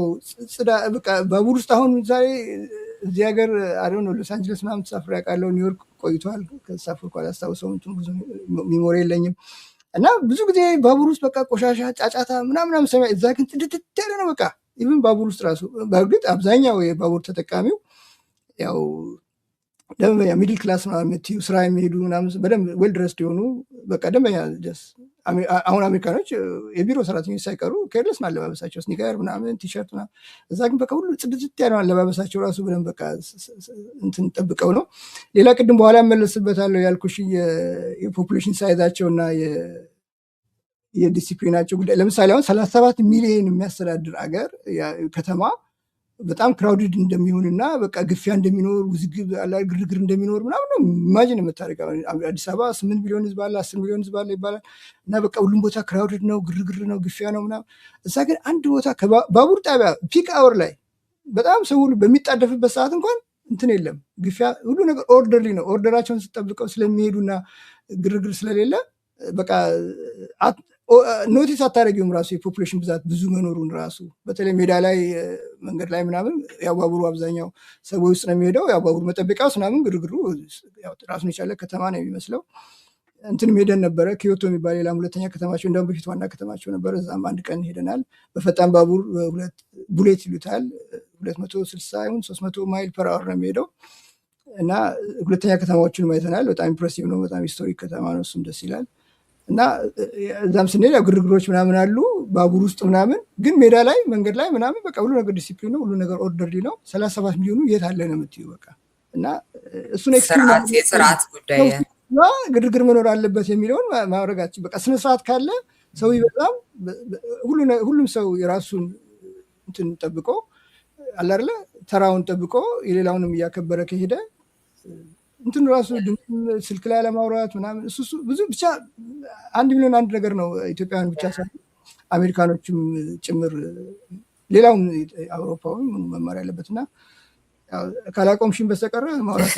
በቃ ባቡር ውስጥ አሁን ዛሬ እዚህ ሀገር አሁን ሎስ አንጀለስ ምናምን ተሳፍሬ አውቃለሁ። ኒውዮርክ ቆይቷል ከተሳፈርኩ አላስታውሰውም፣ ሚሞሪ የለኝም። እና ብዙ ጊዜ ባቡር ውስጥ በቃ ቆሻሻ፣ ጫጫታ ምናምን ሰማይ፣ እዛ ግን ጥድት ያለ ነው በቃ ኢቭን ባቡር ውስጥ ራሱ። በእርግጥ አብዛኛው የባቡር ተጠቃሚው ያው ደንበኛ ሚድል ክላስ የምትዩ ስራ የሚሄዱ ምናምን በደንብ ዌል ድረስድ የሆኑ በቃ ደንበኛ ደስ። አሁን አሜሪካኖች የቢሮ ሰራተኞች ሳይቀሩ ኬርለስ ነው አለባበሳቸው፣ ስኒከር ምናምን ቲሸርት ምናምን። እዛ ግን በቃ ሁሉ ጽድት ያለው አለባበሳቸው ራሱ በደንብ በቃ እንትን ጠብቀው ነው። ሌላ ቅድም በኋላ መለስበታለሁ ያልኩሽ የፖፑሌሽን ሳይዛቸው እና የዲሲፕሊናቸው ጉዳይ። ለምሳሌ አሁን 37 ሚሊዮን የሚያስተዳድር አገር ከተማ በጣም ክራውድድ እንደሚሆንና በቃ ግፊያ እንደሚኖር፣ ውዝግብ ግርግር እንደሚኖር ምናምን ነው ኢማጂን የምታደርገው። አዲስ አበባ 8 ሚሊዮን ህዝብ አለ፣ 10 ሚሊዮን ህዝብ አለ ይባላል እና በቃ ሁሉም ቦታ ክራውድድ ነው፣ ግርግር ነው፣ ግፊያ ነው ምናምን። እዛ ግን አንድ ቦታ ባቡር ጣቢያ ፒክ አወር ላይ በጣም ሰው ሁሉ በሚጣደፍበት ሰዓት እንኳን እንትን የለም፣ ግፊያ፣ ሁሉ ነገር ኦርደርሊ ነው። ኦርደራቸውን ስጠብቀው ስለሚሄዱና ግርግር ስለሌለ በቃ ኖቲስ አታደርጊውም ራሱ የፖፑሌሽን ብዛት ብዙ መኖሩን ራሱ። በተለይ ሜዳ ላይ መንገድ ላይ ምናምን ያው ባቡሩ አብዛኛው ሰዎች ውስጥ ነው የሚሄደው። ያው ባቡር መጠበቂያ ውስጥ ምናምን ግርግሩ ራሱን የቻለ ከተማ ነው የሚመስለው። እንትን ሄደን ነበረ ኪዮቶ የሚባል ሌላም ሁለተኛ ከተማቸው፣ እንደውም በፊት ዋና ከተማቸው ነበረ። እዛም አንድ ቀን ሄደናል። በፈጣን ባቡር ቡሌት ይሉታል 260 300 ማይል ፐር አወር ነው የሚሄደው እና ሁለተኛ ከተማዎችን አይተናል። በጣም ኢምፕሬሲቭ ነው። በጣም ሂስቶሪክ ከተማ ነው። እሱም ደስ ይላል። እና እዛም ስንሄድ ያው ግርግሮች ምናምን አሉ ባቡር ውስጥ ምናምን፣ ግን ሜዳ ላይ መንገድ ላይ ምናምን በቃ ሁሉ ነገር ዲሲፕሊን ነው፣ ሁሉ ነገር ኦርደርሊ ነው። 37 ሚሊዮኑ የት አለ ነው የምትይው በቃ። እና እሱን የስርዓት ጉዳይ ግርግር መኖር አለበት የሚለውን ማድረጋችን በቃ ስነስርዓት ካለ ሰው ይበዛም፣ ሁሉም ሰው የራሱን እንትን ጠብቆ አለ አይደለ ተራውን ጠብቆ የሌላውንም እያከበረ ከሄደ እንትን ራሱ ስልክ ላይ ለማውራት ምናምን እሱ ብዙ ብቻ 1 ሚሊዮን አንድ ነገር ነው። ኢትዮጵያውያን ብቻ ሳይሆን አሜሪካኖችም ጭምር ሌላውም አውሮፓውም መማር ያለበትና ካላቆምሽን በስተቀር ማውራት።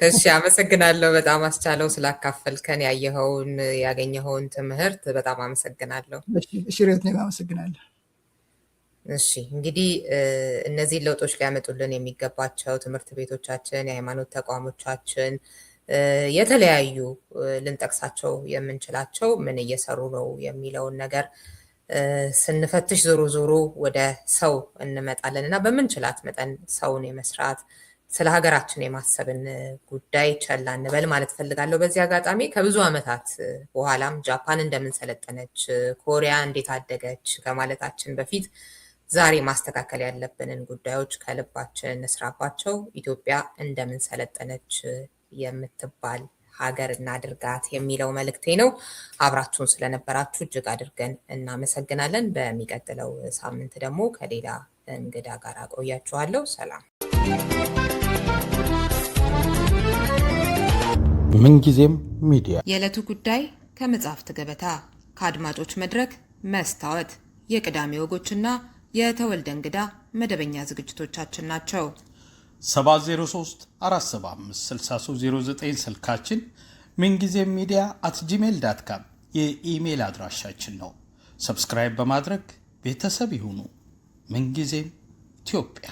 እሺ፣ አመሰግናለሁ በጣም አስቻለው ስላካፈልከን ያገኘኸውን ትምህርት በጣም አመሰግናለሁ። እሺ ሬት ነው አመሰግናለሁ። እሺ እንግዲህ እነዚህን ለውጦች ሊያመጡልን የሚገባቸው ትምህርት ቤቶቻችን፣ የሃይማኖት ተቋሞቻችን፣ የተለያዩ ልንጠቅሳቸው የምንችላቸው ምን እየሰሩ ነው የሚለውን ነገር ስንፈትሽ ዞሮ ወደ ሰው እንመጣለን እና በምንችላት መጠን ሰውን የመስራት ስለ ሀገራችን የማሰብን ጉዳይ ቸል አንበል ማለት ፈልጋለሁ። በዚህ አጋጣሚ ከብዙ ዓመታት በኋላም ጃፓን እንደምን ሰለጠነች፣ ኮሪያ እንዴት አደገች ከማለታችን በፊት ዛሬ ማስተካከል ያለብንን ጉዳዮች ከልባችን እንስራባቸው። ኢትዮጵያ እንደምን ሰለጠነች የምትባል ሀገር እናድርጋት የሚለው መልእክቴ ነው። አብራችሁን ስለነበራችሁ እጅግ አድርገን እናመሰግናለን። በሚቀጥለው ሳምንት ደግሞ ከሌላ እንግዳ ጋር አቆያችኋለሁ። ሰላም። ምንጊዜም ሚዲያ የዕለቱ ጉዳይ ከመጽሐፍት ገበታ፣ ከአድማጮች መድረክ መስታወት፣ የቅዳሜ ወጎችና የተወልደ እንግዳ መደበኛ ዝግጅቶቻችን ናቸው። 703 475 6309 ስልካችን፣ ምንጊዜም ሚዲያ @gmail.com የኢሜል አድራሻችን ነው። ሰብስክራይብ በማድረግ ቤተሰብ ይሁኑ። ምንጊዜም ኢትዮጵያ።